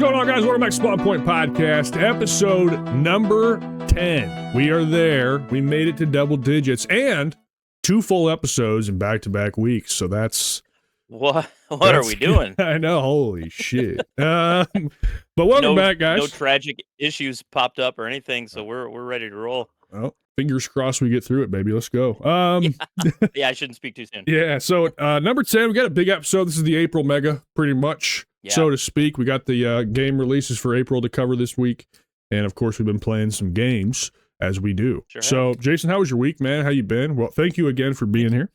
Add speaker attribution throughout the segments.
Speaker 1: going on, guys? Welcome back to Spawn Point Podcast, episode number 10. We are there. We made it to double digits and 2 full episodes in back-to-back weeks. So that's...
Speaker 2: What are we doing?
Speaker 1: I know. Holy shit. But welcome back, guys.
Speaker 2: No tragic issues popped up or anything, so we're ready to roll.
Speaker 1: Well, fingers crossed we get through it, baby. Let's go.
Speaker 2: Yeah, I shouldn't speak too soon.
Speaker 1: Yeah, so number 10, we got a big episode. This is the April mega, pretty much, so to speak. We got the game releases for April to cover this week. And, of course, we've been playing some games, as we do.
Speaker 2: Sure
Speaker 1: So,
Speaker 2: have.
Speaker 1: Jason, how was your week, man? How you been? Well, thank you again for being here.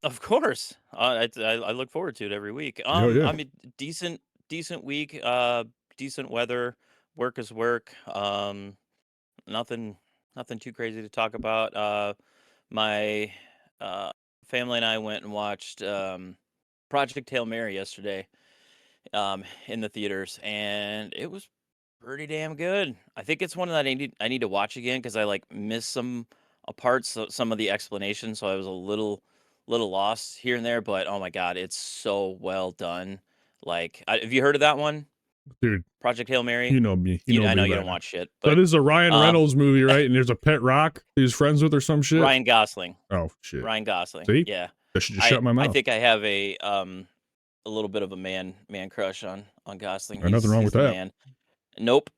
Speaker 2: Of course. I look forward to it every week.
Speaker 1: Yeah.
Speaker 2: I mean, decent week, decent weather, work is work. Nothing too crazy to talk about. My family and I went and watched Project Hail Mary yesterday in the theaters, and it was pretty damn good. I think it's one that I need to watch again because I missed some parts, some of the explanations, so I was a little lost here and there. But oh my god, it's so well done. Have you heard of that one?
Speaker 1: Dude,
Speaker 2: Project Hail Mary.
Speaker 1: you know me.
Speaker 2: I know
Speaker 1: me
Speaker 2: you
Speaker 1: right
Speaker 2: don't
Speaker 1: now.
Speaker 2: watch shit.
Speaker 1: So
Speaker 2: But
Speaker 1: this is a Ryan Reynolds movie, right? And there's a pet rock he's friends with or some shit?
Speaker 2: Ryan Gosling.
Speaker 1: Oh, shit.
Speaker 2: Ryan Gosling.
Speaker 1: See?
Speaker 2: Yeah.
Speaker 1: I should just shut my mouth.
Speaker 2: I think I have a little bit of a man crush on Gosling.
Speaker 1: There's nothing wrong with
Speaker 2: the
Speaker 1: that.
Speaker 2: Man. Nope.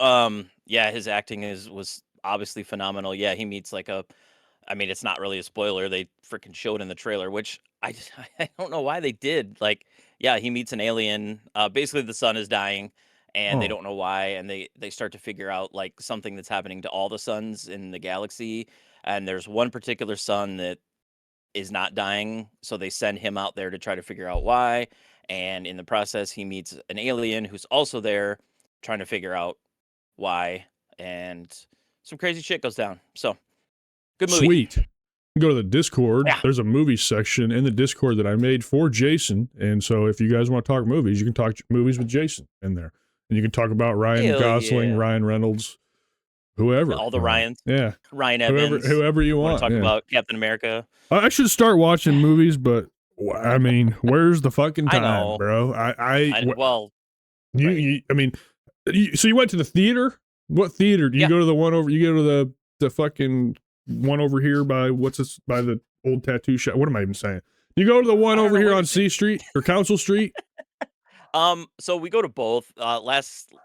Speaker 2: Yeah, his acting was obviously phenomenal. Yeah, he meets I mean, it's not really a spoiler. They freaking showed in the trailer, which I don't know why they did. Yeah, he meets an alien. Basically, the sun is dying, and they don't know why. And they start to figure out something that's happening to all the suns in the galaxy. And there's one particular sun that is not dying, so they send him out there to try to figure out why. And in the process, he meets an alien who's also there trying to figure out why. And some crazy shit goes down. So. Good movie.
Speaker 1: Sweet. Go to the Discord.
Speaker 2: Yeah.
Speaker 1: There's a movie section in the Discord that I made for Jason. And so if you guys want to talk movies, you can talk movies with Jason in there. And you can talk about Ryan
Speaker 2: Hell
Speaker 1: Gosling,
Speaker 2: yeah.
Speaker 1: Ryan Reynolds, whoever.
Speaker 2: All the Ryans.
Speaker 1: Yeah.
Speaker 2: Ryan Evans.
Speaker 1: Whoever you want.
Speaker 2: Talk about Captain America.
Speaker 1: I should start watching movies, but I mean, where's the fucking time,
Speaker 2: I know.
Speaker 1: bro?
Speaker 2: Well,
Speaker 1: I mean, so you went to the theater? What theater? Do you go to the one over, you go to the fucking one over here by by the old tattoo shop? What am I even saying? You go to the one over here on C Street or Council Street?
Speaker 2: So we go to both.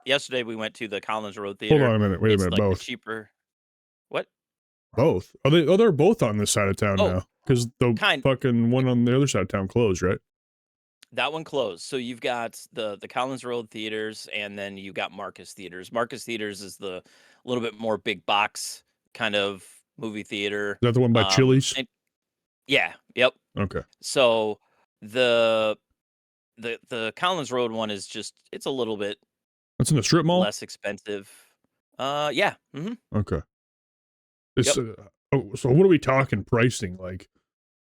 Speaker 2: Yesterday we went to the Collins Road Theater.
Speaker 1: Hold on a minute. Wait a minute. Both.
Speaker 2: Cheaper. What?
Speaker 1: Both. They're both on this side of town now. Because the fucking one on the other side of town closed, right?
Speaker 2: That one closed. So you've got the Collins Road Theaters, and then you got Marcus Theaters. Marcus Theaters is the little bit more big box kind of movie theater.
Speaker 1: Is that the one by Chili's?
Speaker 2: Yeah. Yep.
Speaker 1: Okay.
Speaker 2: So the Collins Road one is it's a little bit.
Speaker 1: That's in the strip mall.
Speaker 2: Less expensive. Yeah. Mm-hmm.
Speaker 1: Okay. So what are we talking pricing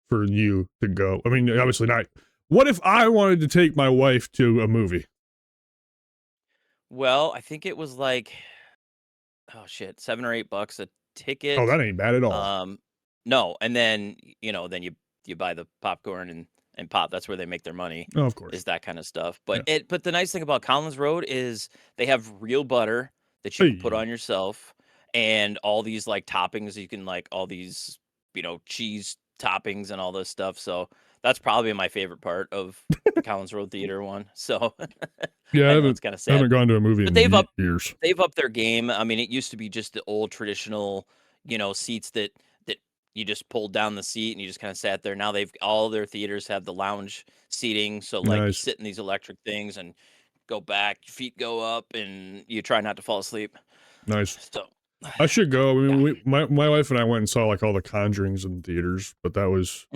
Speaker 1: for you to go? I mean, obviously not. What if I wanted to take my wife to a movie?
Speaker 2: Well, I think it was $7 or $8 a ticket.
Speaker 1: Oh, that ain't bad at all.
Speaker 2: No, and then then you buy the popcorn and pop. That's where they make their money.
Speaker 1: Oh, of course.
Speaker 2: Is that kind of stuff. But but the nice thing about Collins Road is they have real butter that you can put on yourself, and all these toppings. You can all these cheese toppings and all this stuff. So that's probably my favorite part of the Collins Road Theater one. So
Speaker 1: yeah,
Speaker 2: it's kind of sad.
Speaker 1: I haven't gone to a movie in years.
Speaker 2: They've upped their game. I mean, it used to be just the old traditional, seats that you just pulled down the seat and you just kind of sat there. Now all their theaters have the lounge seating. So you sit in these electric things and go back, your feet go up, and you try not to fall asleep.
Speaker 1: Nice.
Speaker 2: So
Speaker 1: I should go. I mean, my wife and I went and saw all the Conjurings in theaters, but that was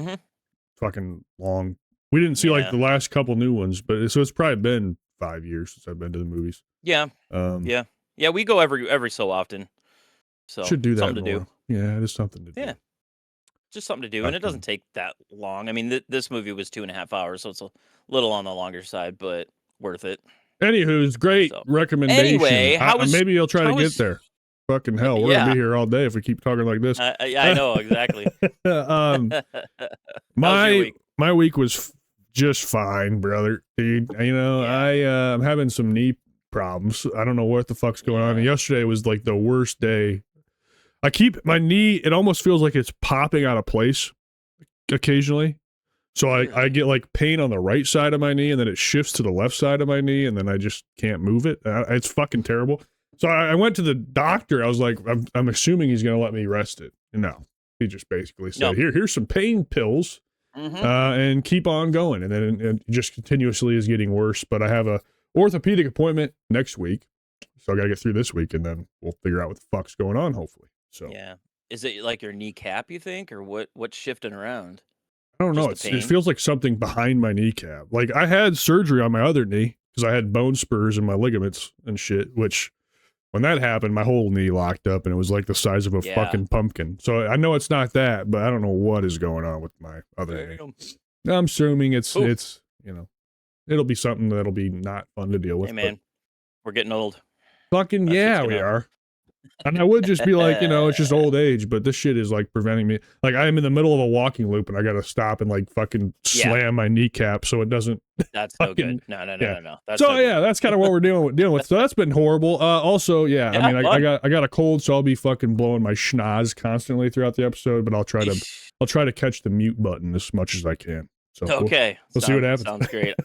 Speaker 1: fucking long. We didn't see the last couple new ones, but so it's probably been 5 years since I've been to the movies.
Speaker 2: Yeah. Yeah. We go every so often. So
Speaker 1: should do that.
Speaker 2: Something to do.
Speaker 1: Yeah, it is something to do.
Speaker 2: Yeah. Just something to do, and it doesn't take that long. I mean, this movie was 2.5 hours, so it's a little on the longer side, but worth it.
Speaker 1: Anywho's great recommendation.
Speaker 2: Anyway,
Speaker 1: maybe you'll try to get there. Fucking hell, we're gonna be here all day if we keep talking like this.
Speaker 2: Yeah, I know exactly.
Speaker 1: My week was just fine, brother. Dude, I'm having some knee problems. I don't know what the fuck's going on. And yesterday was like the worst day. I keep my knee, it almost feels like it's popping out of place occasionally. So I get like pain on the right side of my knee, and then it shifts to the left side of my knee, and then I just can't move it. It's fucking terrible. So I went to the doctor. I was like, I'm assuming he's going to let me rest it. No, he just basically said, here's some pain pills, and keep on going. And then it just continuously is getting worse. But I have a orthopedic appointment next week, so I got to get through this week, and then we'll figure out what the fuck's going on, hopefully. So
Speaker 2: yeah, is it like your kneecap, you think, or what's shifting around?
Speaker 1: I don't know. It feels like something behind my kneecap. Like I had surgery on my other knee because I had bone spurs in my ligaments and shit, which when that happened, my whole knee locked up and it was like the size of a fucking pumpkin. So I know it's not that, but I don't know what is going on with my other knee. I'm assuming it's, it'll be something that'll be not fun to deal with.
Speaker 2: Hey man, we're getting old.
Speaker 1: Fucking yeah, we are. And I would just be like, it's just old age, but this shit is like preventing me. Like I am in the middle of a walking loop and I got to stop and like fucking slam my kneecap so it doesn't.
Speaker 2: That's fucking, no good. No.
Speaker 1: That's that's kind of what we're dealing with. So that's been horrible. Also, I mean, I got a cold, so I'll be fucking blowing my schnoz constantly throughout the episode, but I'll try to catch the mute button as much as I can. So
Speaker 2: okay,
Speaker 1: we'll see what happens.
Speaker 2: Sounds great.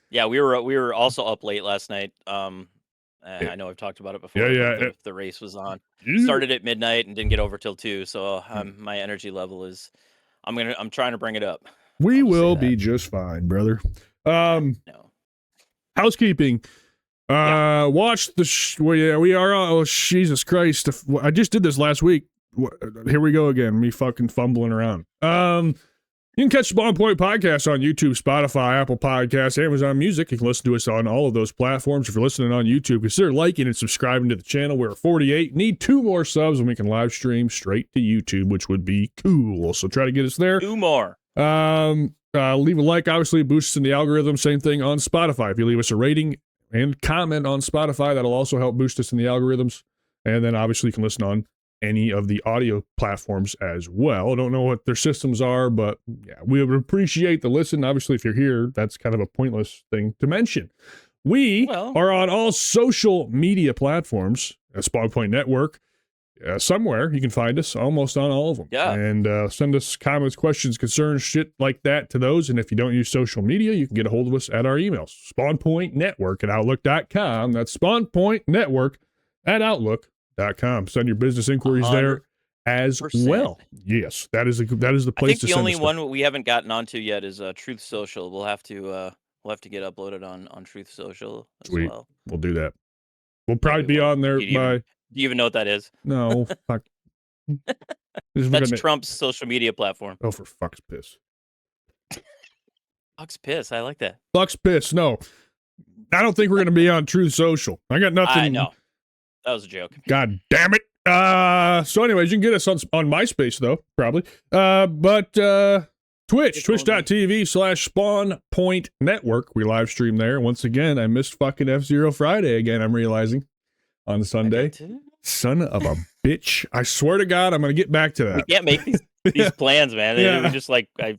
Speaker 2: Yeah, we were also up late last night. I know I've talked about it before.
Speaker 1: Yeah.
Speaker 2: The race was on. Started at midnight and didn't get over till 2. So my energy level is, I'm trying to bring it up.
Speaker 1: We will be just fine, brother. Housekeeping. Watch the. We are. Oh Jesus Christ! I just did this last week. Here we go again. Me fucking fumbling around. You can catch Spawn Point Podcast on YouTube, Spotify, Apple Podcasts, Amazon Music. You can listen to us on all of those platforms. If you're listening on YouTube, consider liking and subscribing to the channel. We're at 48. Need 2 more subs and we can live stream straight to YouTube, which would be cool. So try to get us there.
Speaker 2: 2 more.
Speaker 1: Leave a like, obviously, it boosts in the algorithm. Same thing on Spotify. If you leave us a rating and comment on Spotify, that'll also help boost us in the algorithms. And then obviously you can listen on any of the audio platforms as well. I don't know what their systems are, but yeah, we would appreciate the listen. Obviously, if you're here, that's kind of a pointless thing to mention. We are on all social media platforms, Spawn Point Network. Somewhere you can find us, almost on all of them.
Speaker 2: Yeah.
Speaker 1: And send us comments, questions, concerns, shit like that to those. And if you don't use social media, you can get a hold of us at our emails, spawnpointnetwork@outlook.com. That's spawnpointnetwork@outlook.com. Send your business inquiries there as well. Yes, that is the place. I think
Speaker 2: the only one we haven't gotten onto yet is Truth Social. We'll have to get uploaded on Truth Social as well.
Speaker 1: We'll do that. We'll probably be on there
Speaker 2: do you even know what that is?
Speaker 1: No, fuck.
Speaker 2: That's Trump's social media platform.
Speaker 1: Oh, for fuck's piss.
Speaker 2: Fuck's piss. I like that.
Speaker 1: Fuck's piss. No, I don't think we're gonna be on Truth Social. I got nothing.
Speaker 2: I know. That was a joke.
Speaker 1: God damn it. So anyways, you can get us on MySpace though, probably. But twitch.tv/Spawn Point Network. We live stream there. Once again, I missed fucking F-Zero Friday again, I'm realizing, on Sunday. Son of a bitch. I swear to God, I'm going to get back to that.
Speaker 2: We can't make these plans, man. We just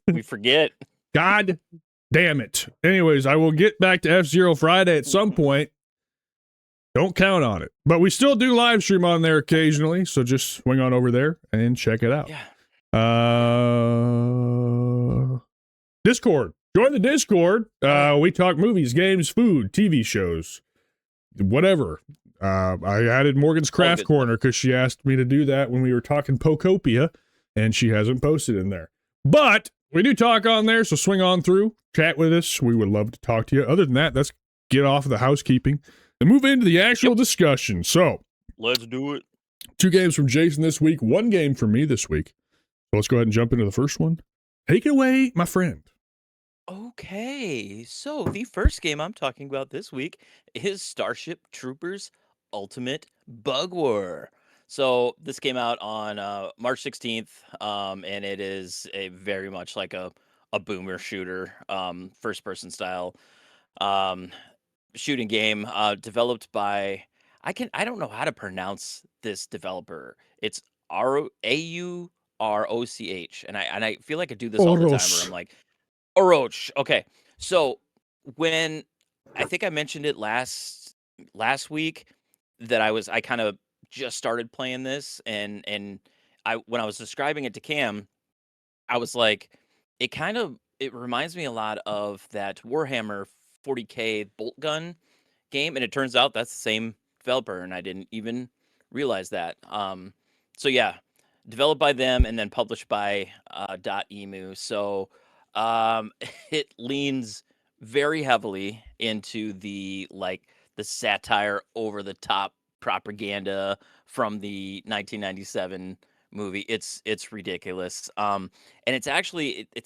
Speaker 2: we forget.
Speaker 1: God damn it. Anyways, I will get back to F-Zero Friday at some point. Don't count on it. But we still do live stream on there occasionally, so just swing on over there and check it out.
Speaker 2: Yeah.
Speaker 1: Discord. Join the Discord. We talk movies, games, food, TV shows, whatever. I added Morgan's Craft Corner because she asked me to do that when we were talking Pokopia, and she hasn't posted in there. But we do talk on there, so swing on through, chat with us. We would love to talk to you. Other than that, let's get off of the housekeeping and move into the actual discussion. So
Speaker 2: let's do it.
Speaker 1: 2 games from Jason this week, 1 game from me this week. So let's go ahead and jump into the first one. Take it away, my friend.
Speaker 2: Okay, so the first game I'm talking about this week is Starship Troopers Ultimate Bug War. So this came out on March 16th, and it is a very much like a boomer shooter, first-person style shooting game, developed by I don't know how to pronounce this developer. It's AUROCH, and I feel like I do this all the time where I'm like, Oroch. Okay, so when I think I mentioned it last last week that I kind of just started playing this, and I when I was describing it to Cam, I was like, it reminds me a lot of that Warhammer 40K bolt gun game, and it turns out that's the same developer, and I didn't even realize that. So yeah, developed by them and then published by .emu. So it leans very heavily into the satire, over the top propaganda from the 1997 movie. It's ridiculous. And it's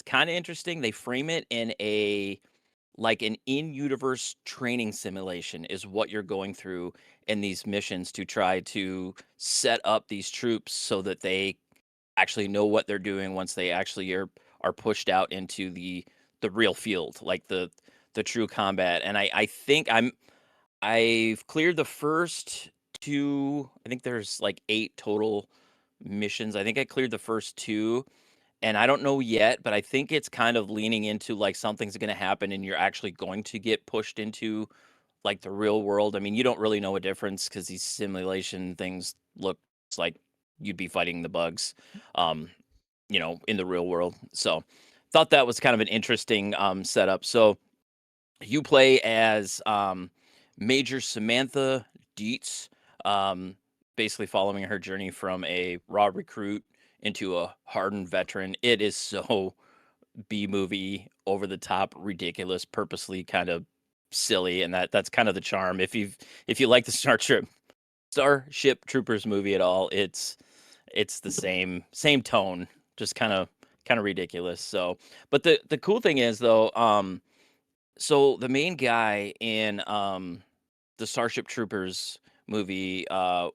Speaker 2: kind of interesting. They frame it in an in-universe training simulation is what you're going through in these missions to try to set up these troops so that they actually know what they're doing once they actually are pushed out into the real field, like the true combat. And I think I've cleared the first two. I think there's like 8 total missions. I think I cleared the first 2, and I don't know yet, but I think it's kind of leaning into like something's going to happen and you're actually going to get pushed into like the real world. I mean, you don't really know a difference because these simulation things look like you'd be fighting the bugs, um, in the real world. So thought that was kind of an interesting setup. So you play as Major Samantha Dietz, um, basically following her journey from a raw recruit into a hardened veteran. It is so B movie, over the top, ridiculous, purposely kind of silly, and that's kind of the charm. If you like the Starship Troopers movie at all, it's the same tone, just kind of ridiculous. So, but the cool thing is though, so the main guy in the Starship Troopers movie, uh,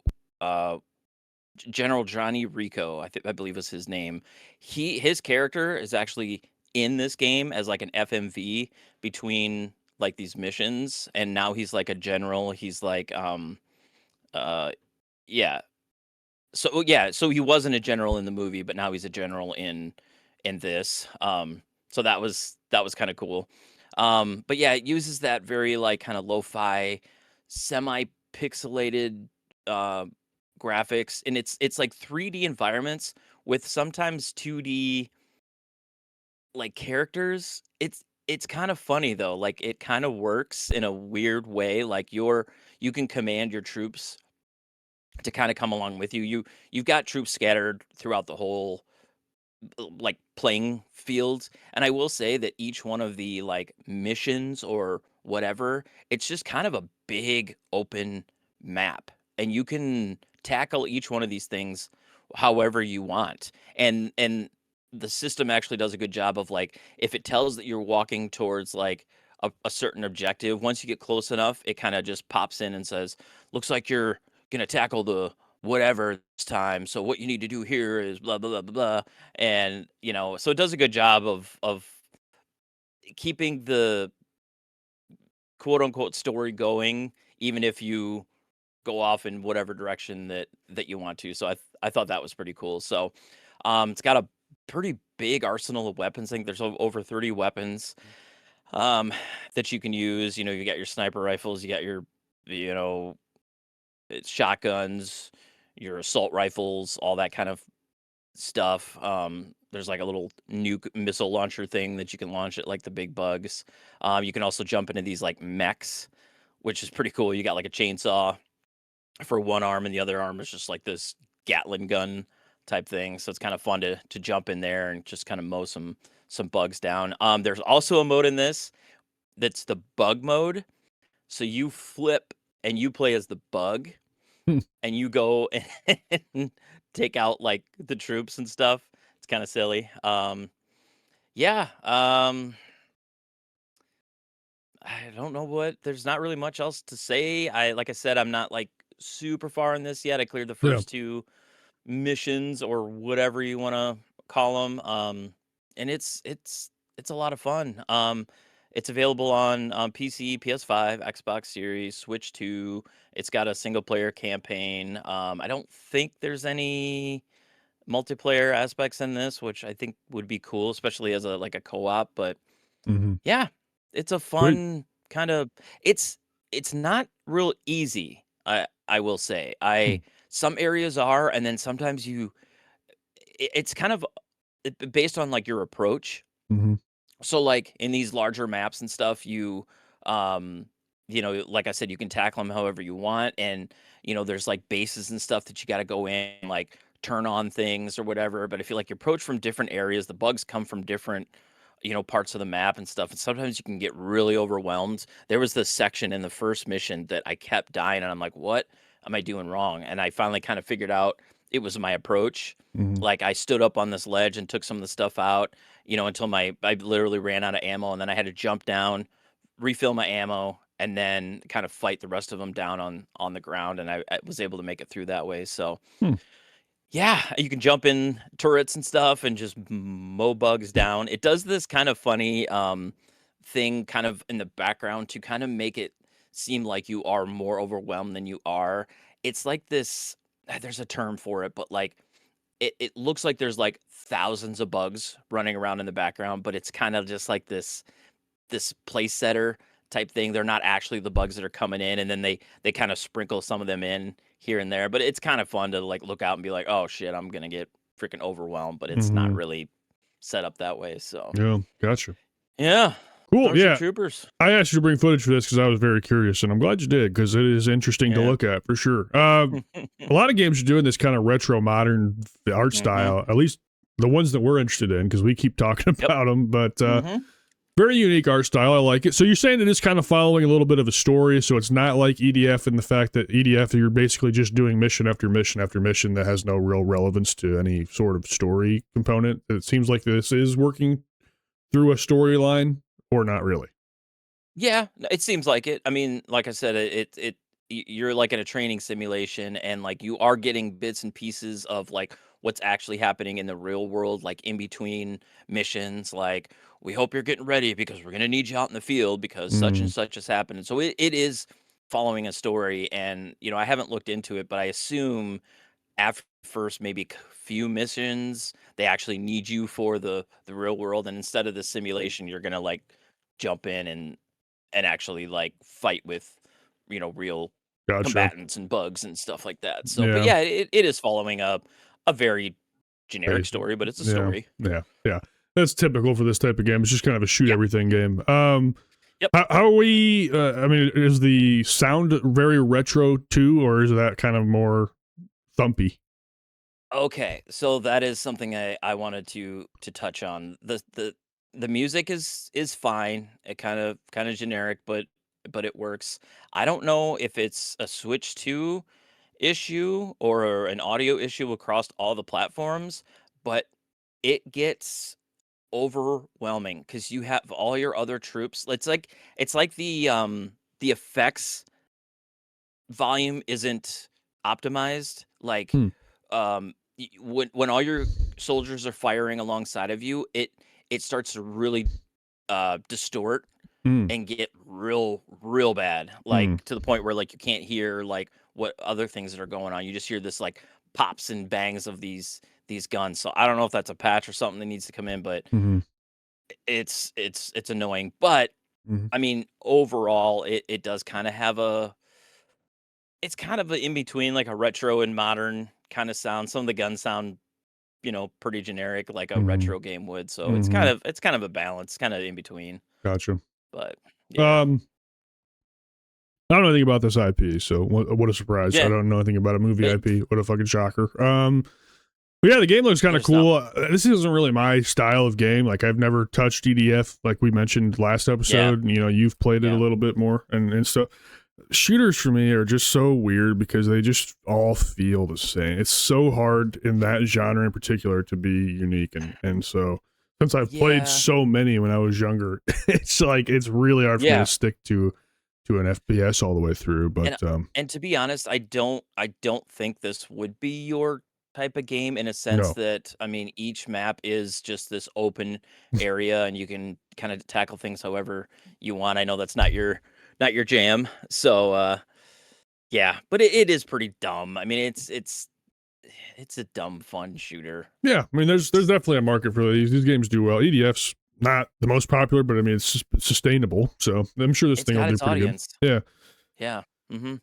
Speaker 2: General Johnny Rico, I believe was his name. His character is actually in this game as like an FMV between like these missions, and now he's like a general. He's like uh yeah. So he wasn't a general in the movie, but now he's a general in this. So that was kind of cool. But yeah, it uses that very like kind of lo-fi, semi-pixelated uh graphics, and it's like 3D environments with sometimes 2D like characters. It's kind of funny though. Like it kind of works in a weird way. Like you can command your troops to kind of come along with you. You've got troops scattered throughout the whole like playing fields, and I will say that each one of the like missions or whatever, it's just kind of a big open map, and you can tackle each one of these things however you want. And the system actually does a good job of like, if it tells that you're walking towards like a certain objective, once you get close enough, it kind of just pops in and says, looks like you're gonna tackle the whatever this time, so what you need to do here is blah blah blah blah blah. And so it does a good job of keeping the quote unquote story going, even if you go off in whatever direction that you want to. So I thought that was pretty cool. So it's got a pretty big arsenal of weapons. I think there's over 30 weapons um that you can use. You got your sniper rifles, you got your you know shotguns, your assault rifles, all that kind of stuff. There's like a little nuke missile launcher thing that you can launch at like the big bugs. You can also jump into these like mechs, which is pretty cool. You got like a chainsaw for one arm, and the other arm is just like this Gatling gun type thing. So it's kind of fun to jump in there and just kind of mow some bugs down. There's also a mode in this that's the bug mode. So you flip and you play as the bug, and you go and take out like the troops and stuff. It's kind of silly. Yeah. I don't know there's not really much else to say. Like I said, I'm not like super far in this yet. I cleared the
Speaker 1: Yeah.
Speaker 2: first 2 missions or whatever you want to call them. And it's a lot of fun. It's available on PC, PS5, Xbox Series, Switch 2. It's got a single player campaign. I don't think there's any multiplayer aspects in this, which I think would be cool, especially as a co-op. But
Speaker 1: Mm-hmm.
Speaker 2: yeah, it's a
Speaker 1: Sweet.
Speaker 2: fun kind of it's it's not real easy. I will say.
Speaker 1: Hmm.
Speaker 2: Some areas are, and then sometimes it's kind of based on like your approach.
Speaker 1: Mm-hmm.
Speaker 2: So like in these larger maps and stuff, um like I said, you can tackle them however you want, and there's like bases and stuff that you got to go in, like turn on things or whatever. But if you like you approach from different areas, the bugs come from different parts of the map and stuff, and sometimes you can get really overwhelmed. There was this section in the first mission that I kept dying, and I'm like, what am I doing wrong? And I finally kind of figured out it was my approach.
Speaker 1: Mm-hmm.
Speaker 2: Like I stood up on this ledge and took some of the stuff out, until I literally ran out of ammo, and then I had to jump down, refill my ammo, and then kind of fight the rest of them down on the ground, and I was able to make it through that way. So
Speaker 1: Hmm.
Speaker 2: yeah, you can jump in turrets and stuff and just mow bugs down. It does this kind of funny thing kind of in the background to kind of make it seem like you are more overwhelmed than you are. It's like this, there's a term for it, but like it looks like there's like thousands of bugs running around in the background, but it's kind of just like this place setter type thing. They're not actually the bugs that are coming in, and then they kind of sprinkle some of them in here and there. But it's kind of fun to like look out and be like, oh shit, I'm gonna get freaking overwhelmed. But it's not
Speaker 1: Mm-hmm.
Speaker 2: really set up that way. So
Speaker 1: Yeah, gotcha.
Speaker 2: yeah,
Speaker 1: Cool.
Speaker 2: Starship
Speaker 1: Yeah,
Speaker 2: Troopers.
Speaker 1: I asked you to bring footage for this because I was very curious, and I'm glad you did because it is interesting to
Speaker 2: Yeah.
Speaker 1: look at for sure. A lot of games are doing this kind of retro modern art
Speaker 2: Mm-hmm.
Speaker 1: style, at least the ones that we're interested in because we keep talking
Speaker 2: Yep.
Speaker 1: about them. But
Speaker 2: Mm-hmm.
Speaker 1: very unique art style. I like it. So you're saying it is kind of following a little bit of a story, so it's not like EDF in the fact that EDF you're basically just doing mission after mission after mission that has no real relevance to any sort of story component. It seems like this is working through a storyline, or not really.
Speaker 2: Yeah, it seems like it. I mean, like I said, you're like in a training simulation, and like you are getting bits and pieces of like what's actually happening in the real world, like in between missions. Like, we hope you're getting ready because we're gonna need you out in the field because such and
Speaker 1: Mm,
Speaker 2: such has happened. And so it is following a story, and I haven't looked into it, but I assume after first maybe few missions, they actually need you for the real world, and instead of the simulation, you're gonna like jump in and actually like fight with real
Speaker 1: gotcha.
Speaker 2: combatants and bugs and stuff like that. So but
Speaker 1: Yeah.
Speaker 2: yeah, it is following a very generic
Speaker 1: Basic.
Speaker 2: story, but it's a
Speaker 1: Yeah.
Speaker 2: story.
Speaker 1: Yeah. Yeah. That's typical for this type of game. It's just kind of a shoot
Speaker 2: Yeah.
Speaker 1: everything game.
Speaker 2: Yep.
Speaker 1: How are we? I mean, is the sound very retro too, or is that kind of more thumpy?
Speaker 2: Okay, so that is something I wanted to touch on. The music is fine. It kind of generic, but it works. I don't know if it's a Switch 2 issue or an audio issue across all the platforms, but it gets overwhelming because you have all your other troops. It's like the effects volume isn't optimized. Like
Speaker 1: Hmm.
Speaker 2: when all your soldiers are firing alongside of you, it starts to really distort
Speaker 1: Hmm.
Speaker 2: and get real bad,
Speaker 1: Hmm.
Speaker 2: like to the point where like you can't hear like what other things that are going on. You just hear this like pops and bangs of these guns. So I don't know if that's a patch or something that needs to come in, but
Speaker 1: Hmm.
Speaker 2: it's annoying. But
Speaker 1: Hmm.
Speaker 2: I mean, overall, it does kind of have it's kind of a in between, like a retro and modern kind of sound. Some of the guns sound, pretty generic, like a
Speaker 1: Hmm.
Speaker 2: retro game would. So it's
Speaker 1: Hmm.
Speaker 2: kind of a balance, kind of in between.
Speaker 1: Gotcha.
Speaker 2: But yeah,
Speaker 1: Um, I don't know anything about this IP, so what a surprise! I
Speaker 2: yeah,
Speaker 1: don't know anything about a movie
Speaker 2: it,
Speaker 1: IP. What a fucking shocker. But yeah, the game looks kind of
Speaker 2: there's not.
Speaker 1: cool. This isn't really my style of game. Like I've never touched EDF, like we mentioned last
Speaker 2: Yeah,
Speaker 1: episode. You've played it a
Speaker 2: yeah,
Speaker 1: little bit more, and so shooters for me are just so weird because they just all feel the same. It's so hard in that genre in particular to be unique, and so since I've played
Speaker 2: yeah,
Speaker 1: so many when I was younger, it's like it's really hard for me to
Speaker 2: yeah.
Speaker 1: stick to an FPS all the way through.
Speaker 2: And
Speaker 1: But
Speaker 2: and to be honest, I don't think this would be your type of game in a sense
Speaker 1: no,
Speaker 2: that I mean each map is just this open area and you can kind of tackle things however you want. I know that's not your jam. So yeah, but it is pretty dumb. I mean it's a dumb fun shooter.
Speaker 1: yeah, I mean there's definitely a market for these. These games do well. EDF's not the most popular, but I mean it's sustainable. So I'm sure this
Speaker 2: It's
Speaker 1: thing will
Speaker 2: got
Speaker 1: do
Speaker 2: its
Speaker 1: pretty good.
Speaker 2: audience.
Speaker 1: Yeah.
Speaker 2: Yeah.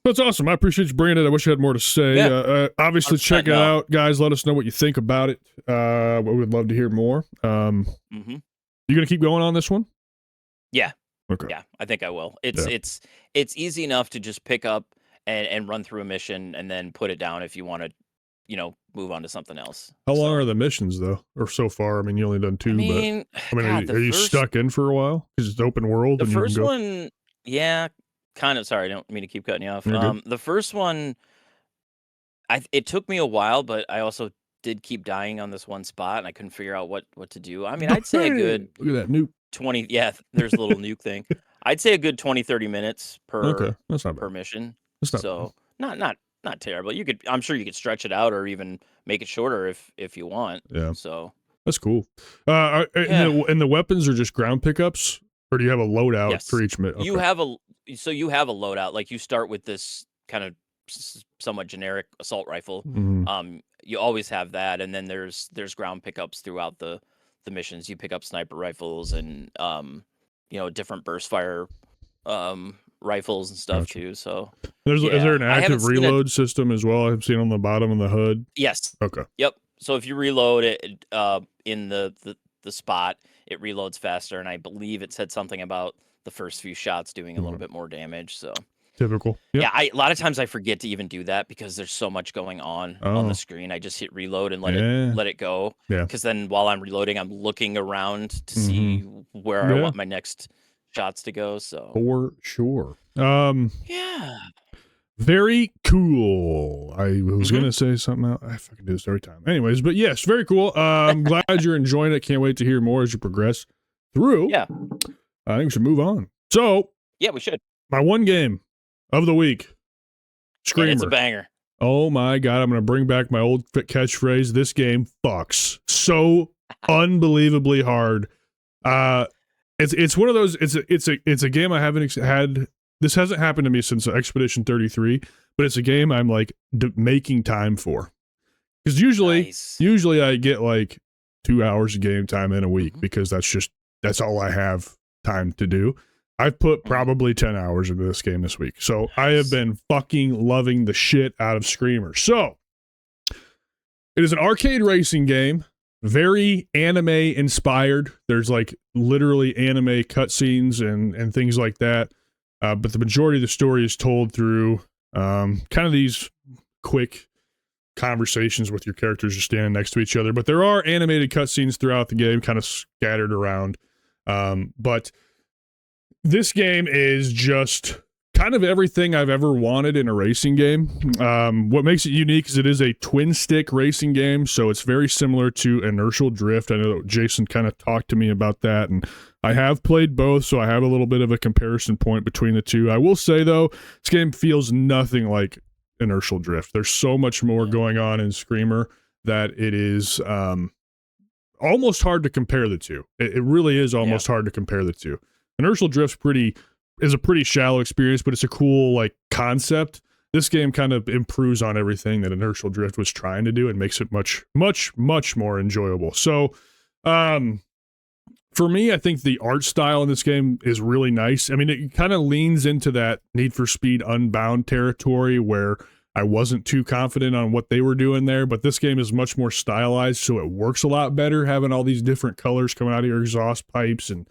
Speaker 1: That's awesome. I appreciate you bringing it. I wish I had more to say.
Speaker 2: Yeah.
Speaker 1: Obviously, check it
Speaker 2: no.
Speaker 1: out, guys. Let us know what you think about it. We would love to hear more. You gonna keep going on this one?
Speaker 2: Yeah.
Speaker 1: Okay.
Speaker 2: Yeah, I think I will. It's easy enough to just pick up and run through a mission and then put it down if you want to, move on to something else.
Speaker 1: How long are the missions though, or so far? I mean, you only done 2, but
Speaker 2: God,
Speaker 1: are you stuck in for a while because it's open world?
Speaker 2: The
Speaker 1: and
Speaker 2: first
Speaker 1: you can go?
Speaker 2: one, yeah, kind of. Sorry, I don't mean to keep cutting you off.
Speaker 1: You're good.
Speaker 2: The first one, it took me a while, but I also did keep dying on this one spot, and I couldn't figure out what to do. I mean, I'd say a good
Speaker 1: look at that nuke.
Speaker 2: 20. Yeah, there's a little nuke thing. I'd say a good 20-30 minutes
Speaker 1: Okay, that's not
Speaker 2: per
Speaker 1: bad.
Speaker 2: mission.
Speaker 1: That's not
Speaker 2: So not terrible. I'm sure you could stretch it out or even make it shorter if you want.
Speaker 1: Yeah.
Speaker 2: So
Speaker 1: that's cool. And the weapons are just ground pickups, or do you have a loadout
Speaker 2: yes,
Speaker 1: for each? Okay.
Speaker 2: You have a loadout. Like you start with this kind of somewhat generic assault rifle. You always have that, and then there's ground pickups throughout the missions. You pick up sniper rifles and different burst fire rifles and stuff too. So
Speaker 1: is there an active reload system as well? I've seen on the bottom of the hood.
Speaker 2: Yes.
Speaker 1: Okay.
Speaker 2: Yep. So if you reload it in the spot, it reloads faster, and I believe it said something about the first few shots doing a little bit more damage. So
Speaker 1: typical. Yep.
Speaker 2: Yeah, a lot of times I forget to even do that because there's so much going on the screen. I just hit reload and let it go. Yeah. Because then while I'm reloading, I'm looking around to see where I want my next shots to go. So
Speaker 1: for sure.
Speaker 2: Yeah.
Speaker 1: Very cool. I was gonna say something else. I fucking do this every time. Anyways, but yes, very cool. I'm glad you're enjoying it. Can't wait to hear more as you progress through.
Speaker 2: Yeah.
Speaker 1: I think we should move on. So
Speaker 2: yeah, we should.
Speaker 1: My one game of the week, Screamer.
Speaker 2: It's a banger.
Speaker 1: Oh my God, I'm going to bring back my old catchphrase. This game fucks so unbelievably hard. It's one of those, it's a game I haven't had. This hasn't happened to me since Expedition 33, but it's a game I'm like making time for. Because usually I get like 2 hours of game time in a week because that's all I have time to do. I've put probably 10 hours into this game this week. So I have been fucking loving the shit out of Screamer. So it is an arcade racing game, very anime inspired. There's like literally anime cutscenes and things like that. But the majority of the story is told through kind of these quick conversations with your characters just standing next to each other. But there are animated cutscenes throughout the game, kind of scattered around. But this game is just kind of everything I've ever wanted in a racing game. What makes it unique is it is a twin stick racing game, so it's very similar to Inertial Drift. I know Jason kind of talked to me about that, and I have played both, so I have a little bit of a comparison point between the two. I will say, though, this game feels nothing like Inertial Drift. There's so much more going on in Screamer that it is almost hard to compare the two. It really is almost hard to compare the two. Inertial Drift's is a pretty shallow experience, but it's a cool like concept. This game kind of improves on everything that Inertial Drift was trying to do and makes it much, much, much more enjoyable. So, for me, I think the art style in this game is really nice. I mean, it kind of leans into that Need for Speed Unbound territory where I wasn't too confident on what they were doing there, but this game is much more stylized, so it works a lot better having all these different colors coming out of your exhaust pipes and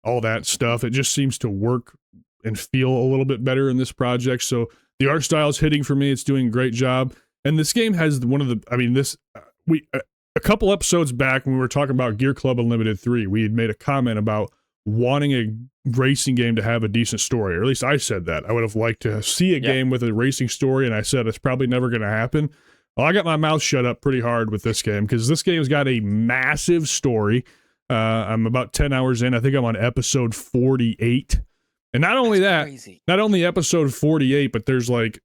Speaker 1: all that stuff. It just seems to work and feel a little bit better in this project. So the art style is hitting for me. It's doing a great job. And this game has a couple episodes back when we were talking about Gear Club Unlimited 3, we had made a comment about wanting a racing game to have a decent story, or at least I said that. I would have liked to see a game with a racing story, and I said it's probably never going to happen. Well, I got my mouth shut up pretty hard with this game because this game's got a massive story. I'm about 10 hours in. I think I'm on episode 48. And not only not only episode 48, but there's like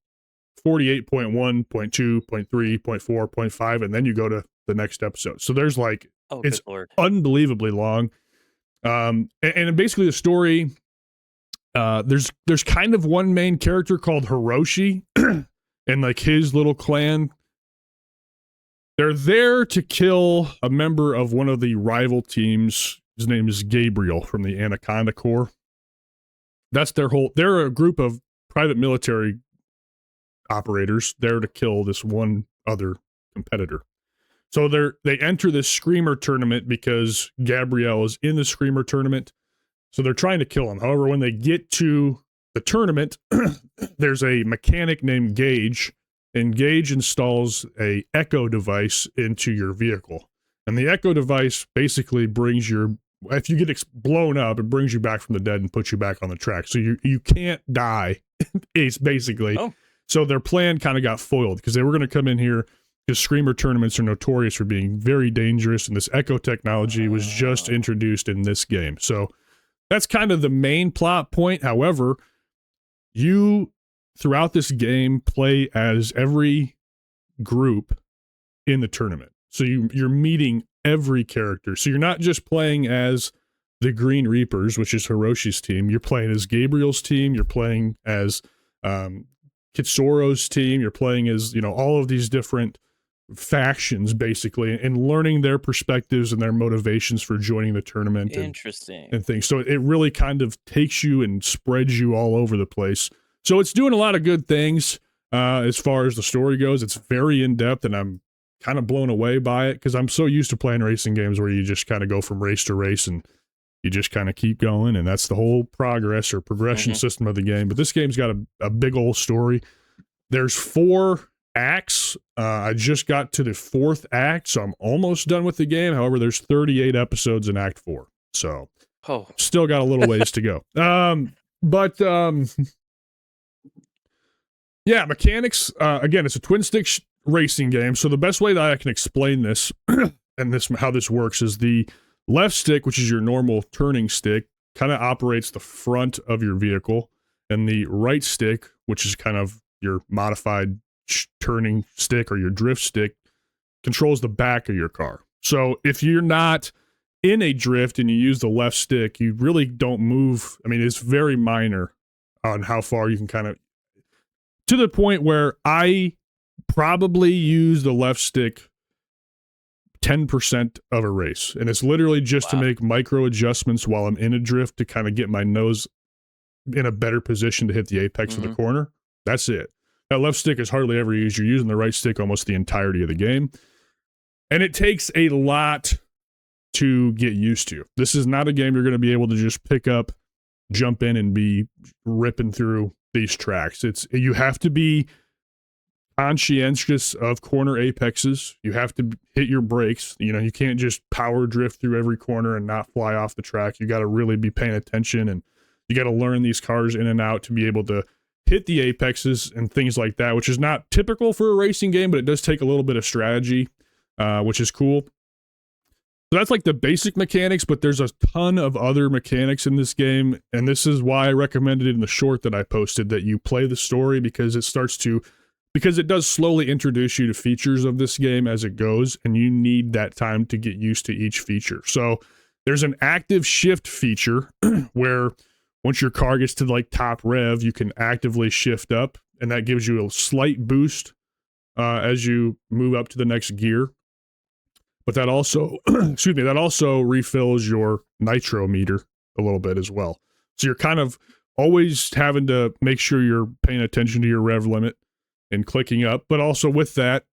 Speaker 1: 48.1, 0.2, 0.3, 0.4, 0.5, and then you go to the next episode. So there's like, it's unbelievably long. And basically the story, there's kind of one main character called Hiroshi and like his little clan. They're there to kill a member of one of the rival teams. His name is Gabriel from the Anaconda Corps. They're a group of private military operators there to kill this one other competitor. So they enter this Screamer tournament because Gabrielle is in the Screamer tournament. So they're trying to kill him. However, when they get to the tournament, there's a mechanic named Gage, and Gage installs a echo device into your vehicle. And the echo device basically brings if you get blown up, it brings you back from the dead and puts you back on the track. So you can't die, it's basically. Oh. So their plan kind of got foiled because they were going to come in here because Screamer tournaments are notorious for being very dangerous, and this echo technology was just introduced in this game. So that's kind of the main plot point. However, you, throughout this game, play as every group in the tournament. So you're meeting every character. So you're not just playing as the Green Reapers, which is Hiroshi's team. You're playing as Gabriel's team. You're playing as Kitsoro's team. You're playing as, all of these different factions, basically, and learning their perspectives and their motivations for joining the tournament.
Speaker 2: Interesting.
Speaker 1: And things. So it really kind of takes you and spreads you all over the place. So it's doing a lot of good things as far as the story goes. It's very in-depth, and I'm kind of blown away by it because I'm so used to playing racing games where you just kind of go from race to race and you just kind of keep going, and that's the whole progression system of the game. But this game's got a big old story. There's 4 acts. I just got to the 4th act, so I'm almost done with the game. However, there's 38 episodes in Act 4, so still got a little ways to go. Yeah, mechanics. Again, it's a twin stick racing game. So the best way that I can explain this and how this works is the left stick, which is your normal turning stick, kind of operates the front of your vehicle, and the right stick, which is kind of your modified turning stick or your drift stick, controls the back of your car. So if you're not in a drift and you use the left stick, you really don't move. I mean, it's very minor on how far you can kind of, to the point where I probably use the left stick 10% of a race. And it's literally just to make micro adjustments while I'm in a drift to kind of get my nose in a better position to hit the apex of the corner. That's it. That left stick is hardly ever used. You're using the right stick almost the entirety of the game. And it takes a lot to get used to. This is not a game you're going to be able to just pick up, jump in, and be ripping through these tracks. You have to be conscientious of corner apexes. You have to hit your brakes. You can't just power drift through every corner and not fly off the track. You got to really be paying attention, and you got to learn these cars in and out to be able to hit the apexes and things like that, which is not typical for a racing game, but it does take a little bit of strategy, which is cool. So that's like the basic mechanics, but there's a ton of other mechanics in this game, and this is why I recommended in the short that I posted that you play the story, because it does slowly introduce you to features of this game as it goes, and you need that time to get used to each feature. So there's an active shift feature where once your car gets to like top rev, you can actively shift up, and that gives you a slight boost as you move up to the next gear. But that also, that also refills your nitro meter a little bit as well. So you're kind of always having to make sure you're paying attention to your rev limit and clicking up. But also with that,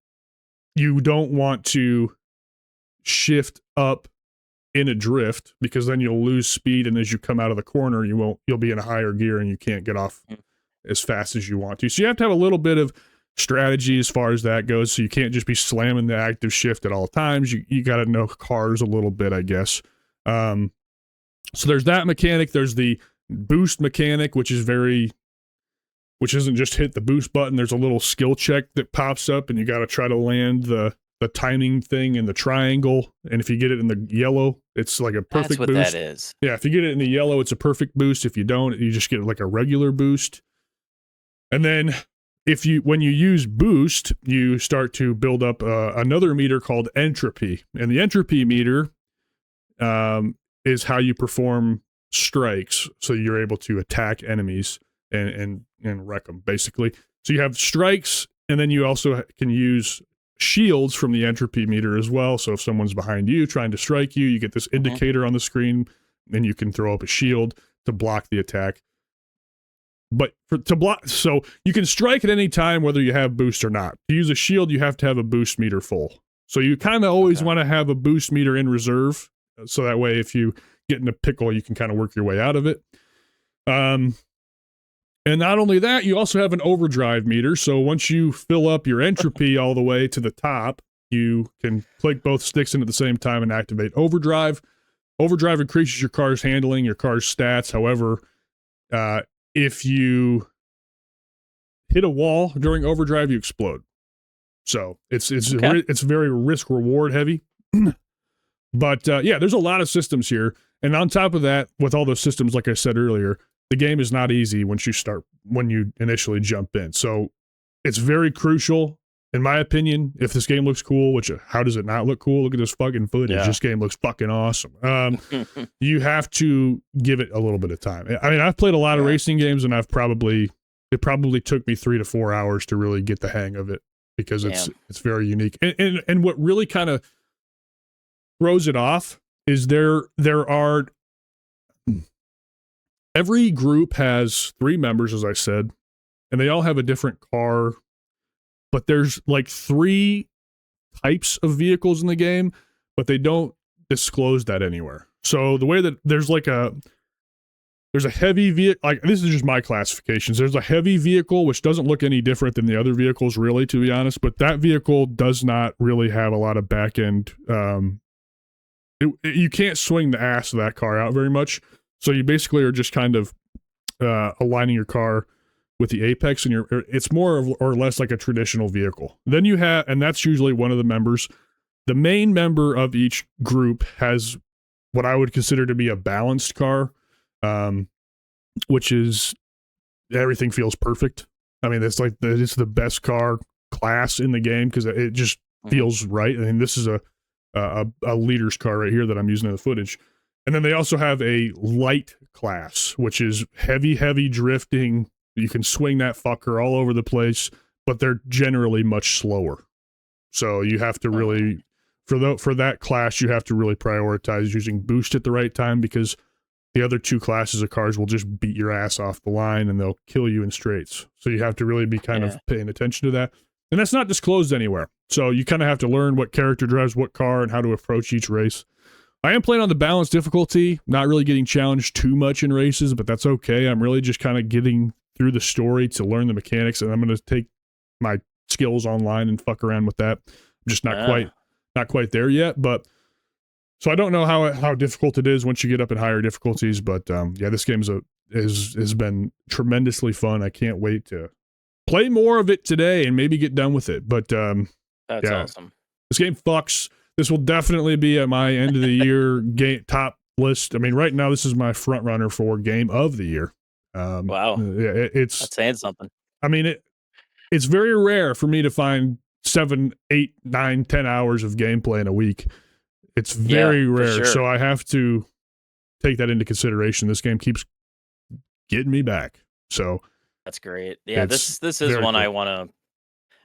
Speaker 1: you don't want to shift up in a drift, because then you'll lose speed, and as you come out of the corner, you'll be in a higher gear and you can't get off as fast as you want to. So you have to have a little bit of strategy as far as that goes. So you can't just be slamming the active shift at all times. You got to know cars a little bit, I guess. So there's that mechanic. There's the boost mechanic, which isn't just hit the boost button. There's a little skill check that pops up, and you got to try to land the timing thing in the triangle. And if you get it in the yellow, it's like a perfect boost. That's what that is. Yeah, if you get it in the yellow, it's a perfect boost. If you don't, you just get like a regular boost. And then when you use boost, you start to build up another meter called entropy. And the entropy meter is how you perform strikes, so you're able to attack enemies and wreck them, basically. So you have strikes, and then you also can use shields from the entropy meter as well. So if someone's behind you trying to strike you, you get this indicator on the screen, and you can throw up a shield to block the attack. But to block, so you can strike at any time whether you have boost or not. To use a shield, you have to have a boost meter full. So you kind of always want to have a boost meter in reserve, so that way if you get in a pickle, you can kind of work your way out of it. And not only that, you also have an overdrive meter. So once you fill up your entropy all the way to the top, you can click both sticks in at the same time and activate overdrive. Overdrive increases your car's handling, your car's stats. However, if you hit a wall during overdrive, you explode. So it's very risk reward heavy. But there's a lot of systems here. And on top of that, with all those systems, like I said earlier, the game is not easy when you initially jump in. So it's very crucial, in my opinion, if this game looks cool, which how does it not look cool? Look at this fucking footage. Yeah. This game looks fucking awesome. You have to give it a little bit of time. I mean, I've played a lot of racing games, and it probably took me 3 to 4 hours to really get the hang of it, because it's very unique. And what really kind of throws it off is there are every group has 3 members, as I said, and they all have a different car, but there's like 3 types of vehicles in the game, but they don't disclose that anywhere. So the way that there's a heavy vehicle, like this is just my classifications. There's a heavy vehicle, which doesn't look any different than the other vehicles, really, to be honest, but that vehicle does not really have a lot of back end. You can't swing the ass of that car out very much. So you basically are just kind of aligning your car with the apex, and it's more or less like a traditional vehicle. Then you have, and that's usually one of the members. The main member of each group has what I would consider to be a balanced car, which is everything feels perfect. I mean, it's the best car class in the game because it just feels right. I mean, this is a leader's car right here that I'm using in the footage. And then they also have a light class, which is heavy drifting. You can swing that fucker all over the place, but they're generally much slower. So you have to really, for that class, you have to really prioritize using boost at the right time, because the other 2 classes of cars will just beat your ass off the line and they'll kill you in straights. So you have to really be kind of paying attention to that. And that's not disclosed anywhere. So you kind of have to learn what character drives what car and how to approach each race. I am playing on the balanced difficulty, not really getting challenged too much in races, but that's okay. I'm really just kind of getting through the story to learn the mechanics, and I'm going to take my skills online and fuck around with that. I'm just not quite there yet, but so I don't know how difficult it is once you get up in higher difficulties, but this game has been tremendously fun. I can't wait to play more of it today and maybe get done with it. But
Speaker 2: that's awesome.
Speaker 1: This game fucks. This will definitely be at my end of the year game top list. I mean, right now this is my front runner for game of the year.
Speaker 2: Wow.
Speaker 1: It's
Speaker 2: that's saying something.
Speaker 1: I mean, it's very rare for me to find 7, 8, 9, 10 hours of gameplay in a week. It's very rare. Sure. So I have to take that into consideration. This game keeps getting me back. So
Speaker 2: that's great. Yeah, this is one cool.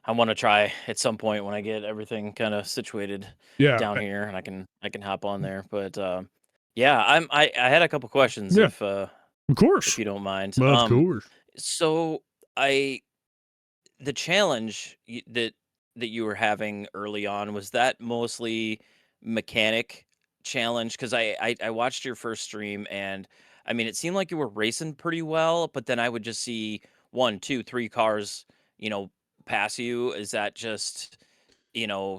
Speaker 2: I want to try at some point when I get everything kind of situated down here, and I can hop on there. But I had a couple questions if of course, if you don't mind.
Speaker 1: Of course.
Speaker 2: So the challenge that you were having early on, was that mostly mechanic challenge? Because I watched your first stream, and I mean, it seemed like you were racing pretty well, but then I would just see 1, 2, 3 cars, pass you. Is that just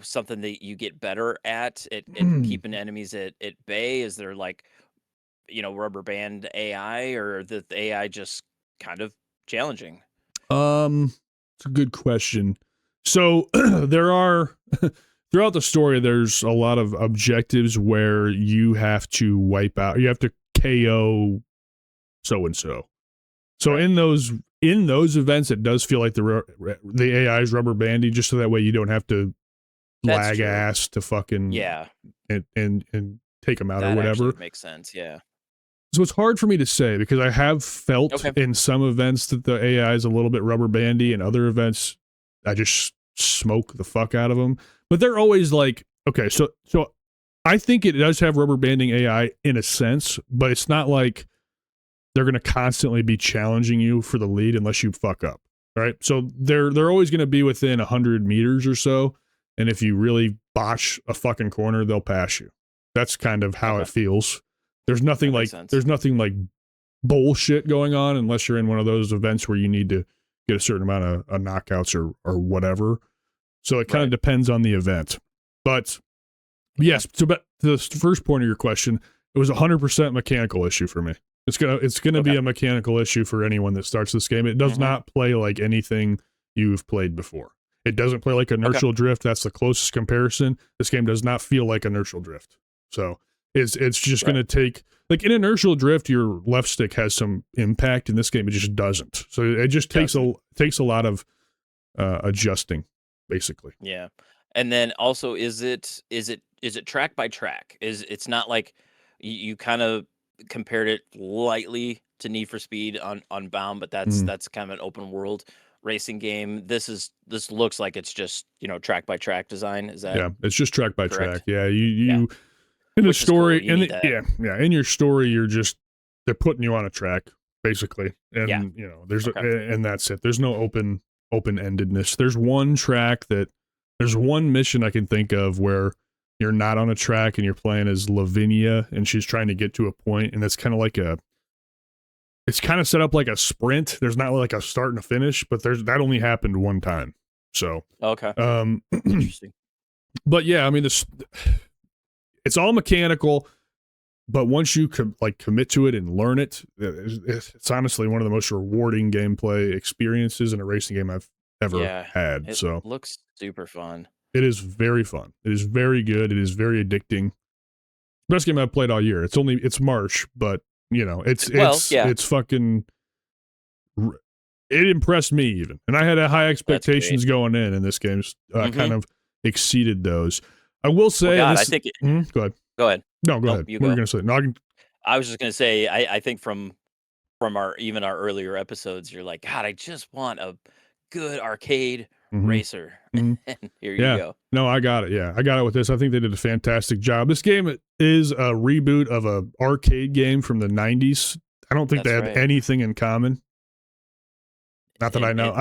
Speaker 2: something that you get better at keeping enemies at bay? Is there like rubber band AI, or the AI just kind of challenging?
Speaker 1: It's a good question. So there are throughout the story, there's a lot of objectives where you have to wipe out, you have to KO so and so. So right. in those events, it does feel like the AI is rubber bandy, just so that way you don't have to lag ass to fucking and take them out or whatever.
Speaker 2: Makes sense. Yeah.
Speaker 1: So it's hard for me to say, because I have felt in some events that the AI is a little bit rubber bandy, and other events I just smoke the fuck out of them. But they're always like, okay, so I think it does have rubber banding AI in a sense, but it's not like they're going to constantly be challenging you for the lead unless you fuck up. Right. So they're always going to be within 100 meters or so. And if you really botch a fucking corner, they'll pass you. That's kind of how it feels. There's nothing like bullshit going on unless you're in one of those events where you need to get a certain amount of knockouts or whatever. So it kind of depends on the event. But yes, so but the first point of your question, it was 100% mechanical issue for me. It's gonna be a mechanical issue for anyone that starts this game. It does not play like anything you've played before. It doesn't play like inertial drift. That's the closest comparison. This game does not feel like inertial drift. So it's just gonna take, like in inertial drift, your left stick has some impact. In this game, it just doesn't. So it just takes a lot of adjusting, basically.
Speaker 2: Yeah, and then also, is it track by track? It's not like you kind of compared it lightly to Need for Speed on Bound, but that's kind of an open world racing game. This looks like it's just, track by track design. Is that
Speaker 1: it's just track by track. Yeah,
Speaker 2: Yeah.
Speaker 1: in the
Speaker 2: Which is cool.
Speaker 1: story,
Speaker 2: You need that.
Speaker 1: in your story, they're putting you on a track basically, and there's and that's it. There's no open endedness. There's one mission I can think of where you're not on a track and you're playing as Lavinia and she's trying to get to a point, and it's kind of set up like a sprint. There's not like a start and a finish, but that only happened one time. So
Speaker 2: Interesting.
Speaker 1: But yeah, I mean, it's all mechanical, but once you commit to it and learn it, it's honestly one of the most rewarding gameplay experiences in a racing game I've ever had.
Speaker 2: It
Speaker 1: so
Speaker 2: looks super fun.
Speaker 1: it is very fun. It is very good. It is very addicting. Best game I've played all year. It's March, but it's fucking. It impressed me even, and I had high expectations going in, and this game's kind of exceeded those. I will say,
Speaker 2: I think.
Speaker 1: Go ahead.
Speaker 2: Go ahead.
Speaker 1: No, go ahead. What were you going to say? No,
Speaker 2: I was just going to say, I think from our earlier episodes, you're like, God, I just want a good arcade racer. And here you go.
Speaker 1: No, I got it. Yeah, I got it with this. I think they did a fantastic job. This game is a reboot of a arcade game from the 90s. I don't think they have anything in common. Not that I know.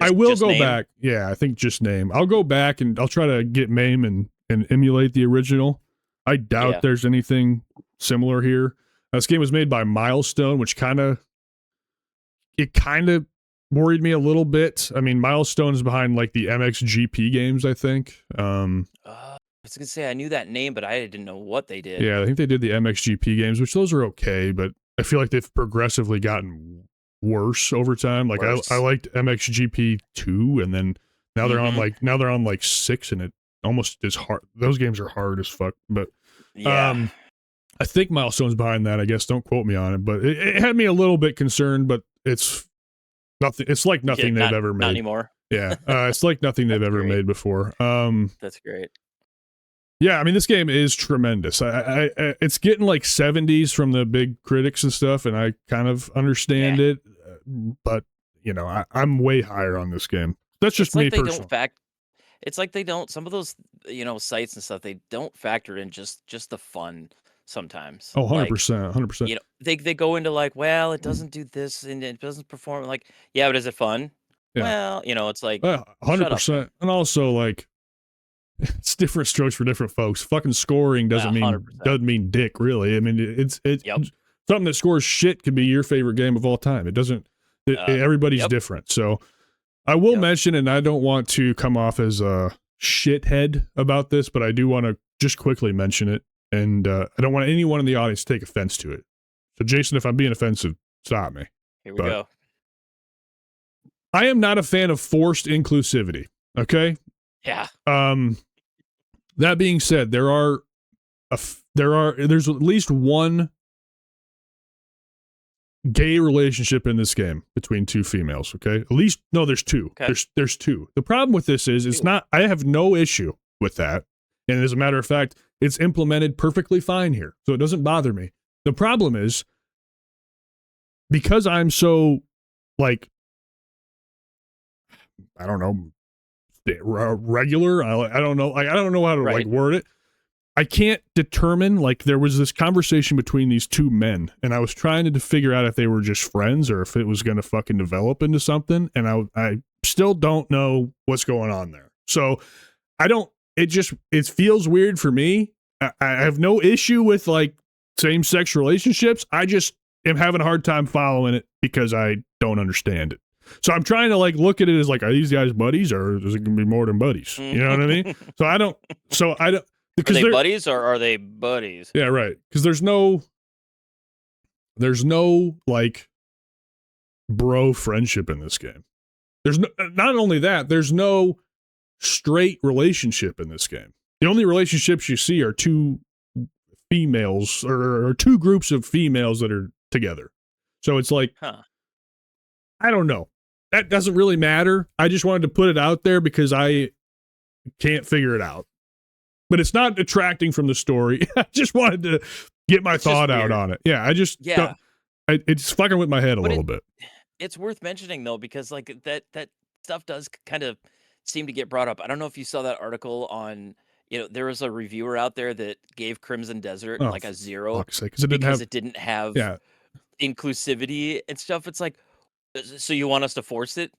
Speaker 1: I will go back. Yeah, I think just name. I'll go back and I'll try to get MAME and emulate the original. I doubt there's anything similar here. This game was made by Milestone, which kind of worried me a little bit. I mean, Milestone's behind like the MXGP games, I think.
Speaker 2: I was gonna say I knew that name, but I didn't know what they did.
Speaker 1: Yeah, I think they did the MXGP games, which those are okay, but I feel like they've progressively gotten worse over time. Like I liked MXGP 2, and then now they're on like 6, and it almost is hard. Those games are hard as fuck. But I think Milestone's behind that. I guess, don't quote me on it, but it had me a little bit concerned. But it's nothing. It's like nothing they've ever made.
Speaker 2: Not anymore.
Speaker 1: Yeah, it's like nothing they've ever made before.
Speaker 2: That's great.
Speaker 1: Yeah, I mean, this game is tremendous. I it's getting like 70s from the big critics and stuff, and I kind of understand it, but I'm way higher on this game. That's just me personally.
Speaker 2: It's like they don't. Some of those sites and stuff, they don't factor in just the fun sometimes.
Speaker 1: Oh, 100%, 100%.
Speaker 2: They go into like, well, it doesn't do this and it doesn't perform. Like, yeah, but is it fun? Yeah. Well, it's like
Speaker 1: 100%, and also like. It's different strokes for different folks. Fucking scoring doesn't mean dick, really. I mean, it's something that scores shit could be your favorite game of all time. It doesn't. Everybody's different. So I will mention, and I don't want to come off as a shithead about this, but I do want to just quickly mention it, and I don't want anyone in the audience to take offense to it. So Jason, if I'm being offensive, stop me.
Speaker 2: Here we go.
Speaker 1: I am not a fan of forced inclusivity. Okay.
Speaker 2: Yeah.
Speaker 1: That being said, there's at least one gay relationship in this game between two females. Okay, at least there's two. Okay. There's two. The problem with this is it's not. I have no issue with that, and as a matter of fact, it's implemented perfectly fine here, so it doesn't bother me. The problem is because I'm so like, I don't know. Regular, I don't know. Like I don't know how to like word it. I can't determine, like, there was this conversation between these two men, and I was trying to figure out if they were just friends or if it was going to fucking develop into something, and I still don't know what's going on there. So it feels weird for me. I have no issue with, like, same-sex relationships. I just am having a hard time following it because I don't understand it. So I'm trying to, like, look at it as, like, are these guys buddies or is it going to be more than buddies? You know what I mean? I don't, because
Speaker 2: are they buddies or are they buddies?
Speaker 1: Yeah, right. Because there's no like bro friendship in this game. There's no, not only that, there's no straight relationship in this game. The only relationships you see are two females or two groups of females that are together. So it's like, I don't know. That doesn't really matter. I just wanted to put it out there because I can't figure it out. But it's not detracting from the story. I just wanted to get my thought out on it. Yeah, it's fucking with my head a little bit.
Speaker 2: It's worth mentioning though, because like that stuff does kind of seem to get brought up. I don't know if you saw that article on, there was a reviewer out there that gave Crimson Desert like a 0
Speaker 1: because it didn't have
Speaker 2: inclusivity and stuff. It's like, so you want us to force it?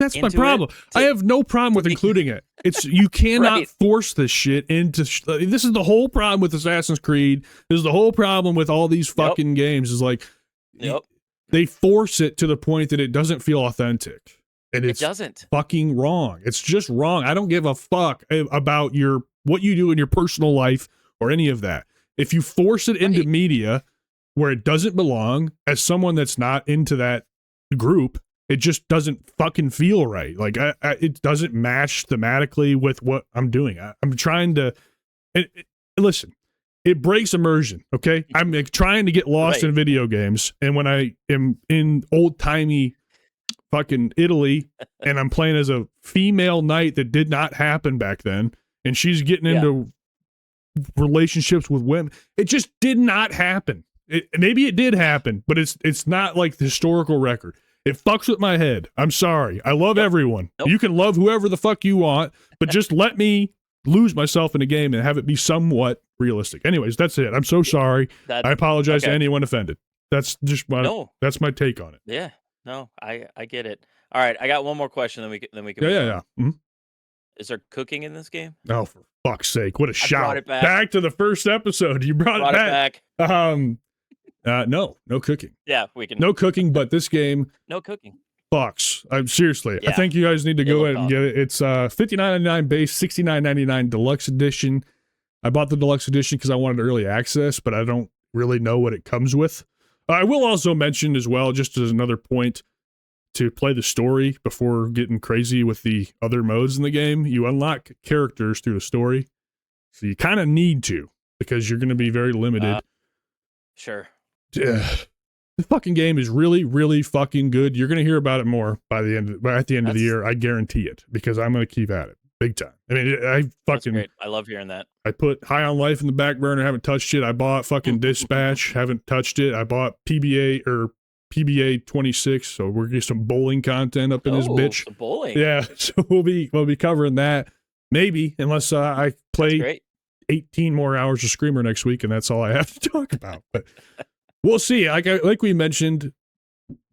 Speaker 1: That's my problem. I have no problem with including it. It's you cannot force this shit into. This is the whole problem with Assassin's Creed. This is the whole problem with all these fucking games. Is like, they force it to the point that it doesn't feel authentic, and it doesn't. Fucking wrong. It's just wrong. I don't give a fuck about what you do in your personal life or any of that. If you force it into media where it doesn't belong, as someone that's not into that group, it just doesn't fucking feel right. Like it doesn't match thematically with what I'm doing. I'm trying to listen. It breaks immersion. Okay, I'm trying to get lost in video games, and when I am in old timey fucking Italy, and I'm playing as a female knight that did not happen back then, and she's getting into relationships with women, it just did not happen. Maybe it did happen, but it's not like the historical record. It fucks with my head. I'm sorry. I love everyone. You can love whoever the fuck you want, but just let me lose myself in a game and have it be somewhat realistic. Anyways, that's it. I'm so sorry. I apologize to anyone offended. That's just that's my take on it.
Speaker 2: Yeah. No, I get it. All right, I got one more question, then we can
Speaker 1: Yeah. Mm-hmm.
Speaker 2: Is there cooking in this game?
Speaker 1: Oh, for fuck's sake. What a shout. Back to the first episode. You brought it back. No cooking.
Speaker 2: Yeah, we can.
Speaker 1: No cooking, but this game.
Speaker 2: No cooking.
Speaker 1: Fucks. Seriously. Yeah. I think you guys need to go ahead and get it. It's $59.99 base, $69.99 deluxe edition. I bought the deluxe edition because I wanted early access, but I don't really know what it comes with. I will also mention as well, just as another point, to play the story before getting crazy with the other modes in the game. You unlock characters through the story, so you kind of need to, because you're going to be very limited.
Speaker 2: Sure.
Speaker 1: The fucking game is really, really fucking good. You're going to hear about it more at the end of the year. I guarantee it, because I'm going to keep at it big time. I mean,
Speaker 2: That's great. I love hearing that.
Speaker 1: I put High on Life in the back burner, haven't touched it. I bought fucking Dispatch, haven't touched it. I bought PBA 26, so we're getting some bowling content up in this bitch.
Speaker 2: Some bowling.
Speaker 1: Yeah, so we'll be covering that, maybe, unless I play 18 more hours of Screamer next week, and that's all I have to talk about. But we'll see. Like we mentioned,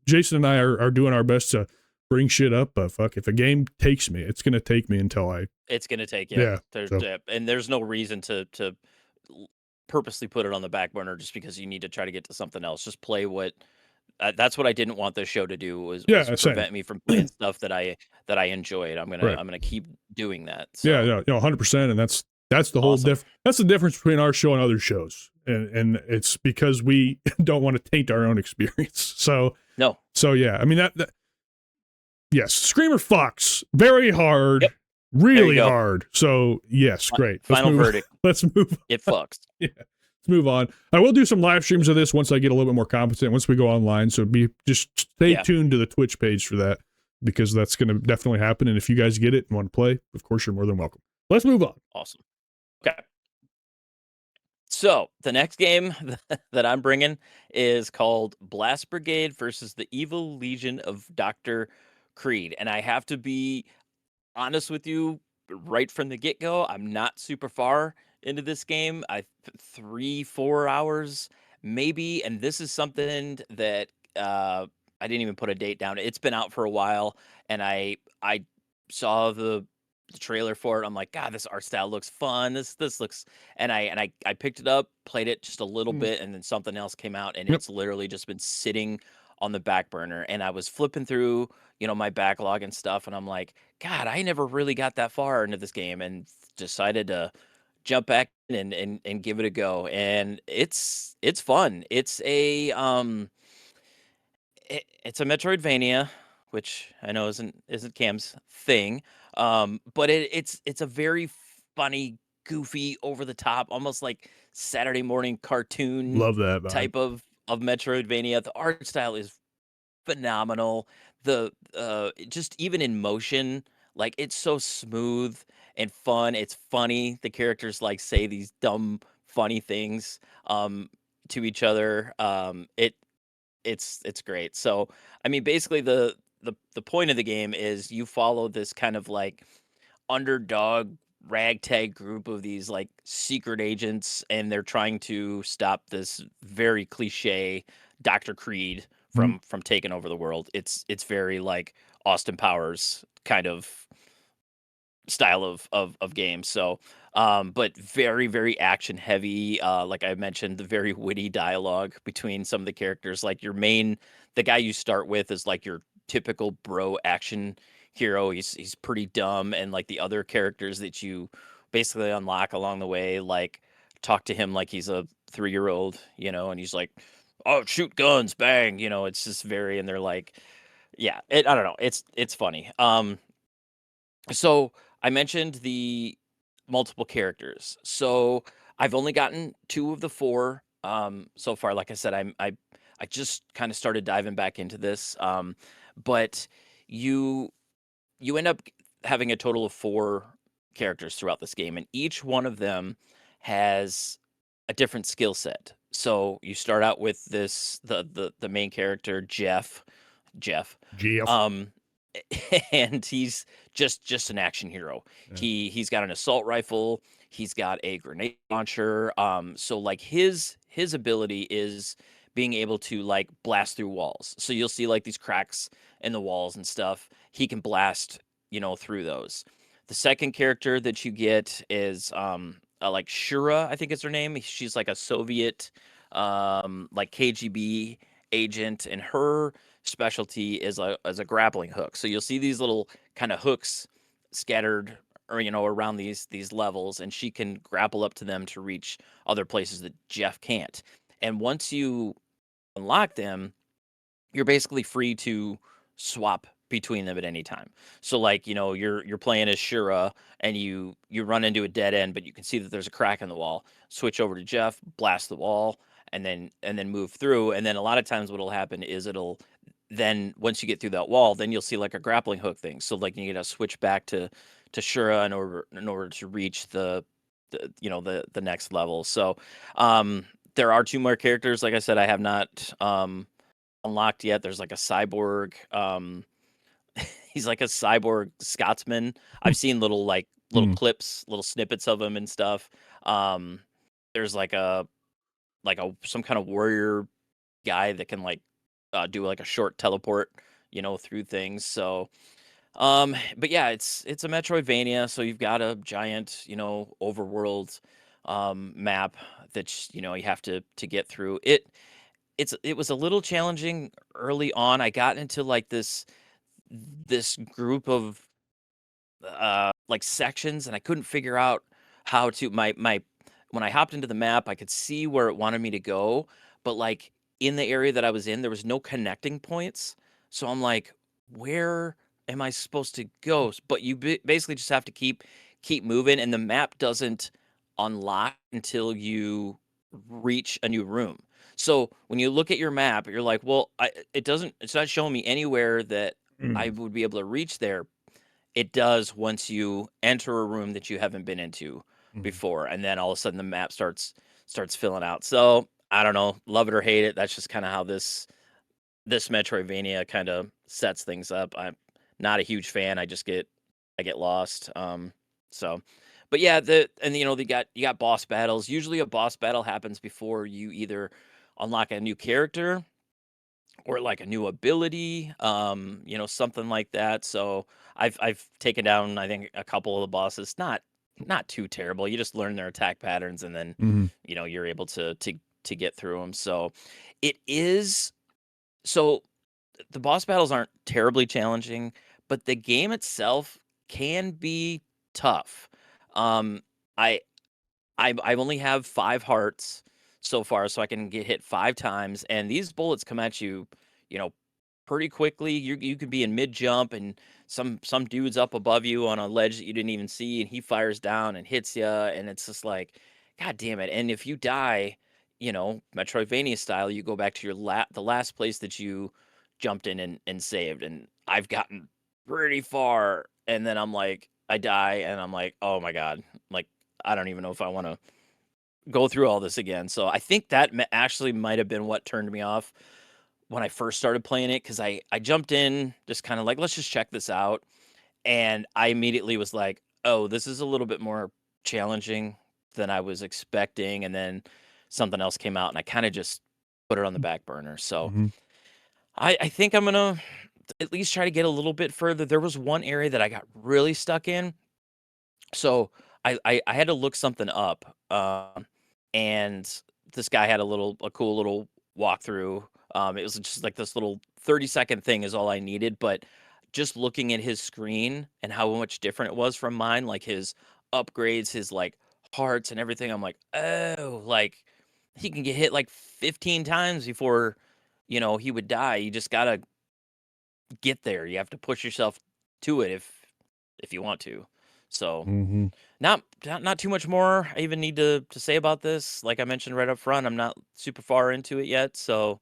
Speaker 1: Jason and I are doing our best to bring shit up. But fuck, if a game takes me, it's gonna take me until
Speaker 2: it's gonna take you. Yeah. And there's no reason to purposely put it on the back burner just because you need to try to get to something else. Just play what. That's what I didn't want this show to do was prevent me from playing stuff that I enjoyed. I'm gonna keep doing that. So.
Speaker 1: Yeah, 100%, and that's the whole that's the difference between our show and other shows, and it's because we don't want to taint our own experience. So yeah, I mean that yes, Screamer fucks very hard, really hard. So yes, great.
Speaker 2: Final verdict.
Speaker 1: Let's move on.
Speaker 2: It fucks.
Speaker 1: Yeah. Let's move on. I will do some live streams of this once I get a little bit more competent, once we go online. So just stay tuned to the Twitch page for that, because that's going to definitely happen. And if you guys get it and want to play, of course, you're more than welcome. Let's move on.
Speaker 2: Awesome. Okay. So the next game that I'm bringing is called Blast Brigade versus the Evil Legion of Dr. Cread. And I have to be honest with you right from the get-go. I'm not super far into this game. 3-4 hours maybe, and this is something that I didn't even put a date down. It's been out for a while, and I saw the trailer for it. I'm like, God, this art style looks fun. This looks, and I picked it up, played it just a little
Speaker 1: Mm.
Speaker 2: bit, and then something else came out, and
Speaker 1: Yep.
Speaker 2: it's literally just been sitting on the back burner. And I was flipping through, my backlog and stuff, and I'm like, God, I never really got that far into this game, and decided to jump back in and give it a go. And it's fun. It's a Metroidvania, which I know isn't Cam's thing. But it's a very funny, goofy, over the top, almost like Saturday morning cartoon
Speaker 1: Love that vibe.
Speaker 2: type of Metroidvania. The art style is phenomenal. The just even in motion, like it's so smooth and fun. It's funny. The characters like say these dumb, funny things to each other. It's great. So, I mean, basically the point of the game is you follow this kind of like underdog ragtag group of these like secret agents, and they're trying to stop this very cliche Dr. Creed
Speaker 1: Mm.
Speaker 2: from taking over the world. It's very like Austin Powers kind of style of games. So, but very, very action heavy. Like I mentioned, the very witty dialogue between some of the characters. Like the guy you start with is like your typical bro action hero. He's pretty dumb, and like the other characters that you basically unlock along the way, like talk to him like he's a 3-year-old, and he's like, "Oh, shoot guns, bang!" It's just very, and they're like, yeah, I don't know, it's funny. So I mentioned the multiple characters. So I've only gotten 2 of the 4 so far. Like I said, I just kind of started diving back into this. But you you end up having a total of 4 characters throughout this game, and each one of them has a different skill set. So you start out with the main character, Jeff.
Speaker 1: GF.
Speaker 2: Um, and he's just an action hero.
Speaker 1: Yeah.
Speaker 2: He's got an assault rifle. He's got a grenade launcher. So like his ability is being able to like blast through walls. So you'll see like these cracks in the walls and stuff. He can blast, through those. The second character that you get is like Shura, I think is her name. She's like a Soviet like KGB agent, and her specialty is a grappling hook. So you'll see these little kind of hooks scattered or around these levels, and she can grapple up to them to reach other places that Jeff can't. And once you unlock them, you're basically free to swap between them at any time. So like, you're playing as Shura, and you run into a dead end, but you can see that there's a crack in the wall. Switch over to Jeff, blast the wall, and then move through. And then a lot of times what'll happen is it'll then once you get through that wall, then you'll see like a grappling hook thing. So like you gotta switch back to Shura in order to reach the next level. So there are 2 more characters. Like I said, I have not unlocked yet. There's like a cyborg. He's like a cyborg Scotsman. I've seen little
Speaker 1: Mm.
Speaker 2: clips, little snippets of him and stuff. Um, there's like a some kind of warrior guy that can like do like a short teleport, through things. So, but yeah, it's a Metroidvania. So you've got a giant, overworld map that you have to get through. It was a little challenging early on. I got into like this group of like sections, and I couldn't figure out how to my when I hopped into the map, I could see where it wanted me to go, but like in the area that I was in, there was no connecting points. So I'm like, where am I supposed to go? But you basically just have to keep moving, and the map doesn't unlock until you reach a new room. So when you look at your map, you're like, well, it's not showing me anywhere that I
Speaker 1: Mm.
Speaker 2: would be able to reach there. It does once you enter a room that you haven't been into
Speaker 1: Mm.
Speaker 2: before, and then all of a sudden the map starts filling out. So I don't know, love it or hate it. That's just kind of how this Metroidvania kind of sets things up. I'm not a huge fan. I get lost. So, But yeah, and you got boss battles. Usually a boss battle happens before you either unlock a new character or like a new ability, something like that. So I've taken down, I think, a couple of the bosses. Not too terrible. You just learn their attack patterns, and then
Speaker 1: Mhm.
Speaker 2: you're able to get through them. So it is so the boss battles aren't terribly challenging, but the game itself can be tough. Um, I I only have 5 hearts so far, so I can get hit 5 times, and these bullets come at you, you know, pretty quickly. You could be in mid jump, and some dude's up above you on a ledge that you didn't even see, and he fires down and hits you, and it's just like, God damn it! And if you die, Metroidvania style, you go back to the last place that you jumped in and saved. And I've gotten pretty far, and then I'm like, I die, and I'm like, oh my god, like I don't even know if I want to go through all this again. So I think that actually might have been what turned me off when I first started playing it, because I jumped in just kind of like, let's just check this out, and I immediately was like, oh, this is a little bit more challenging than I was expecting, and then something else came out, and I kind of just put it on the back burner. So
Speaker 1: Mhm.
Speaker 2: I think I'm gonna at least try to get a little bit further. There was one area that I got really stuck in, so I had to look something up, and this guy had a cool little walkthrough. It was just like this little 30-second thing is all I needed, but just looking at his screen and how much different it was from mine, like his upgrades, his like hearts and everything, I'm like, oh, like he can get hit like 15 times before he would die. You just gotta get there. You have to push yourself to it if you want to. So
Speaker 1: Mhm.
Speaker 2: not too much more I even need to say about this. Like I mentioned right up front, I'm not super far into it yet. So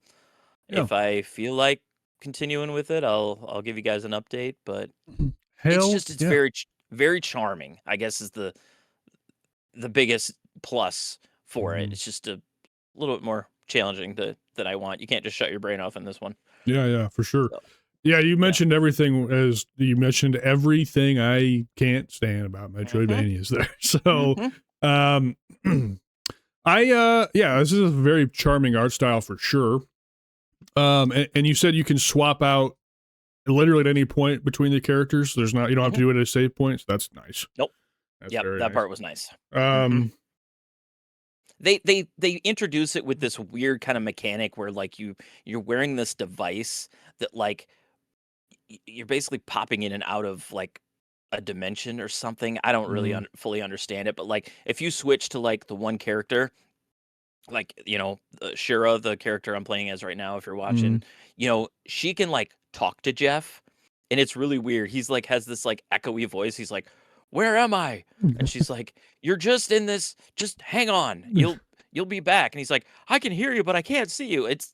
Speaker 1: Yeah.
Speaker 2: if I feel like continuing with it, I'll give you guys an update. But
Speaker 1: Hell
Speaker 2: it's
Speaker 1: yeah.
Speaker 2: very charming, I guess, is the biggest plus for it.
Speaker 1: Mhm.
Speaker 2: It's just a little bit more challenging that I want. You can't just shut your brain off in this one.
Speaker 1: Yeah, yeah, for sure.
Speaker 2: So
Speaker 1: Yeah, you
Speaker 2: yeah.
Speaker 1: mentioned everything as you mentioned everything I can't stand about
Speaker 2: Mm-hmm.
Speaker 1: Metroidvanias there. So,
Speaker 2: Mm-hmm.
Speaker 1: um, yeah, this is a very charming art style for sure. And you said you can swap out literally at any point between the characters. You don't have to
Speaker 2: Mm-hmm.
Speaker 1: do it at a save point. So that's nice.
Speaker 2: Nope.
Speaker 1: That's
Speaker 2: Yep.
Speaker 1: very
Speaker 2: That
Speaker 1: nice.
Speaker 2: part was nice. Mm-hmm.
Speaker 1: Um,
Speaker 2: They introduce it with this weird kind of mechanic where like you're wearing this device that like you're basically popping in and out of like a dimension or something. I don't really
Speaker 1: mhm,
Speaker 2: fully understand it, but like if you switch to like the one character, like Shira, the character I'm playing as right now, if you're watching,
Speaker 1: mhm.
Speaker 2: she can like talk to Jeff, and it's really weird. He's like has this like echoey voice. He's like, "Where am I?" And she's like, "You're just in this. Just hang on. You'll be back." And he's like, "I can hear you, but I can't see you." It's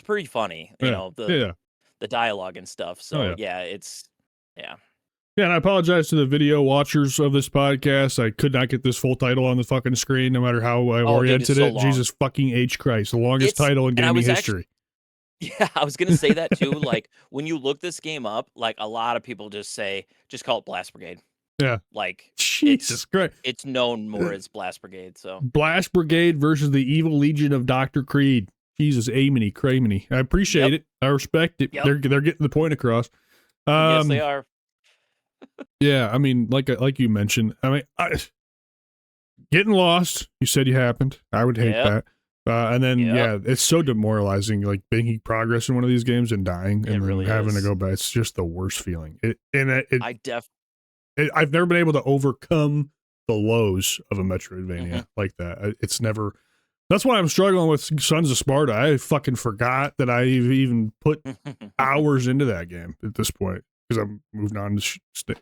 Speaker 2: pretty funny,
Speaker 1: Yeah, yeah.
Speaker 2: the dialogue and stuff.
Speaker 1: Oh
Speaker 2: So
Speaker 1: yeah.
Speaker 2: yeah, it's yeah.
Speaker 1: Yeah, and I apologize to the video watchers of this podcast. I could not get this full title on the fucking screen, no matter how I
Speaker 2: Oh, dude, it's
Speaker 1: oriented
Speaker 2: so
Speaker 1: it.
Speaker 2: long.
Speaker 1: Jesus fucking H Christ, the longest
Speaker 2: It's
Speaker 1: title in
Speaker 2: and I
Speaker 1: gaming
Speaker 2: was actually
Speaker 1: history.
Speaker 2: Yeah, I was gonna say that too. Like when you look this game up, like a lot of people just call it Blast Brigade.
Speaker 1: Yeah,
Speaker 2: Like
Speaker 1: Jesus Christ.
Speaker 2: it's known more as Blast Brigade. So
Speaker 1: Blast Brigade versus the Evil Legion of Dr. Creed. Jesus, Aminy, Craminy. I appreciate
Speaker 2: yep,
Speaker 1: it. I respect it.
Speaker 2: yep.
Speaker 1: They're getting the point across.
Speaker 2: Yes, they
Speaker 1: Um,
Speaker 2: are.
Speaker 1: yeah, I mean, like you mentioned, getting lost. You said you happened. I would hate
Speaker 2: Yep,
Speaker 1: that. And then
Speaker 2: yep.
Speaker 1: yeah, it's so demoralizing. Like making progress in one of these games and dying,
Speaker 2: It
Speaker 1: and then
Speaker 2: really
Speaker 1: having to
Speaker 2: is.
Speaker 1: go back. It's just the worst feeling.
Speaker 2: I def.
Speaker 1: I've never been able to overcome the lows of a
Speaker 2: Mhm.
Speaker 1: Metroidvania like that. It's never. That's why I'm struggling with Sons of Sparta. I fucking forgot that I even put hours into that game at this point because I'm moving on to.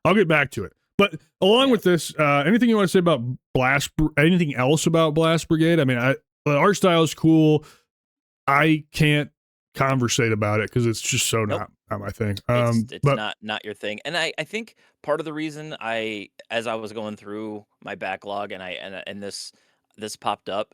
Speaker 1: I'll get back to it. But along
Speaker 2: Yeah.
Speaker 1: with this, anything you want to say about anything else about Blast Brigade? I mean, the art style is cool. I can't conversate about it because it's just so
Speaker 2: Nope.
Speaker 1: not my thing.
Speaker 2: It's
Speaker 1: But
Speaker 2: not your thing. And I think part of the reason as I was going through my backlog and this popped up,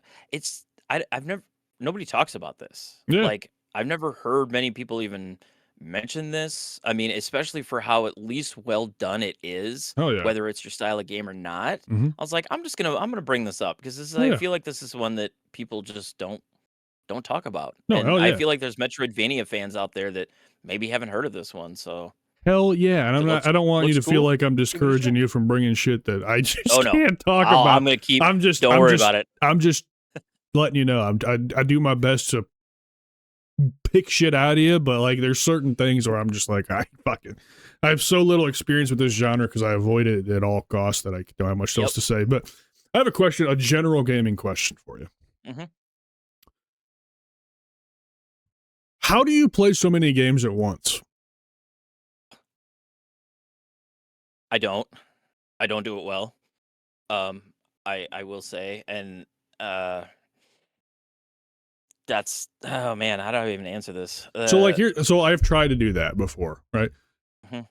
Speaker 2: I've never nobody talks about this.
Speaker 1: yeah,
Speaker 2: Like I've never heard many people even mention this. I mean, especially for how at least well done it is,
Speaker 1: Oh yeah.
Speaker 2: whether it's your style of game or not.
Speaker 1: Hmm.
Speaker 2: I was like, I'm gonna bring this up because
Speaker 1: Oh
Speaker 2: I
Speaker 1: yeah.
Speaker 2: feel like this is one that people just don't talk about,
Speaker 1: No,
Speaker 2: and
Speaker 1: hell
Speaker 2: I
Speaker 1: yeah.
Speaker 2: feel like there's Metroidvania fans out there that maybe haven't heard of this one. So
Speaker 1: Hell yeah. And
Speaker 2: if
Speaker 1: I'm
Speaker 2: it
Speaker 1: not, I don't want you
Speaker 2: looks
Speaker 1: to feel
Speaker 2: cool,
Speaker 1: like I'm
Speaker 2: give it a
Speaker 1: discouraging
Speaker 2: shot.
Speaker 1: you from bringing shit that I
Speaker 2: Oh
Speaker 1: just
Speaker 2: no,
Speaker 1: can't talk
Speaker 2: I'm
Speaker 1: about.
Speaker 2: gonna keep.
Speaker 1: I'm just,
Speaker 2: Don't
Speaker 1: I'm
Speaker 2: worry
Speaker 1: just,
Speaker 2: about it.
Speaker 1: I'm just letting you know. I do my best to pick shit out of you, but like there's certain things where I'm just like, I have so little experience with this genre because I avoid it at all costs that I don't have much else
Speaker 2: Yep.
Speaker 1: to say. But I have a question, a general gaming question for you.
Speaker 2: Hmm.
Speaker 1: How do you play so many games at once?
Speaker 2: I don't. I don't do it well. Um, I will say, and uh, that's oh man, how do I even answer this?
Speaker 1: So like here, so I've tried to do that before, right?
Speaker 2: Mhm.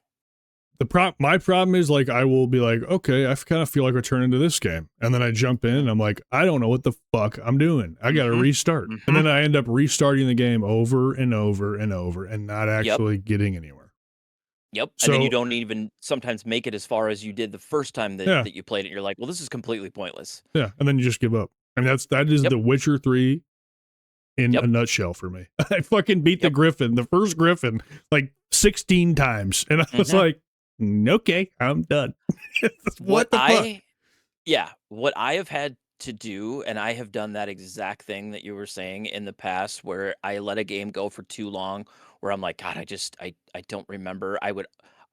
Speaker 1: My problem is like I will be like, okay, I kind of feel like returning to this game, and then I jump in and I'm like, I don't know what the fuck I'm doing. I got to
Speaker 2: Mhm.
Speaker 1: restart, and
Speaker 2: Mhm.
Speaker 1: then I end up restarting the game over and over and over, and not
Speaker 2: Yep.
Speaker 1: actually getting anywhere.
Speaker 2: Yep. And then you
Speaker 1: So
Speaker 2: don't even sometimes make it as far as you did the first time that
Speaker 1: yeah,
Speaker 2: you played it. You're like, well, this is completely pointless.
Speaker 1: yeah, and then you just give up. I mean, that is
Speaker 2: Yep.
Speaker 1: The Witcher 3 in a
Speaker 2: Yep.
Speaker 1: nutshell for me. I fucking beat
Speaker 2: Yep.
Speaker 1: the first Griffin, like 16 times, and I was
Speaker 2: Hmm.
Speaker 1: like, okay, I'm done.
Speaker 2: What
Speaker 1: What the fuck?
Speaker 2: what I have had to do, and I have done that exact thing that you were saying in the past, where I let a game go for too long, where I'm like, God, I don't remember.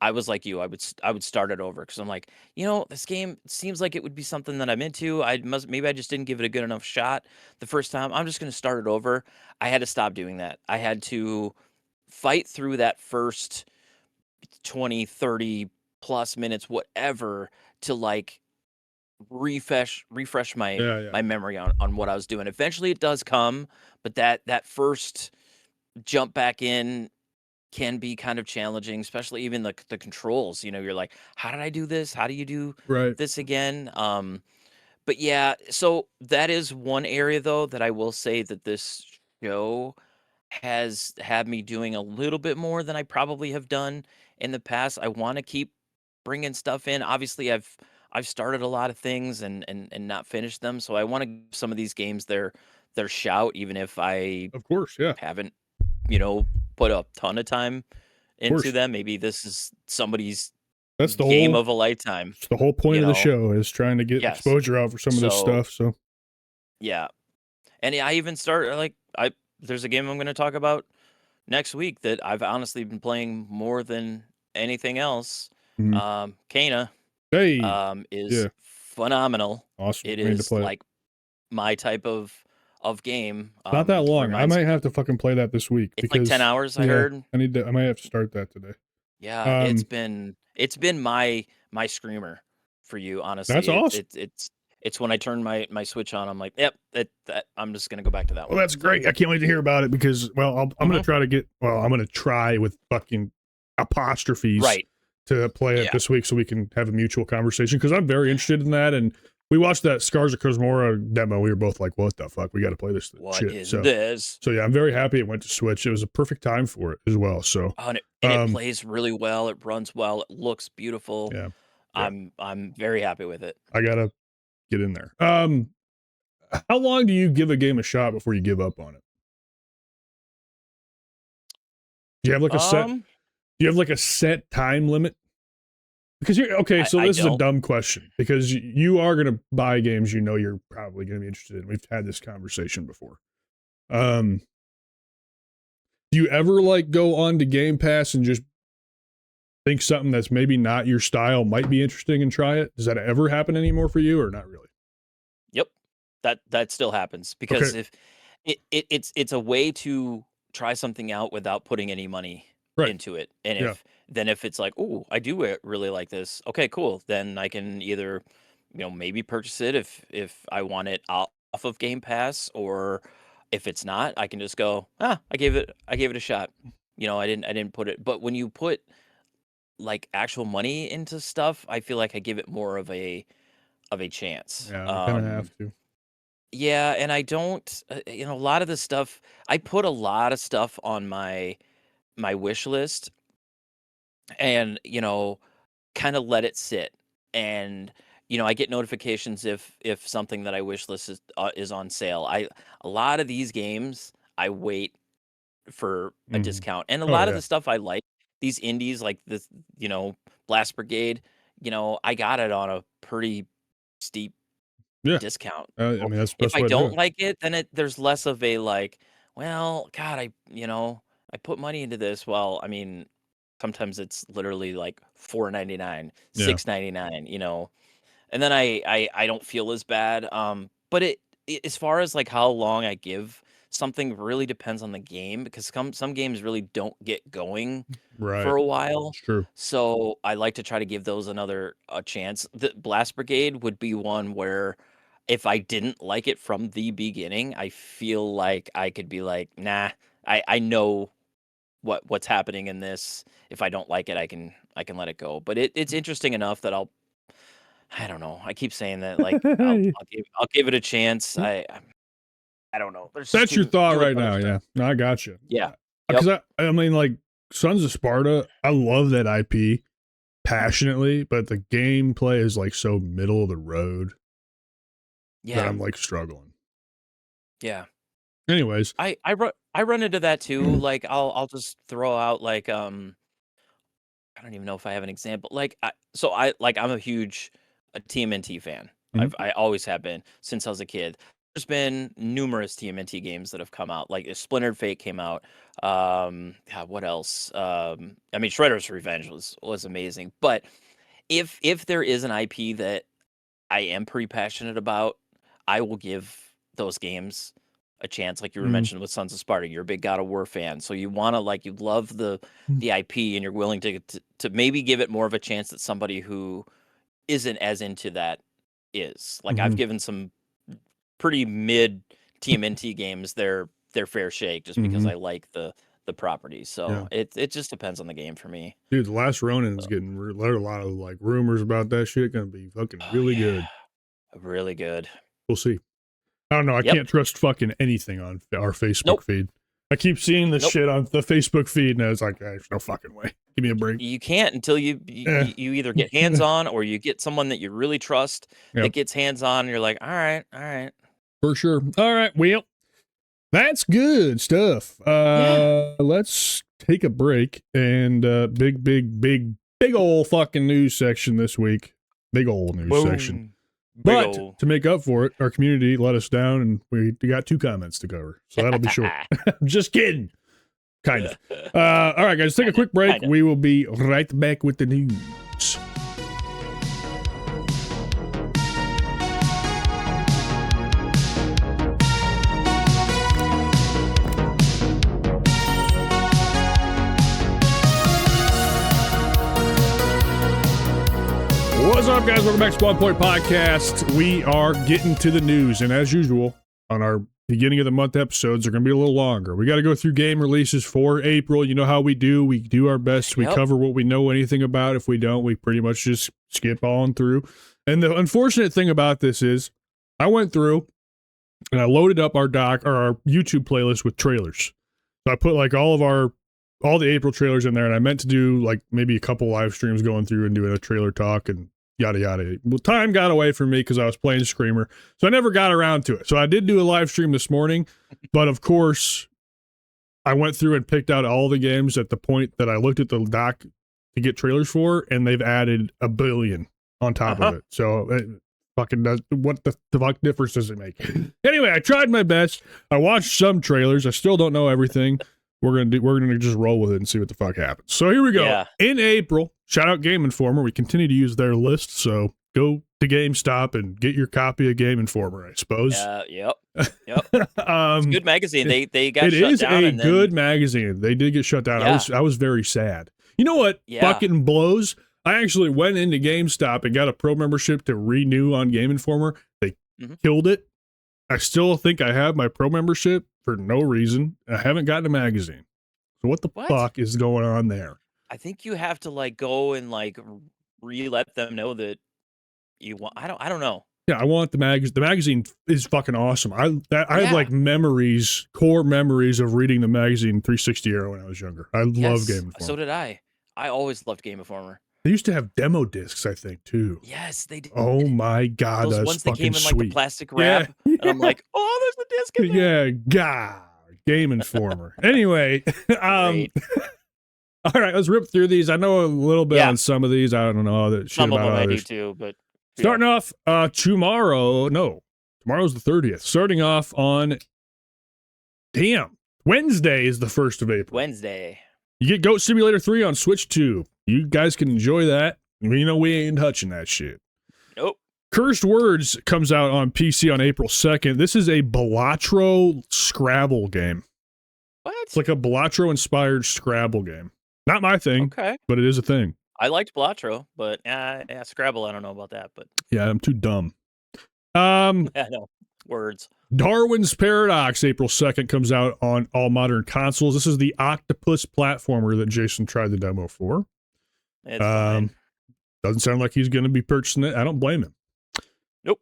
Speaker 2: I was like you, I would start it over because I'm like, this game seems like it would be something that I'm into. Maybe I just didn't give it a good enough shot the first time. I'm just gonna start it over. I had to stop doing that. I had to fight through that first 20, 30 plus minutes, whatever, to like refresh
Speaker 1: Yeah, yeah,
Speaker 2: my memory on what I was doing. Eventually it does come, but that first jump back in can be kind of challenging, especially even the controls. You're like, how did I do this? How do you do
Speaker 1: right.
Speaker 2: this again? But yeah, so that is one area though that I will say that this show has had me doing a little bit more than I probably have done in the past. I want to keep bringing stuff in. Obviously, I've started a lot of things and not finished them, so I want to give some of these games their shout, even if I
Speaker 1: Of course, yeah, of
Speaker 2: haven't, you know, put a ton of time into
Speaker 1: course.
Speaker 2: them. Maybe this is somebody's
Speaker 1: That's
Speaker 2: game of a lifetime,
Speaker 1: the whole point
Speaker 2: you
Speaker 1: of the
Speaker 2: know.
Speaker 1: show is trying to get
Speaker 2: Yes.
Speaker 1: exposure out for some of this
Speaker 2: So
Speaker 1: stuff. So
Speaker 2: yeah, and I even start like I there's a game I'm going to talk about next week that I've honestly been playing more than anything else.
Speaker 1: mhm.
Speaker 2: Kana
Speaker 1: Hey,
Speaker 2: is
Speaker 1: yeah,
Speaker 2: phenomenal.
Speaker 1: awesome.
Speaker 2: It
Speaker 1: I need to
Speaker 2: is
Speaker 1: play it.
Speaker 2: like my type of game.
Speaker 1: Not that long. I
Speaker 2: Reminds
Speaker 1: might
Speaker 2: me.
Speaker 1: have to fucking play that this week
Speaker 2: It's like 10
Speaker 1: because
Speaker 2: hours, I
Speaker 1: yeah,
Speaker 2: heard.
Speaker 1: I need to. I might have to start that today.
Speaker 2: Yeah,
Speaker 1: Um,
Speaker 2: it's been my screamer for you,
Speaker 1: that's
Speaker 2: honestly.
Speaker 1: awesome.
Speaker 2: It's when I turn my Switch on, I'm like, yep, I'm just gonna go back to that
Speaker 1: Well,
Speaker 2: one.
Speaker 1: that's great. I can't wait to hear about it because I'm gonna
Speaker 2: Hmm.
Speaker 1: try to get. Well, I'm gonna try with fucking apostrophes
Speaker 2: Right.
Speaker 1: to play it
Speaker 2: Yeah.
Speaker 1: this week so we can have a mutual conversation because I'm very interested in that. And we watched that Scars of Cosmora demo. We were both like, "What the fuck? We got to play this
Speaker 2: What
Speaker 1: shit."
Speaker 2: is
Speaker 1: So,
Speaker 2: this?
Speaker 1: so yeah, I'm very happy it went to Switch. It was a perfect time for it as well. So,
Speaker 2: Oh, and it
Speaker 1: um,
Speaker 2: plays really well. It runs well. It looks beautiful.
Speaker 1: yeah, yeah,
Speaker 2: I'm very happy with it.
Speaker 1: I gotta get in there. How long do you give a game a shot before you give up on it? Do you have like a set?
Speaker 2: Um,
Speaker 1: Do you have like a set time limit? Because you're okay. So
Speaker 2: I
Speaker 1: this is a
Speaker 2: don't.
Speaker 1: dumb question because you are going to buy games you know you're probably going to be interested in. We've had this conversation before. Um, do you ever like go on to Game Pass and just think something that's maybe not your style might be interesting and try it? Does that ever happen anymore for you or not really?
Speaker 2: Yep. That still happens
Speaker 1: Okay,
Speaker 2: because if it's a way to try something out without putting any money
Speaker 1: right.
Speaker 2: into it. And
Speaker 1: Yeah,
Speaker 2: if it's like, "Oh, I do really like this." Okay, cool. Then I can either, maybe purchase it if I want it off of Game Pass, or if it's not, I can just go, "Ah, I gave it a shot." I didn't put it. But when you put like actual money into stuff, I feel like I give it more of a chance.
Speaker 1: yeah. You kind of have to.
Speaker 2: Yeah, and I don't, a lot of the stuff, I put a lot of stuff on my my wish list and, kind of let it sit. And, I get notifications if something that I wish list is on sale. A lot of these games I wait for a
Speaker 1: Mhm.
Speaker 2: discount. And a
Speaker 1: Oh
Speaker 2: lot of
Speaker 1: yeah.
Speaker 2: the stuff I like, these indies like this, Blast Brigade, I got it on a pretty steep
Speaker 1: Yeah.
Speaker 2: discount.
Speaker 1: I
Speaker 2: So
Speaker 1: mean, that's the
Speaker 2: if
Speaker 1: best
Speaker 2: I
Speaker 1: way to do
Speaker 2: don't
Speaker 1: it.
Speaker 2: like it, then there's less of a like, well, God, I put money into this. Well, I mean, sometimes it's literally like 4.99,
Speaker 1: Yeah.
Speaker 2: 6.99, and then I don't feel as bad. But as far as like how long I give something really depends on the game because some games really don't get going
Speaker 1: Right.
Speaker 2: for a while.
Speaker 1: It's true.
Speaker 2: So I like to try to give those a chance. The Blast Brigade would be one where if I didn't like it from the beginning, I feel like I could be like, nah, I know what's happening in this. If I don't like it, I can let it go. But it's interesting enough that I don't know. I keep saying that like I'll give it a chance. I don't know. There's just
Speaker 1: That's your
Speaker 2: too
Speaker 1: thought
Speaker 2: much
Speaker 1: right
Speaker 2: other
Speaker 1: now.
Speaker 2: stuff.
Speaker 1: Yeah. No, I got you.
Speaker 2: Yeah. Yep.
Speaker 1: Because I mean, like Sons of Sparta, I love that IP passionately, but the gameplay is like so middle of the road that
Speaker 2: Yeah.
Speaker 1: I'm like struggling.
Speaker 2: Yeah.
Speaker 1: Anyways,
Speaker 2: I run into that too. Like I'll just throw out like I don't even know if I have an example. Like I'm a huge TMNT fan.
Speaker 1: Mhm.
Speaker 2: I always have been since I was a kid. There's been numerous TMNT games that have come out. Like Splintered Fate came out. God, what else? I mean Shredder's Revenge was amazing. But if there is an IP that I am pretty passionate about, I will give those games a chance. Like you were
Speaker 1: Mhm.
Speaker 2: mentioning with Sons of Sparta, you're a big God of War fan, so you want to like you love the IP, and you're willing to maybe give it more of a chance that somebody who isn't as into that is. Like I've
Speaker 1: Mhm.
Speaker 2: given some pretty mid TMNT games their fair shake just because
Speaker 1: Mhm.
Speaker 2: I like the property.
Speaker 1: Yeah.
Speaker 2: So it just depends on the game for me.
Speaker 1: Dude, the last Ronin's
Speaker 2: So,
Speaker 1: getting there are a lot of like rumors about that shit. Gonna be fucking
Speaker 2: oh
Speaker 1: really
Speaker 2: yeah,
Speaker 1: good.
Speaker 2: really good.
Speaker 1: We'll see. I don't know. I
Speaker 2: Yep.
Speaker 1: can't trust fucking anything on our Facebook
Speaker 2: Nope.
Speaker 1: feed. I keep seeing this
Speaker 2: Nope.
Speaker 1: shit on the Facebook feed, and I was like, there's no fucking way. Give me a break.
Speaker 2: You can't until you
Speaker 1: Eh.
Speaker 2: you either get hands on or you get someone that you really trust that
Speaker 1: Yep,
Speaker 2: gets hands on. And you're like, all right, all right,
Speaker 1: for sure. All right, well, that's good stuff.
Speaker 2: yeah,
Speaker 1: Let's take a break and big old fucking news section this week. Big old news section.
Speaker 2: boom, big
Speaker 1: But
Speaker 2: old.
Speaker 1: to make up for it, our community let us down, and we got 2 comments to cover, so that'll be short. Just kidding. Kind of. All right, guys, take a quick break.
Speaker 2: Kinda.
Speaker 1: We will be right back with the news. What's up, guys? Welcome back to Spawn Point Podcast. We are getting to the news, and as usual, on our beginning of the month episodes, they're going to be a little longer. We got to go through game releases for April. You know how we do. We do our best. We
Speaker 2: Yep.
Speaker 1: cover what we know anything about. If we don't, we pretty much just skip on through. And the unfortunate thing about this is, I went through and I loaded up our YouTube playlist with trailers. So I put like all the April trailers in there, and I meant to do like maybe a couple live streams going through and doing a trailer talk and yada yada. Well, time got away from me because I was playing Screamer, so I never got around to it. So I did do a live stream this morning, but of course, I went through and picked out all the games at the point that I looked at the doc to get trailers for, and they've added a billion on top of it. So it fucking does what the fuck difference does it make? Anyway, I tried my best. I watched some trailers. I still don't know everything. We're gonna just roll with it and see what the fuck happens. So here we go.
Speaker 2: Yeah.
Speaker 1: In April, shout out Game Informer. We continue to use their list, so go to GameStop and get your copy of Game Informer, I suppose.
Speaker 2: Yep. It's a good magazine. They got
Speaker 1: it
Speaker 2: shut
Speaker 1: is
Speaker 2: down
Speaker 1: a
Speaker 2: and then
Speaker 1: good magazine. They did get shut down.
Speaker 2: Yeah.
Speaker 1: I was very sad. You know what
Speaker 2: Yeah.
Speaker 1: fucking blows? I actually went into GameStop and got a pro membership to renew on Game Informer. They killed it. I still think I have my pro membership for no reason. I haven't gotten a magazine. So what the fuck is going on there?
Speaker 2: I think you have to like go and like let them know that you want. I don't know.
Speaker 1: Yeah, I want the magazine. The magazine is fucking awesome. I have
Speaker 2: Yeah.
Speaker 1: like memories, core memories of reading the magazine 360 era when I was younger. I love Game
Speaker 2: Yes, so
Speaker 1: Informer.
Speaker 2: did I. I always loved Game Informer.
Speaker 1: They used to have demo discs, I think, too.
Speaker 2: Yes, they did.
Speaker 1: Oh my god,
Speaker 2: Those
Speaker 1: that's
Speaker 2: ones that
Speaker 1: fucking
Speaker 2: came in, like, the
Speaker 1: sweet.
Speaker 2: plastic
Speaker 1: Yeah,
Speaker 2: wrap, and I'm
Speaker 1: yeah,
Speaker 2: like, "Oh, there's a disc in there."
Speaker 1: yeah. God, Game Informer. Anyway,
Speaker 2: Great.
Speaker 1: all right, let's rip through these. I know a little bit
Speaker 2: Yeah.
Speaker 1: on some of these. I don't know all that shit
Speaker 2: Some of
Speaker 1: about
Speaker 2: them I do
Speaker 1: others.
Speaker 2: too, but yeah.
Speaker 1: Starting off tomorrow. No, tomorrow's the 30th. Starting off on Wednesday is the 1st of April.
Speaker 2: Wednesday.
Speaker 1: You get Goat Simulator 3 on Switch 2. You guys can enjoy that. You know we ain't touching that shit.
Speaker 2: Nope.
Speaker 1: Cursed Words comes out on PC on April 2nd. This is a Balatro Scrabble game.
Speaker 2: What?
Speaker 1: It's like a Balatro-inspired Scrabble game. Not my thing,
Speaker 2: Okay.
Speaker 1: but it is a thing.
Speaker 2: I liked Blatro, but yeah, Scrabble, I don't know about that, but
Speaker 1: Yeah, I'm too dumb.
Speaker 2: I know. Words.
Speaker 1: Darwin's Paradox, April 2nd, comes out on all modern consoles. This is the octopus platformer that Jason tried the demo for.
Speaker 2: It's fine.
Speaker 1: Doesn't sound like he's going to be purchasing it. I don't blame him.
Speaker 2: Nope.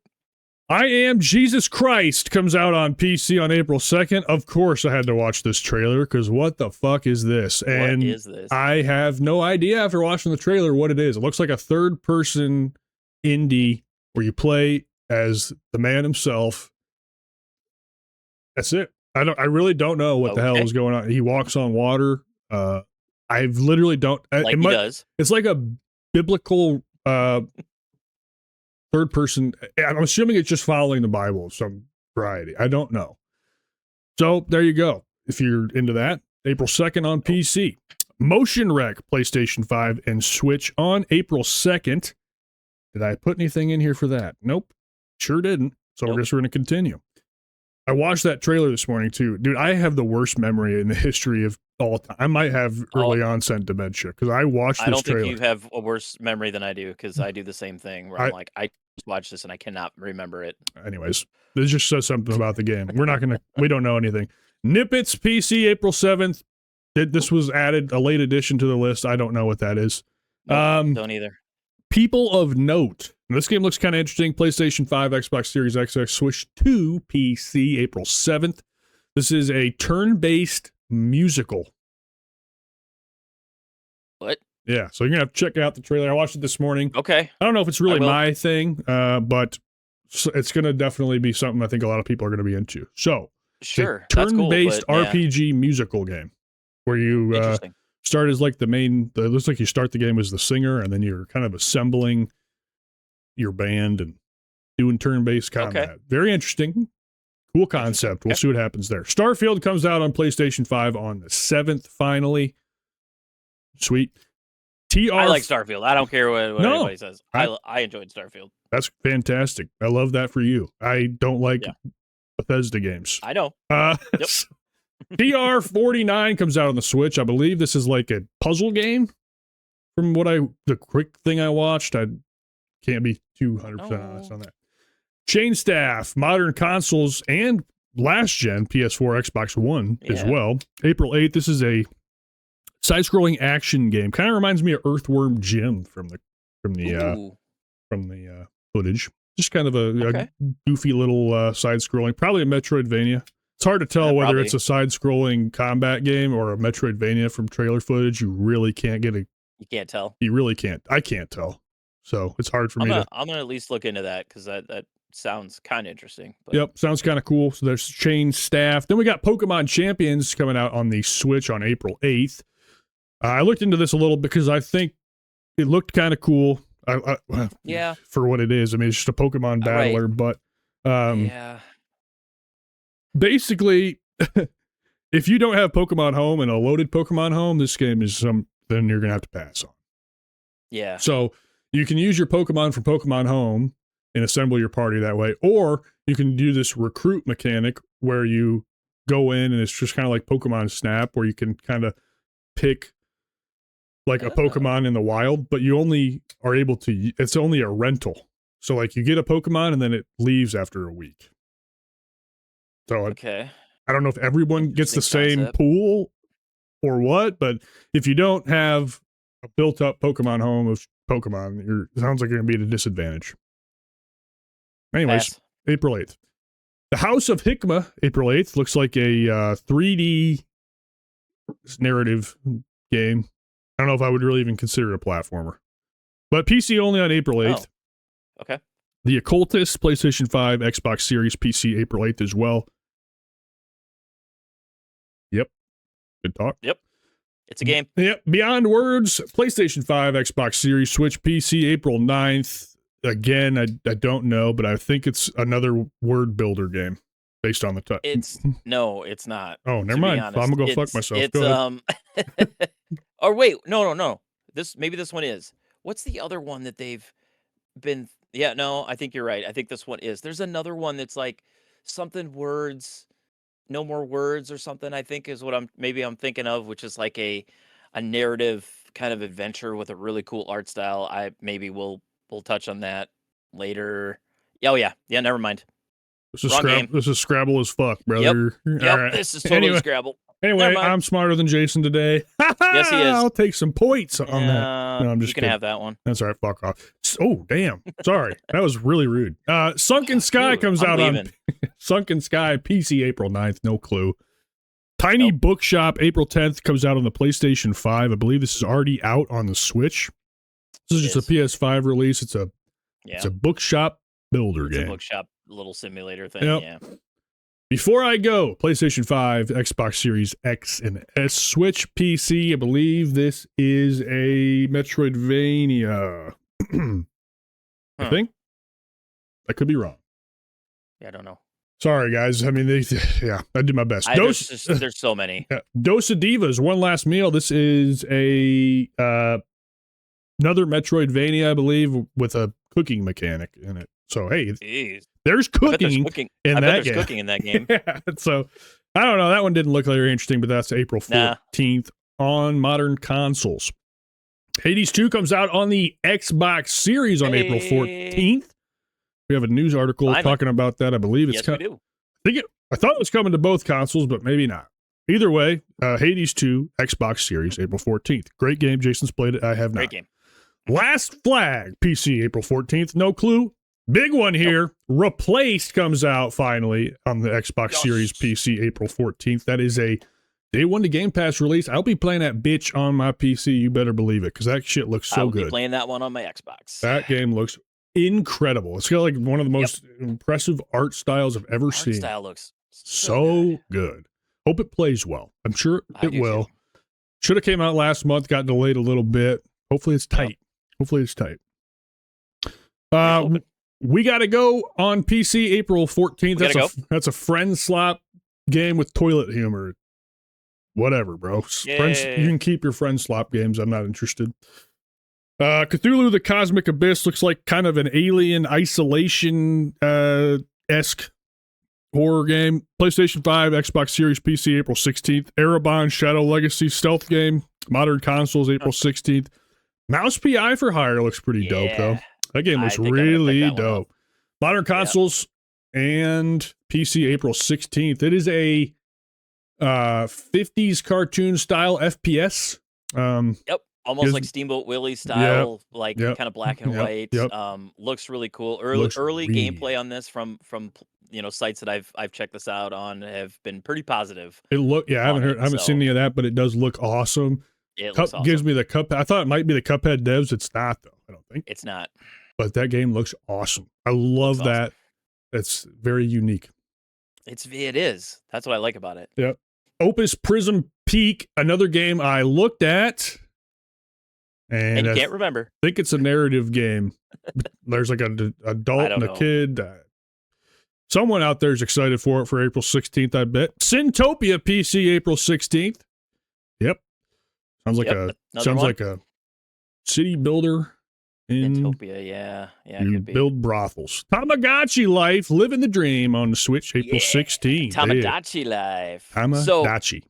Speaker 1: I Am Jesus Christ comes out on PC on April 2nd. Of course, I had to watch this trailer because what the fuck is this? And
Speaker 2: what is this?
Speaker 1: I have no idea after watching the trailer what it is. It looks like a third-person indie where you play as the man himself. That's it. I really don't know what the hell is going on. He walks on water. I literally don't.
Speaker 2: Like he does.
Speaker 1: It's like a biblical third person. I'm assuming it's just following the Bible of some variety. I don't know. So there you go. If you're into that, April 2nd on PC. Motion Wreck, PlayStation 5 and Switch on April 2nd. Did I put anything in here for that? Nope. Sure didn't. So I guess we're going to continue. I watched that trailer this morning too. Dude, I have the worst memory in the history of all time. I might have early onset dementia because I watched this trailer.
Speaker 2: I don't think you have a worse memory than I do because I do the same thing where I'm like, I just watched this and I cannot remember it.
Speaker 1: Anyways, this just says something about the game. We don't know anything. Nippets PC, April 7th. This was added, a late addition to the list. I don't know what that is.
Speaker 2: Nope, don't either.
Speaker 1: People of Note. This game looks kind of interesting. PlayStation 5, Xbox Series XX, Switch 2, PC, April 7th. This is a turn-based musical.
Speaker 2: What?
Speaker 1: Yeah, so you're going to have to check out the trailer. I watched it this morning.
Speaker 2: Okay.
Speaker 1: I don't know if it's really my thing, but it's going to definitely be something I think a lot of people are going to be into. So,
Speaker 2: sure,
Speaker 1: turn-based RPG musical game where you start as like it looks like you start the game as the singer, and then you're kind of assembling your band and doing turn-based combat. Okay. Very interesting. Cool concept. We'll see what happens there. Starfield comes out on PlayStation 5 on the 7th, finally. Sweet.
Speaker 2: I like Starfield. I don't care what anybody says. I enjoyed Starfield.
Speaker 1: That's fantastic. I love that for you. I don't like Bethesda games.
Speaker 2: I know.
Speaker 1: Yep. TR49 comes out on the Switch. I believe this is like a puzzle game. From the quick thing I watched, I can't be 200% honest on that. Chain Staff, modern consoles, and last gen PS4, Xbox One as well. April 8th. This is a side-scrolling action game. Kind of reminds me of Earthworm Jim from the footage. Just kind of a goofy little side-scrolling, probably a Metroidvania. It's hard to tell whether it's a side-scrolling combat game or a Metroidvania from trailer footage. You really can't get
Speaker 2: You can't tell.
Speaker 1: You really can't. I can't tell. So it's hard for me to.
Speaker 2: I'm gonna at least look into that because that sounds kind of interesting. But.
Speaker 1: Yep, sounds kind of cool. So there's Chain Staff. Then we got Pokemon Champions coming out on the Switch on April 8th. I looked into this a little because I think it looked kind of cool. For what it is. I mean, it's just a Pokemon battler, but basically, if you don't have Pokemon Home and a loaded Pokemon Home, this game is something you're gonna have to pass on.
Speaker 2: Yeah.
Speaker 1: So you can use your Pokemon from Pokemon Home and assemble your party that way, or you can do this recruit mechanic where you go in and it's just kind of like Pokemon Snap, where you can kind of pick like a Pokemon in the wild, but you only are able to, it's only a rental. So like you get a Pokemon and then it leaves after a week. So I don't know if everyone gets the same pool or what, but if you don't have a built up Pokemon Home of Pokemon, it sounds like you're going to be at a disadvantage. Anyways,
Speaker 2: Pass.
Speaker 1: April 8th. The House of Hikmah, April 8th, looks like a 3D narrative game. I don't know if I would really even consider it a platformer. But PC only on April 8th.
Speaker 2: Oh, okay.
Speaker 1: The Occultist, PlayStation 5, Xbox Series, PC, April 8th as well. Yep. Good talk.
Speaker 2: Yep. It's a game.
Speaker 1: Yep. Beyond Words, PlayStation 5, Xbox Series, Switch, PC, April 9th. Again, I don't know, but I think it's another word builder game based on the
Speaker 2: No, it's not.
Speaker 1: Oh, never mind. I'm gonna go fuck myself.
Speaker 2: It's or wait, no. Maybe this one is. What's the other one that they've been? Yeah, no, I think you're right. I think this one is. There's another one that's like something words, no more words or something. I think is what I'm thinking of, which is like a narrative kind of adventure with a really cool art style. We'll touch on that later. Oh yeah, never mind.
Speaker 1: This is Scrabble as fuck, brother.
Speaker 2: Yep,
Speaker 1: right.
Speaker 2: This is totally Scrabble.
Speaker 1: Anyway, I'm smarter than Jason today.
Speaker 2: Yes, he is.
Speaker 1: I'll take some points on that. No, I'm just
Speaker 2: You can
Speaker 1: kidding.
Speaker 2: have that one.
Speaker 1: That's all right. Fuck off. Oh, damn. Sorry. That was really rude. Sunken Sky comes out on Sunken Sky PC April 9th. No clue. Tiny Bookshop April 10th comes out on the PlayStation 5. I believe this is already out on the Switch. This is just a PS5 release. It's a bookshop builder game.
Speaker 2: It's a bookshop little simulator thing.
Speaker 1: Yep.
Speaker 2: Yeah.
Speaker 1: Before I go, PlayStation 5, Xbox Series X and S, Switch, PC. I believe this is a Metroidvania. I think. I could be wrong.
Speaker 2: Yeah, I don't know.
Speaker 1: Sorry, guys. I mean, I did my best.
Speaker 2: There's so many.
Speaker 1: Dose of Divas, One Last Meal. This is another Metroidvania, I believe, with a cooking mechanic in it. So, hey, there's cooking in that game. Yeah, so, I don't know. That one didn't look very interesting, but that's April 14th on modern consoles. Hades 2 comes out on the Xbox Series on April 14th. We have a news article talking about that. I believe it's
Speaker 2: we do.
Speaker 1: I thought it was coming to both consoles, but maybe not. Either way, Hades 2, Xbox Series, April 14th. Great game. Jason's played it. I have not.
Speaker 2: Great game.
Speaker 1: Last Flag, PC, April 14th. No clue. Big one here. Nope. Replaced comes out finally on the Xbox Series PC, April 14th. That is a Day 1 to Game Pass release. I'll be playing that bitch on my PC. You better believe it, because that shit looks so good.
Speaker 2: I'll be playing that one on my Xbox.
Speaker 1: That game looks incredible. It's got like one of the most impressive art styles I've ever seen.
Speaker 2: Art style looks
Speaker 1: so good. Hope it plays well. I'm sure it will. Should have came out last month, got delayed a little bit. Hopefully it's tight. Hopefully it's tight. We got to go on PC April 14th. That's a friend slop game with toilet humor. Whatever, bro. Friends, you can keep your friend slop games. I'm not interested. Cthulhu the Cosmic Abyss looks like kind of an alien isolation esque horror game. PlayStation 5, Xbox Series, PC, April 16th. Erebon Shadow Legacy stealth game. Modern consoles, April 16th. Mouse PI for Hire looks pretty dope, though. That game looks really dope. Modern consoles and PC, April 16th. It is a 50s cartoon style FPS.
Speaker 2: Almost like Steamboat Willie style, kind of black and white. Looks really cool. Early gameplay on this from sites that I've checked this out on have been pretty positive.
Speaker 1: I haven't seen any of that, but it does look awesome.
Speaker 2: It looks awesome.
Speaker 1: Gives me the Cuphead. I thought it might be the Cuphead devs. It's not, though. I don't think
Speaker 2: it's not.
Speaker 1: But that game looks awesome. I love that. Awesome. It's very unique.
Speaker 2: It is. That's what I like about it.
Speaker 1: Yep. Opus Prism Peak, another game I looked at. And
Speaker 2: you can't remember.
Speaker 1: I think it's a narrative game. There's like an adult and a kid. Someone out there is excited for it for April 16th, I bet. Syntopia PC, April 16th. Yep. Sounds like a city builder.
Speaker 2: Syntopia, yeah.
Speaker 1: You build brothels. Tamagotchi Life, living the dream on the Switch, April 16th.
Speaker 2: Tamagotchi Life.
Speaker 1: Tamagotchi.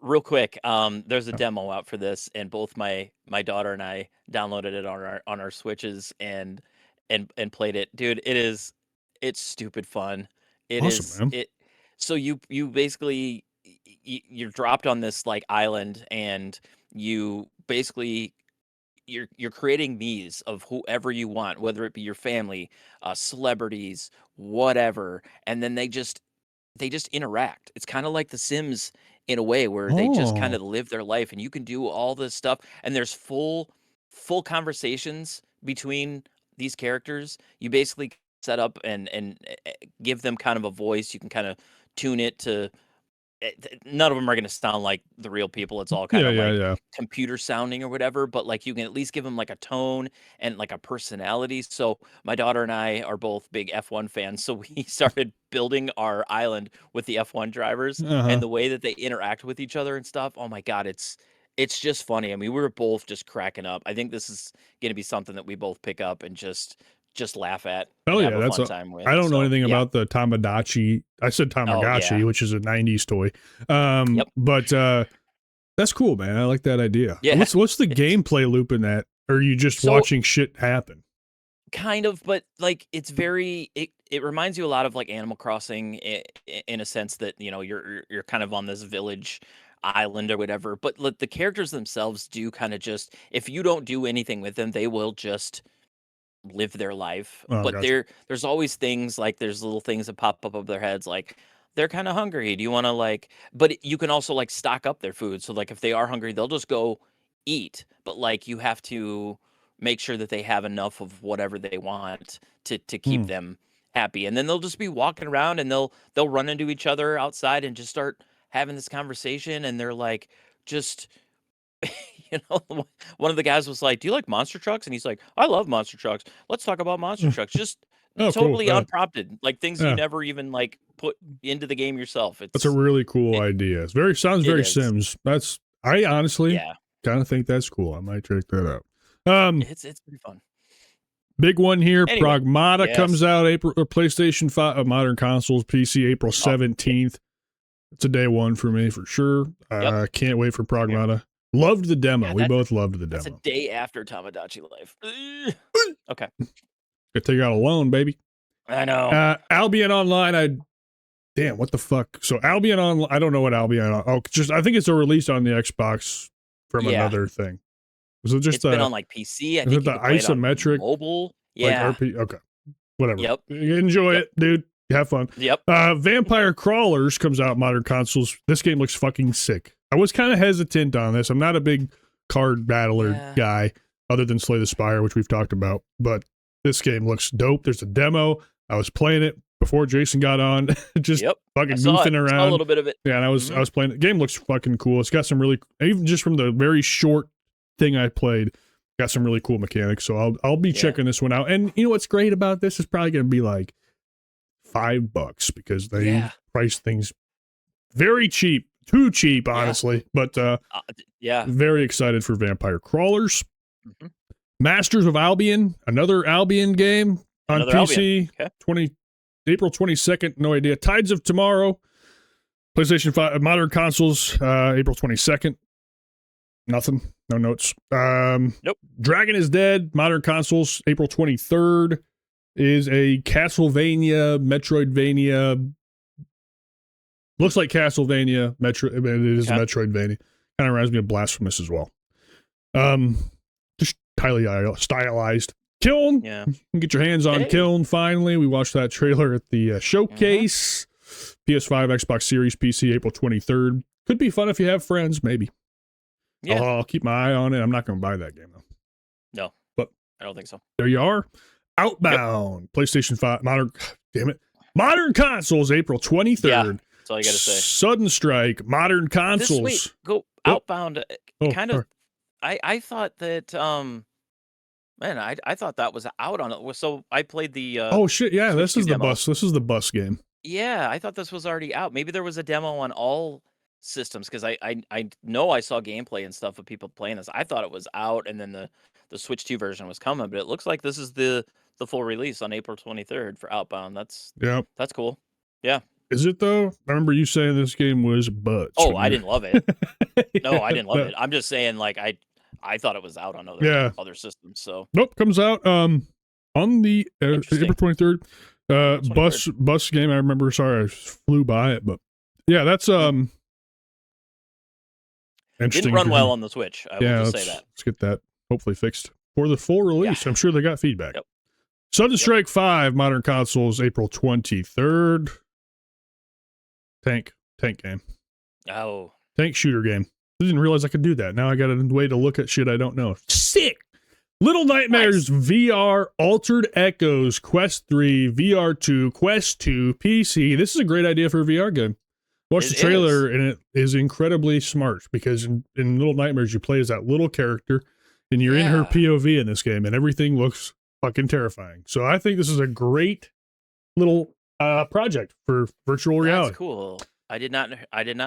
Speaker 2: Real quick, there's a demo out for this, and both my daughter and I downloaded it on our Switches and played it. Dude, it's stupid fun.
Speaker 1: Awesome, man.
Speaker 2: So you basically you're dropped on this like island, and you basically you're creating these of whoever you want, whether it be your family, celebrities, whatever, and then they just interact. It's kind of like The Sims in a way where they just kind
Speaker 1: Oh,
Speaker 2: of live their life, and you can do all this stuff, and there's full conversations between these characters. You basically set up and give them kind of a voice. You can kind of tune it to none of them are going to sound like the real people. It's all kind
Speaker 1: yeah,
Speaker 2: of
Speaker 1: yeah,
Speaker 2: like
Speaker 1: yeah.
Speaker 2: computer sounding or whatever, but like you can at least give them like a tone and like a personality. So my daughter and I are both big F1 fans. So we started building our island with the F1 drivers
Speaker 1: Uh-huh.
Speaker 2: and the way that they interact with each other and stuff. Oh my God, it's just funny. I mean, we were both just cracking up. I think this is going to be something that we both pick up and just laugh at
Speaker 1: Oh
Speaker 2: and
Speaker 1: yeah,
Speaker 2: have a
Speaker 1: that's
Speaker 2: fun
Speaker 1: a.
Speaker 2: time with.
Speaker 1: I don't know
Speaker 2: So
Speaker 1: anything
Speaker 2: yeah.
Speaker 1: about the Tamagotchi. I said
Speaker 2: Oh
Speaker 1: Tamagotchi,
Speaker 2: yeah.
Speaker 1: which is a '90s toy.
Speaker 2: Yep.
Speaker 1: But that's cool, man. I like that idea.
Speaker 2: Yeah.
Speaker 1: What's the
Speaker 2: It's
Speaker 1: gameplay loop in that? Or are you just
Speaker 2: so
Speaker 1: watching shit happen?
Speaker 2: kind of, but like it's very it reminds you a lot of like Animal Crossing in a sense that, you know, you're kind of on this village island or whatever, but like the characters themselves do kind of just if you don't do anything with them, they will just live their life.
Speaker 1: Oh,
Speaker 2: But
Speaker 1: gotcha.
Speaker 2: there's always things like there's little things that pop up over their heads like they're kind of hungry. Do you want to like but you can also like stock up their food. So like if they are hungry, they'll just go eat. But like you have to make sure that they have enough of whatever they want to keep
Speaker 1: Hmm.
Speaker 2: them happy. And then they'll just be walking around and they'll run into each other outside and just start having this conversation and they're like just you know, one of the guys was like, "Do you like monster trucks?" And he's like, "I love monster trucks. Let's talk about monster trucks." Just
Speaker 1: Oh, cool.
Speaker 2: totally unprompted, like things you
Speaker 1: Yeah,
Speaker 2: never even like put into the game yourself.
Speaker 1: that's a really cool
Speaker 2: It,
Speaker 1: idea. It's very sounds
Speaker 2: it
Speaker 1: very
Speaker 2: is,
Speaker 1: Sims. That's I honestly
Speaker 2: yeah,
Speaker 1: kind of think that's cool. I might check that out.
Speaker 2: it's pretty fun.
Speaker 1: Big one here.
Speaker 2: Anyway,
Speaker 1: Pragmata comes
Speaker 2: yes,
Speaker 1: out April or PlayStation 5, modern consoles, PC April
Speaker 2: oh, yeah,
Speaker 1: 17th. It's a day one for me for sure.
Speaker 2: yep.
Speaker 1: Can't wait for
Speaker 2: Same here.
Speaker 1: Pragmata. Loved the demo.
Speaker 2: God,
Speaker 1: We both loved the
Speaker 2: that's a
Speaker 1: demo.
Speaker 2: day after Tamagotchi Life. Okay,
Speaker 1: Gotta take out a loan, baby.
Speaker 2: I know.
Speaker 1: Albion Online. Damn, what the fuck? So Albion Online. I don't know what Albion. Oh, just I think it's a release on the Xbox from
Speaker 2: Yeah,
Speaker 1: another thing. Was it just
Speaker 2: it's been on like PC. I
Speaker 1: is it
Speaker 2: think you
Speaker 1: the
Speaker 2: could play it on
Speaker 1: isometric
Speaker 2: mobile.
Speaker 1: like
Speaker 2: Yeah.
Speaker 1: RP? Okay, whatever.
Speaker 2: Yep.
Speaker 1: Enjoy
Speaker 2: Yep.
Speaker 1: it, dude. Have fun.
Speaker 2: Yep.
Speaker 1: Vampire Crawlers comes out modern consoles. This game looks fucking sick. I was kind of hesitant on this. I'm not a big card battler
Speaker 2: Yeah.
Speaker 1: guy, other than Slay the Spire, which we've talked about. But this game looks dope. There's a demo. I was playing it before Jason got on, just
Speaker 2: Yep.
Speaker 1: fucking
Speaker 2: I saw it.
Speaker 1: goofing
Speaker 2: Saw a
Speaker 1: around.
Speaker 2: little bit of it.
Speaker 1: Yeah, and I was playing it. The game looks fucking cool. It's got some really, even just from the very short thing I played, got some really cool mechanics. So I'll be
Speaker 2: Yeah.
Speaker 1: checking this one out. And you know what's great about this is probably going to be like $5 because they
Speaker 2: Yeah.
Speaker 1: price things very cheap, too cheap, honestly. But
Speaker 2: Yeah.
Speaker 1: very excited for Vampire Crawlers.
Speaker 2: Mhm.
Speaker 1: Masters of Albion, another Albion game on
Speaker 2: Another
Speaker 1: PC.
Speaker 2: Albion. Okay.
Speaker 1: April 22nd, no idea. Tides of Tomorrow, PlayStation 5, modern consoles, April 22nd. Nothing, no notes.
Speaker 2: Nope.
Speaker 1: Dragon is Dead, modern consoles, April 23rd, is a Castlevania, Metroidvania. Looks like Castlevania, it is
Speaker 2: Okay.
Speaker 1: Metroidvania. Kind of reminds me of Blasphemous as well. Just highly stylized. Kiln.
Speaker 2: Yeah.
Speaker 1: You can get your hands on
Speaker 2: Hey.
Speaker 1: Kiln finally. We watched that trailer at the showcase. PS5, Xbox Series, PC, April 23rd. Could be fun if you have friends, maybe.
Speaker 2: Yeah.
Speaker 1: I'll keep my eye on it. I'm not going to buy that game, though.
Speaker 2: No.
Speaker 1: But
Speaker 2: I don't think so.
Speaker 1: there you are. Outbound, PlayStation 5, modern consoles, April 23rd.
Speaker 2: Yeah. That's all you got to say.
Speaker 1: Sudden Strike, modern consoles.
Speaker 2: Wait, go Outbound. Kind of.
Speaker 1: Sorry.
Speaker 2: I thought that. Man, I thought that was out on it. So I played the.
Speaker 1: Oh shit! Yeah,
Speaker 2: Switch
Speaker 1: this
Speaker 2: 2
Speaker 1: is the
Speaker 2: demo.
Speaker 1: bus. This is the bus game.
Speaker 2: Yeah, I thought this was already out. Maybe there was a demo on all systems because I know I saw gameplay and stuff of people playing this. I thought it was out, and then the Switch 2 version was coming, but it looks like this is the full release on April 23rd for Outbound. That's cool. Yeah.
Speaker 1: Is it though? I remember you saying this game was butts.
Speaker 2: Oh, I didn't love it. No, I didn't love it. I'm just saying, like I thought it was out on other systems. So
Speaker 1: nope, comes out on the April 23rd. Bus game. I remember. Sorry, I flew by it, but yeah, that's interesting.
Speaker 2: Didn't run well on the Switch. I will just say that.
Speaker 1: Let's get that hopefully fixed for the full release.
Speaker 2: Yeah.
Speaker 1: I'm sure they got feedback.
Speaker 2: Yep.
Speaker 1: Sudden Strike 5, modern consoles, April 23rd. Tank game.
Speaker 2: Oh.
Speaker 1: Tank shooter game. I didn't realize I could do that. Now I got a way to look at shit I don't know. Sick! Little Nightmares VR, Altered Echoes, Quest 3, VR 2, Quest 2, PC. This is a great idea for a VR game. Watch the trailer, and it is incredibly smart because in Little Nightmares, you play as that little character, and you're in her POV in this game, and everything looks fucking terrifying. So I think this is a great little project for virtual reality.
Speaker 2: That's cool. I did not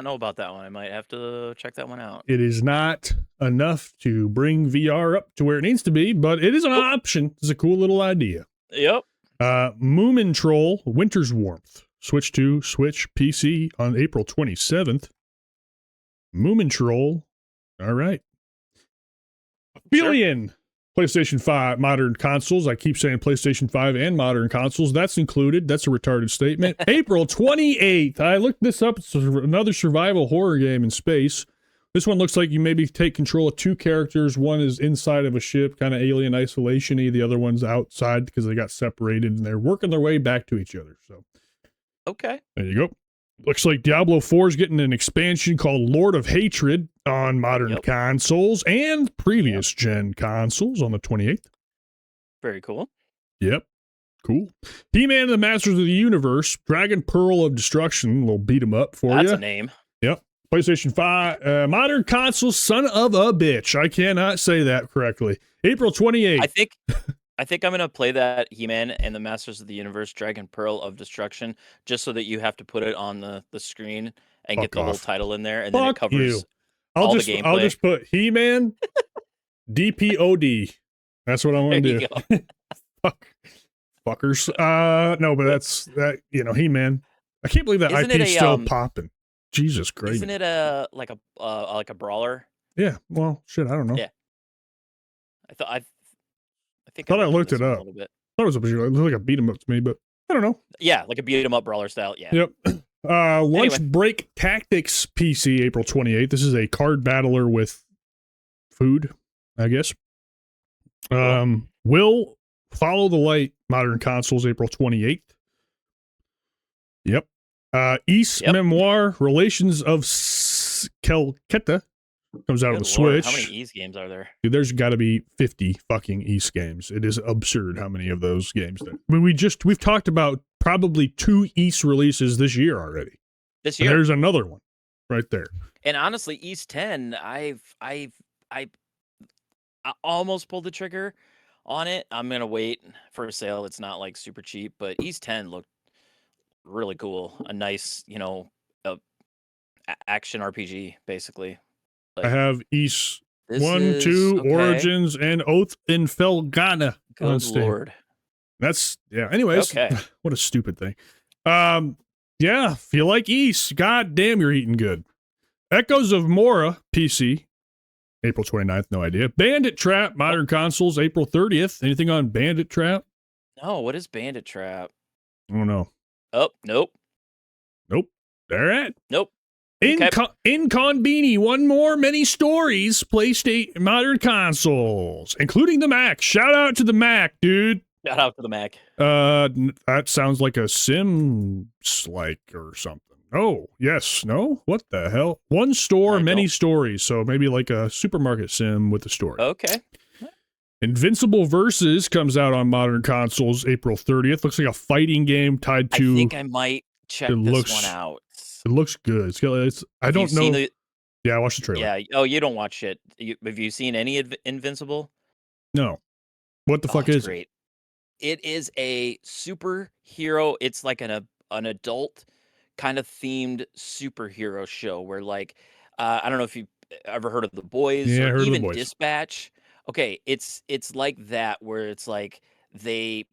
Speaker 2: know about that one. I might have to check that one out.
Speaker 1: It is not enough to bring VR up to where it needs to be, but it is an option. It's a cool little idea.
Speaker 2: Yep.
Speaker 1: Moomin Troll, Winter's Warmth. Switch to Switch PC on April 27th. Moomin Troll. All right. Billion PlayStation 5 modern consoles. I keep saying PlayStation 5 and modern consoles. That's included. That's a retarded statement. April 28th. I looked this up. It's another survival horror game in space. This one looks like you maybe take control of two characters. One is inside of a ship, kind of Alien Isolation-y. The other one's outside because they got separated and they're working their way back to each other. So,
Speaker 2: okay.
Speaker 1: There you go. Looks like Diablo 4 is getting an expansion called Lord of Hatred on modern consoles and previous gen consoles on the 28th.
Speaker 2: Very cool.
Speaker 1: Yep. Cool. He-Man and the Masters of the Universe, Dragon Pearl of Destruction, a little beat 'em up for you.
Speaker 2: That's a name.
Speaker 1: Yep. PlayStation 5, modern consoles, son of a bitch. I cannot say that correctly. April 28th.
Speaker 2: I think I'm going to play that He-Man and the Masters of the Universe Dragon Pearl of Destruction just so that you have to put it on the screen and get the whole title in there, and then it covers all the gameplay.
Speaker 1: I'll just put He-Man DPOD. That's what I want to do. Fuckers. No, but that's that. He-Man. I can't believe that IP's still popping. Jesus Christ!
Speaker 2: Isn't it like a brawler?
Speaker 1: Yeah. Well, shit. I don't know.
Speaker 2: Yeah. I
Speaker 1: thought I looked it up. A little bit. I thought it looked like a beat 'em up to me, but I don't know.
Speaker 2: Yeah, like a beat 'em up brawler style. Yeah.
Speaker 1: Yep. Lunch Break Tactics PC, April 28th. This is a card battler with food, I guess. Will Follow the Light modern consoles, April 28th. Yep. East Memoir, Relations of Kelketta comes out on the Switch.
Speaker 2: How many East games are there?
Speaker 1: Dude, there's got to be 50 fucking East games. It is absurd how many of those games there. I mean, we've talked about probably 2 East releases this year already.
Speaker 2: This year,
Speaker 1: and there's another one right there.
Speaker 2: And honestly, East 10, I almost pulled the trigger on it. I'm gonna wait for a sale. It's not like super cheap, but East 10 looked really cool. A nice, action RPG, basically.
Speaker 1: Like, I have East 1, 2, Origins, and Oath in Felghana.
Speaker 2: Good Lord.
Speaker 1: That's, anyways, what a stupid thing. Yeah, if you like East, god damn, you're eating good. Echoes of Mora, PC, April 29th, no idea. Bandit Trap, modern consoles, April 30th. Anything on Bandit Trap?
Speaker 2: No, what is Bandit Trap?
Speaker 1: I don't know.
Speaker 2: Oh, nope.
Speaker 1: Nope. They're at.
Speaker 2: Nope.
Speaker 1: Inconbini, one more, many stories, PlayStation modern consoles, including the Mac. Shout out to the Mac, dude.
Speaker 2: Shout out to the Mac.
Speaker 1: That sounds like a Sims-like or something. Oh, yes, no? What the hell? One store, many stories. So maybe like a supermarket sim with a story.
Speaker 2: Okay.
Speaker 1: Invincible Versus comes out on modern consoles April 30th. Looks like a fighting game tied to...
Speaker 2: I think I might check this one out.
Speaker 1: It looks good. I don't know. Yeah, I watched the trailer.
Speaker 2: Yeah. Oh, you don't watch it. Have you seen any Invincible?
Speaker 1: No. What the fuck is
Speaker 2: it? It is a superhero. It's like an adult kind of themed superhero show where, like, I don't know if you've ever heard of The Boys or even Dispatch. Okay, it's like that where it's like they're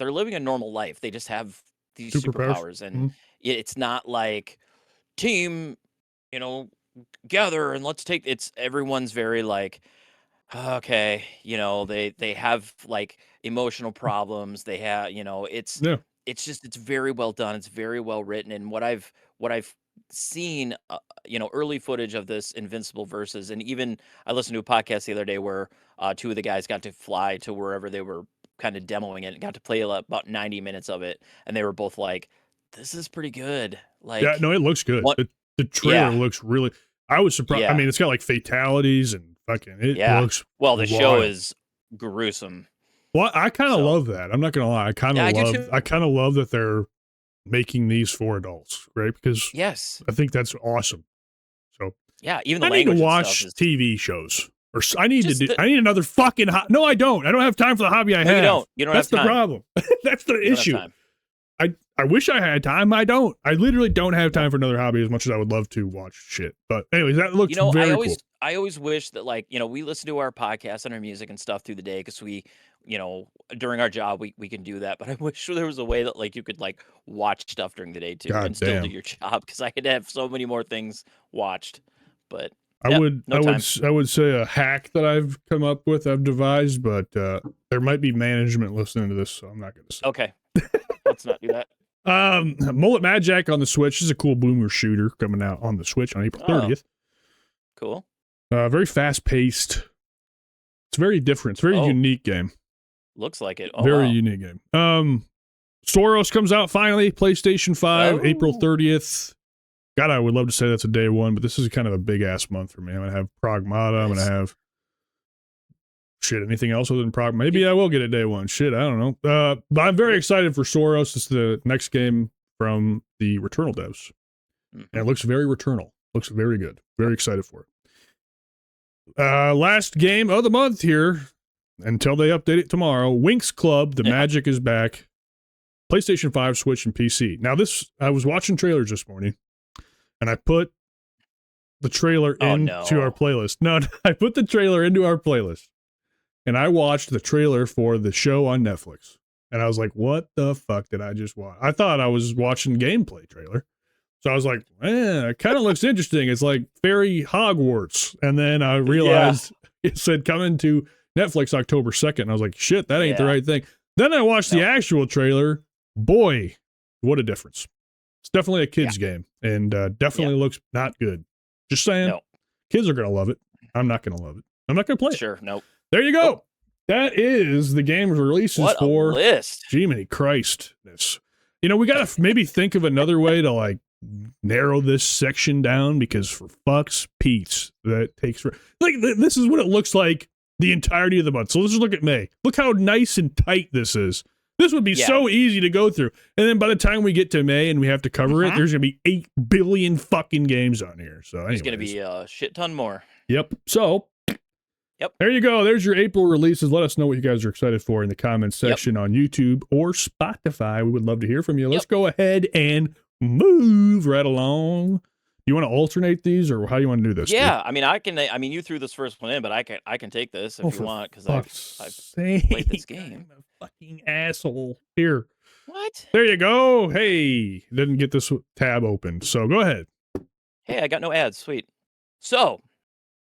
Speaker 2: living a normal life. They just have these superpowers and it's not like team, gather and let's take it's everyone's very like, okay, they have like emotional problems. They have, it's just, it's very well done. It's very well written. And what I've seen early footage of this Invincible versus, and even I listened to a podcast the other day where two of the guys got to fly to wherever they were kind of demoing it and got to play about 90 minutes of it, and they were both like, "This is pretty good."
Speaker 1: Yeah,
Speaker 2: Like,
Speaker 1: no, it looks good.
Speaker 2: what?
Speaker 1: The trailer
Speaker 2: Yeah,
Speaker 1: looks really. I was surprised. I
Speaker 2: yeah,
Speaker 1: mean, it's got like fatalities and fucking. It
Speaker 2: yeah.
Speaker 1: looks
Speaker 2: Well, the show
Speaker 1: wild.
Speaker 2: is gruesome.
Speaker 1: Well, I kind of
Speaker 2: So
Speaker 1: love that. I'm not gonna lie.
Speaker 2: yeah, I do too.
Speaker 1: I kind of love that they're making these for adults, right? Because
Speaker 2: Yes.
Speaker 1: I think that's awesome. So
Speaker 2: Yeah, even the
Speaker 1: I need to
Speaker 2: language and stuff
Speaker 1: watch
Speaker 2: is
Speaker 1: TV shows, or I need to
Speaker 2: just
Speaker 1: do. I need another fucking. No, I don't. I don't have time for the hobby I
Speaker 2: no, you
Speaker 1: have.
Speaker 2: don't. You don't have
Speaker 1: That's the
Speaker 2: time.
Speaker 1: problem. That's the
Speaker 2: You don't have
Speaker 1: issue.
Speaker 2: time.
Speaker 1: I wish I had time. I don't. I literally don't have time for another hobby as much as I would love to watch shit. But anyways, that looks very cool.
Speaker 2: I always wish that, like, we listen to our podcast and our music and stuff through the day because during our job we can do that. But I wish there was a way that, like, you could, like, watch stuff during the day too
Speaker 1: God
Speaker 2: and still do
Speaker 1: damn.
Speaker 2: your job because I could have so many more things watched. But
Speaker 1: I
Speaker 2: yep,
Speaker 1: would
Speaker 2: no
Speaker 1: I
Speaker 2: time.
Speaker 1: would I would say a hack that I've come up with, I've devised, but there might be management listening to this, so I'm not going to say.
Speaker 2: Okay, let's not do that.
Speaker 1: Mullet Mad Jack on the Switch is a cool boomer shooter coming out on the Switch on April 30th.
Speaker 2: Cool.
Speaker 1: Very fast paced. It's very different. It's a very unique game.
Speaker 2: Looks like it. Oh,
Speaker 1: very
Speaker 2: wow.
Speaker 1: unique game. Soros comes out finally. PlayStation 5, April 30th. God, I would love to say that's a day one, but this is kind of a big ass month for me. I'm gonna have Pragmata. I'm gonna have anything else other than Pragmata. Maybe I will get a day one. Shit, I don't know. But I'm very excited for Soros. It's the next game from the Returnal devs. And it looks very Returnal. Looks very good. Very excited for it. Last game of the month here, until they update it tomorrow. Winx Club, the magic is back. PlayStation 5, Switch, and PC. Now I was watching trailers this morning, and I put the trailer into our playlist. No, I put the trailer into our playlist, and I watched the trailer for the show on Netflix. And I was like, what the fuck did I just watch? I thought I was watching gameplay trailer. So I was like, it kind of looks interesting. It's like Fairy Hogwarts. And then I realized it said coming to Netflix October 2nd. And I was like, shit, that ain't the right thing. Then I watched the actual trailer. Boy, what a difference. It's definitely a kid's game, and definitely looks not good. Just saying.
Speaker 2: No.
Speaker 1: Kids are going to love it. I'm not going to love it. I'm not going to play it.
Speaker 2: Sure, nope.
Speaker 1: There you go. Nope. That is the game's releases
Speaker 2: what
Speaker 1: for
Speaker 2: a list.
Speaker 1: Jiminy Christness. We got to maybe think of another way to, like, narrow this section down, because for fuck's Pete's, that takes... Like, this is what it looks like the entirety of the month. So let's just look at May. Look how nice and tight this is. This would be so easy to go through. And then by the time we get to May and we have to cover it, there's going to be 8 billion fucking games on here. So anyways.
Speaker 2: There's going to be a shit ton more.
Speaker 1: Yep. So there you go. There's your April releases. Let us know what you guys are excited for in the comments section on YouTube or Spotify. We would love to hear from you. Let's go ahead and move right along. You want to alternate these, or how you want to do this?
Speaker 2: Yeah, dude? I mean, you threw this first one in, but I can take this if you want, because I've played this game.
Speaker 1: I'm a fucking asshole. Here.
Speaker 2: What?
Speaker 1: There you go. Hey, didn't get this tab open, so go ahead.
Speaker 2: Hey, I got no ads. Sweet. So,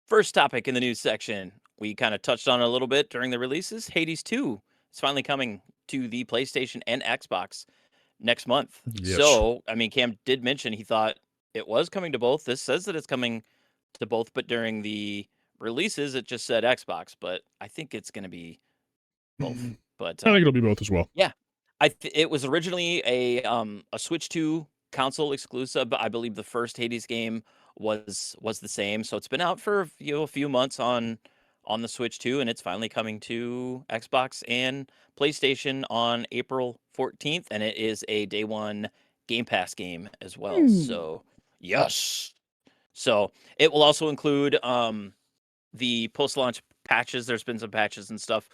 Speaker 2: first topic in the news section. We kind of touched on it a little bit during the releases. Hades 2 is finally coming to the PlayStation and Xbox next month. Yes. So, I mean, Cam did mention he thought it was coming to both. This says that it's coming to both, but during the releases, it just said Xbox. But I think it's going to be both. But
Speaker 1: I think it'll be both as well.
Speaker 2: Yeah, it was originally a Switch 2 console exclusive, but I believe the first Hades game was the same. So it's been out for a few months on the Switch 2, and it's finally coming to Xbox and PlayStation on April 14th, and it is a day one Game Pass game as well. So yes. So it will also include the post-launch patches. There's been some patches and stuff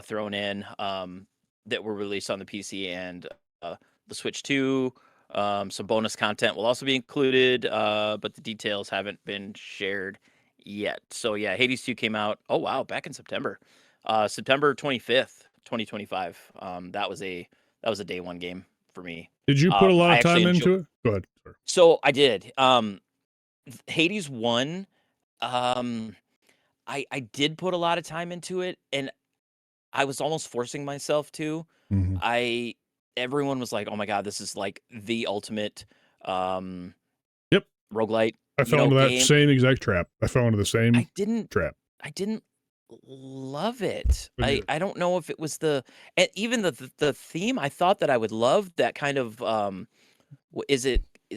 Speaker 2: thrown in that were released on the PC and the Switch 2. Some bonus content will also be included, but the details haven't been shared yet. So yeah, Hades 2 came out, oh wow, back in September. September 25th, 2025. That was a day one game for me.
Speaker 1: Did you put a lot of time into it? Go ahead. Sorry.
Speaker 2: So I did. Hades 1, I did put a lot of time into it, and I was almost forcing myself to. Everyone was like, "Oh my god, this is like the ultimate roguelite,
Speaker 1: I fell into that
Speaker 2: game.
Speaker 1: same exact trap. I fell into the same
Speaker 2: I didn't
Speaker 1: trap.
Speaker 2: I didn't love it.
Speaker 1: Couldn't do it.
Speaker 2: I don't know if it was and even the theme. I thought that I would love that kind of is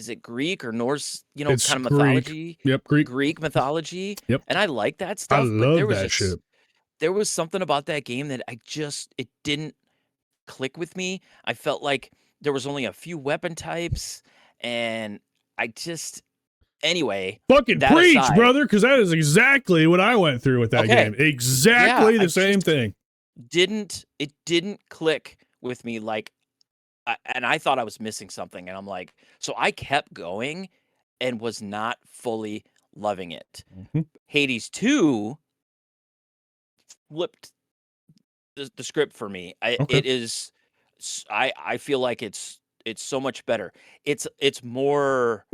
Speaker 2: it Greek or Norse,
Speaker 1: It's
Speaker 2: kind of
Speaker 1: Greek.
Speaker 2: mythology,
Speaker 1: Yep, Greek.
Speaker 2: Greek mythology,
Speaker 1: Yep.
Speaker 2: and I like that
Speaker 1: I
Speaker 2: stuff, but
Speaker 1: love that shit.
Speaker 2: there was something about that game that it didn't click with me. I felt like there was only a few weapon types, and I just anyway,
Speaker 1: Fucking
Speaker 2: that
Speaker 1: preach,
Speaker 2: aside,
Speaker 1: brother, because that is exactly what I went through with that
Speaker 2: okay,
Speaker 1: game.
Speaker 2: yeah,
Speaker 1: Exactly
Speaker 2: I
Speaker 1: the same
Speaker 2: just
Speaker 1: thing.
Speaker 2: didn't click with me like and I thought I was missing something, and I'm like, so I kept going and was not fully loving it.
Speaker 1: Mhm.
Speaker 2: Hades 2 flipped the script for me.
Speaker 1: Okay.
Speaker 2: It is I feel like it's so much better. It's more,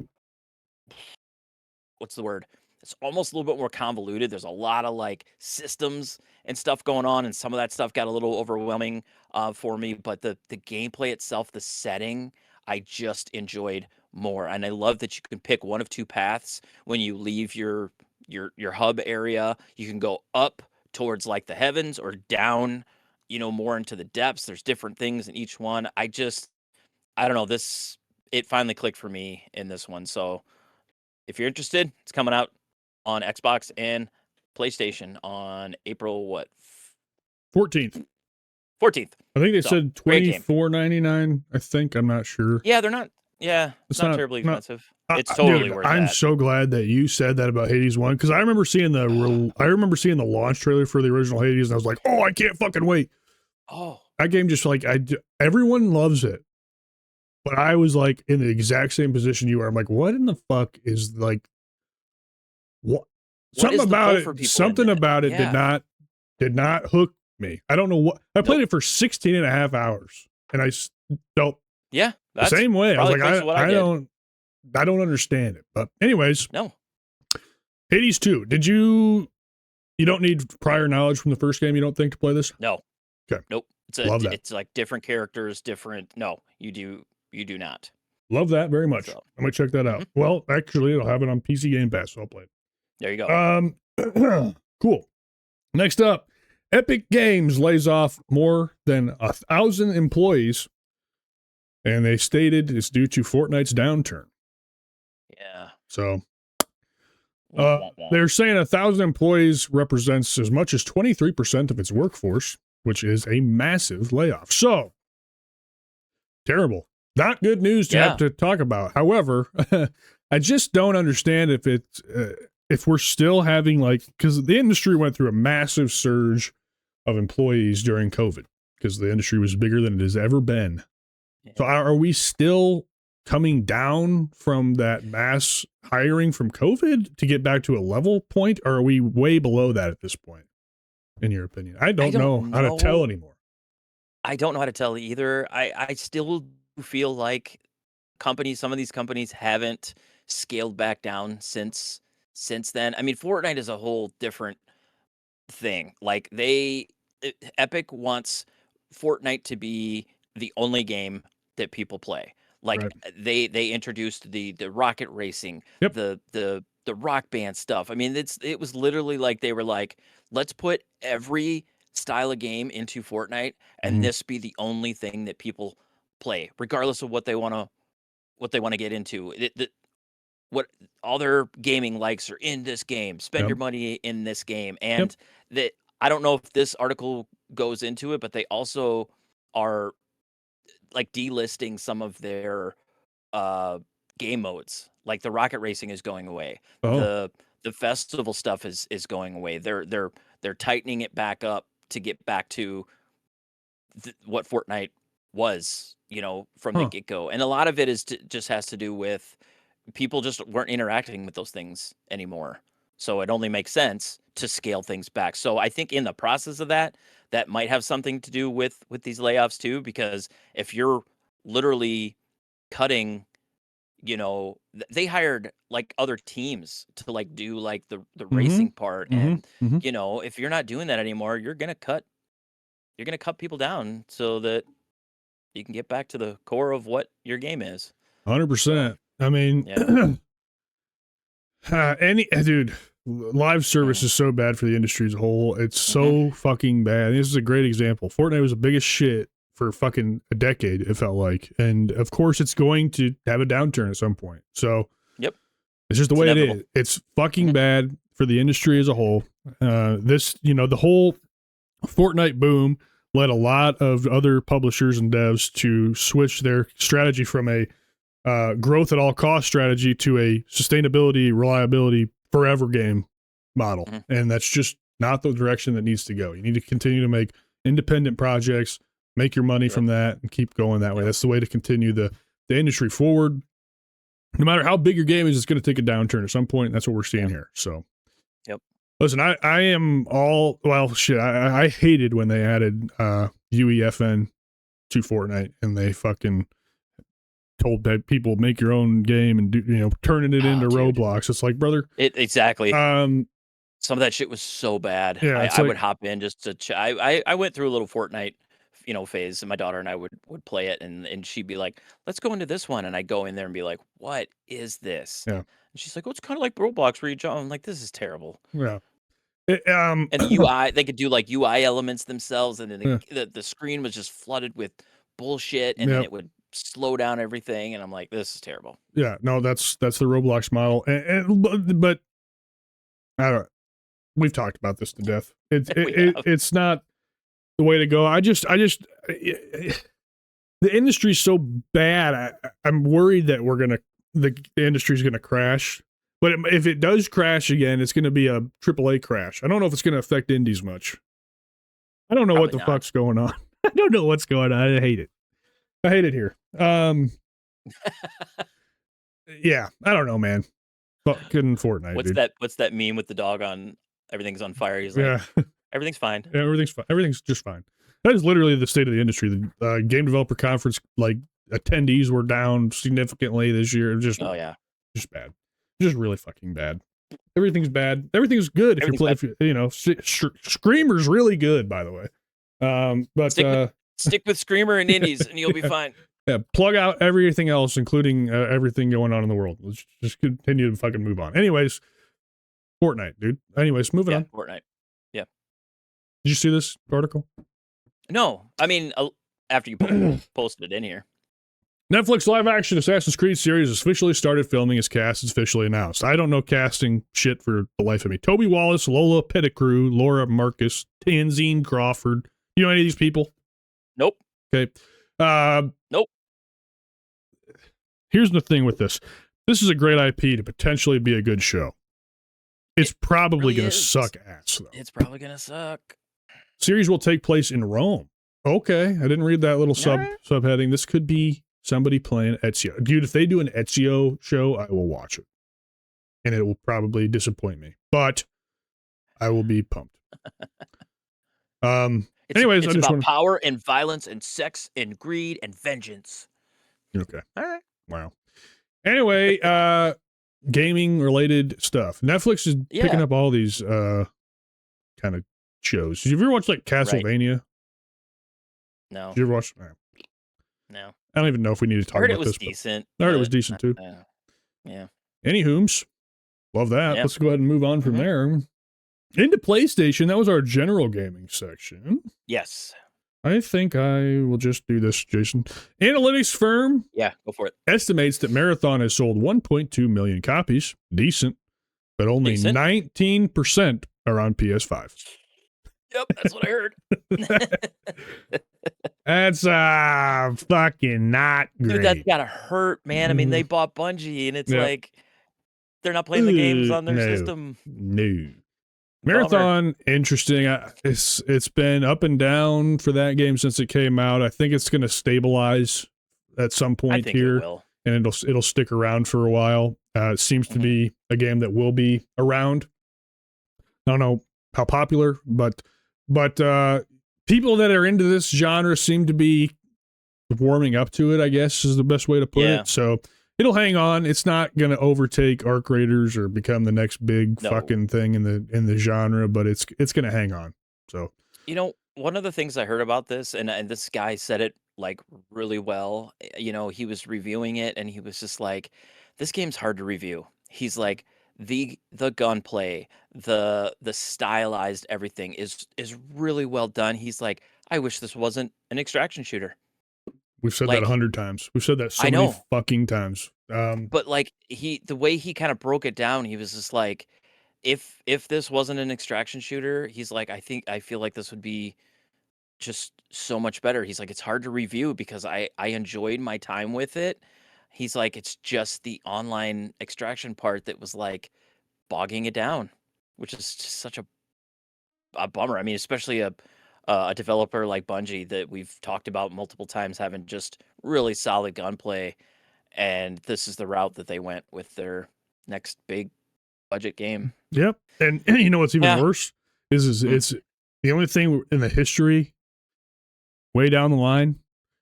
Speaker 2: what's the word? It's almost a little bit more convoluted. There's a lot of like systems and stuff going on, and some of that stuff got a little overwhelming for me. But the gameplay itself, the setting, I just enjoyed more, and I love that you can pick one of two paths when you leave your hub area. You can go up towards like the heavens or down, more into the depths. There's different things in each one. I don't know, it finally clicked for me in this one. So if you're interested, it's coming out on Xbox and PlayStation on April what?
Speaker 1: 14th.
Speaker 2: 14th.
Speaker 1: I think they
Speaker 2: So,
Speaker 1: said
Speaker 2: great game.
Speaker 1: $24.99. I think. I'm not sure.
Speaker 2: Yeah, they're not. Yeah,
Speaker 1: It's
Speaker 2: not terribly expensive. It's totally
Speaker 1: dude,
Speaker 2: worth
Speaker 1: I'm
Speaker 2: that.
Speaker 1: so glad that you said that about Hades 1 because I remember seeing the launch trailer for the original Hades and I was like, oh, I can't fucking wait.
Speaker 2: Oh,
Speaker 1: That game just like everyone loves it, but I was like in the exact same position you are. I'm like, what in the fuck is like what?
Speaker 2: what is the pull for people in
Speaker 1: Something
Speaker 2: that?
Speaker 1: about it
Speaker 2: Yeah.
Speaker 1: did not hook me. I don't know what. I played
Speaker 2: Nope.
Speaker 1: it for 16 and a half hours and I felt
Speaker 2: Yeah,
Speaker 1: the
Speaker 2: that's
Speaker 1: same way. I was
Speaker 2: probably
Speaker 1: like,
Speaker 2: close to what I did.
Speaker 1: I don't understand it. But anyways,
Speaker 2: No.
Speaker 1: Hades 2. You don't need prior knowledge from the first game, you don't think, to play this?
Speaker 2: No.
Speaker 1: Okay.
Speaker 2: Nope.
Speaker 1: Love that.
Speaker 2: It's like different characters, different. No, you do not.
Speaker 1: Love that very much.
Speaker 2: So,
Speaker 1: I'm gonna check that out. Well, actually, it'll have it on PC Game Pass, so I'll play it.
Speaker 2: there you go.
Speaker 1: Cool. Next up, Epic Games lays off more than 1,000 employees, and they stated it's due to Fortnite's downturn.
Speaker 2: Yeah.
Speaker 1: So
Speaker 2: Wah, wah, wah.
Speaker 1: they're saying 1,000 employees represents as much as 23% of its workforce, which is a massive layoff. So terrible. Not good news to have to talk about. However, I just don't understand if we're still having because the industry went through a massive surge of employees during COVID because the industry was bigger than it has ever been.
Speaker 2: Yeah.
Speaker 1: So are we still coming down from that mass hiring from COVID to get back to a level point? Or are we way below that at this point, in your opinion? I don't know how to tell anymore.
Speaker 2: I don't know how to tell either. I still feel like some of these companies haven't scaled back down since then. I mean, Fortnite is a whole different thing. Like Epic wants Fortnite to be the only game that people play. Like
Speaker 1: Right.
Speaker 2: they introduced the rocket racing,
Speaker 1: Yep.
Speaker 2: the rock band stuff. I mean, it was literally like they were like, let's put every style of game into Fortnite and this be the only thing that people play, regardless of what they want to get into. What all their gaming likes are in this game. Spend
Speaker 1: Yep.
Speaker 2: your money in this game. And that I don't know if this article goes into it, but they also are like delisting some of their game modes. Like the rocket racing is going away.
Speaker 1: Oh.
Speaker 2: The festival stuff is going away. They're tightening it back up to get back to what Fortnite was, from the get-go. And a lot of it just has to do with people just weren't interacting with those things anymore. So it only makes sense to scale things back. So I think in the process of that might have something to do with these layoffs too, because if you're literally cutting, they hired like other teams to like do like the racing part. And, if you're not doing that anymore, you're going to cut people down so that you can get back to the core of what your game is.
Speaker 1: 100%. I mean,
Speaker 2: Yeah.
Speaker 1: Dude, live service is so bad for the industry as a whole. It's so fucking bad. This is a great example. Fortnite was the biggest shit for fucking a decade, it felt like. And of course, it's going to have a downturn at some point. So,
Speaker 2: Yep.
Speaker 1: it's just the way inevitable. It is. It's fucking bad for the industry as a whole. The whole Fortnite boom led a lot of other publishers and devs to switch their strategy from a growth at all cost strategy to a sustainability, reliability, forever game model. And that's just not the direction that needs to go. You need to continue to make independent projects, make your money from that, and keep going that way. That's the way to continue the industry forward. No matter how big your game is, it's going to take a downturn at some point. And that's what we're seeing here. So, listen, I am all, well, shit. I hated when they added UEFN to Fortnite and they fucking told that people make your own game and do, turning it into Roblox. It's like, brother,
Speaker 2: exactly. Some of that shit was so bad.
Speaker 1: Yeah,
Speaker 2: I would hop in just to I went through a little Fortnite phase, and my daughter and I would play it, and she'd be like, let's go into this one, and I go in there and be like, what is this?
Speaker 1: Yeah.
Speaker 2: And she's like, oh, it's kind of like Roblox where you jump. I'm like, this is terrible.
Speaker 1: Yeah.
Speaker 2: And the UI, they could do like UI elements themselves, and then the screen was just flooded with bullshit, and then it would slow down everything, and I'm like, this is terrible.
Speaker 1: Yeah, no, that's the Roblox model, but I don't. We've talked about this to death. It's not the way to go. The industry's so bad. I'm worried that the industry's gonna crash. But if it does crash again, it's gonna be a AAA crash. I don't know if it's gonna affect indies much. I don't know what the fuck's going on. I don't know what's going on. I hate it. I hate it here. Yeah, I don't know, man. Fucking Fortnite.
Speaker 2: What's that meme with the dog on everything's on fire? He's like, everything's fine.
Speaker 1: Yeah, everything's fine. Everything's just fine. That is literally the state of the industry. The game developer conference, like, attendees were down significantly this year. Just bad. Just really fucking bad. Everything's bad. Everything's good if you play. Screamer's really good, by the way. But
Speaker 2: stick with Screamer and indies, and you'll be fine.
Speaker 1: Yeah, plug out everything else, including everything going on in the world. Let's just continue to fucking move on. Anyways, Fortnite, dude. Anyways, moving on.
Speaker 2: Fortnite. Yeah.
Speaker 1: Did you see this article?
Speaker 2: No. I mean, after you posted it in here.
Speaker 1: Netflix live-action Assassin's Creed series has officially started filming. Its cast is officially announced. I don't know casting shit for the life of me. Toby Wallace, Lola Pettigrew, Laura Marcus, Tanzine Crawford. You know any of these people?
Speaker 2: Nope.
Speaker 1: Okay.
Speaker 2: Nope.
Speaker 1: Here's the thing with this. This is a great IP to potentially be a good show. It's probably going to suck ass, though.
Speaker 2: It's probably going to suck.
Speaker 1: Series will take place in Rome. Okay. I didn't read that little subheading. This could be somebody playing Ezio. Dude, if they do an Ezio show, I will watch it. And it will probably disappoint me. But I will be pumped. Anyways,
Speaker 2: it's about power and violence and sex and greed and vengeance.
Speaker 1: Okay.
Speaker 2: All right.
Speaker 1: Wow. Anyway, gaming related stuff. Netflix is picking up all these kind of shows. Did you ever watch like Castlevania?
Speaker 2: Right. No.
Speaker 1: Did you ever watch?
Speaker 2: No.
Speaker 1: I don't even know if we need to talk about this. I heard it was
Speaker 2: decent.
Speaker 1: I heard it was decent too.
Speaker 2: Yeah.
Speaker 1: Anywhos, love that. Let's go ahead and move on from there. Into PlayStation, that was our general gaming section.
Speaker 2: Yes.
Speaker 1: I think I will just do this, Jason. Analytics firm,
Speaker 2: go for it,
Speaker 1: estimates that Marathon has sold 1.2 million copies. Decent, but only 19% are on PS5.
Speaker 2: Yep, that's what I heard.
Speaker 1: That's fucking not great.
Speaker 2: Dude, that's gotta hurt, man. I mean, they bought Bungie, and it's like they're not playing the games on their system.
Speaker 1: No. Marathon, interesting. It's been up and down for that game since it came out. I think it's going to stabilize at some point here, and it'll stick around for a while. It seems to be a game that will be around. I don't know how popular, but people that are into this genre seem to be warming up to it, I guess is the best way to put it. So it'll hang on. It's not going to overtake Arc Raiders or become the next big fucking thing in the genre, but it's going to hang on. So,
Speaker 2: one of the things I heard about this, and this guy said it like really well. He was reviewing it, and he was just like, "This game's hard to review." He's like, the gunplay, the stylized everything is really well done. He's like, I wish this wasn't an extraction shooter.
Speaker 1: We've said that
Speaker 2: Like,
Speaker 1: 100 times. We've said that so
Speaker 2: I
Speaker 1: many
Speaker 2: know,
Speaker 1: fucking times.
Speaker 2: but like the way he kind of broke it down, he was just like, if this wasn't an extraction shooter, he's like, I feel like this would be just so much better. He's like, it's hard to review because I enjoyed my time with it. He's like, it's just the online extraction part that was like bogging it down, which is just such a bummer. I mean, especially a developer like Bungie that we've talked about multiple times having just really solid gunplay, and this is the route that they went with their next big budget game.
Speaker 1: Yep. And you know what's even
Speaker 2: Yeah.
Speaker 1: worse is it's the only thing in the history way down the line.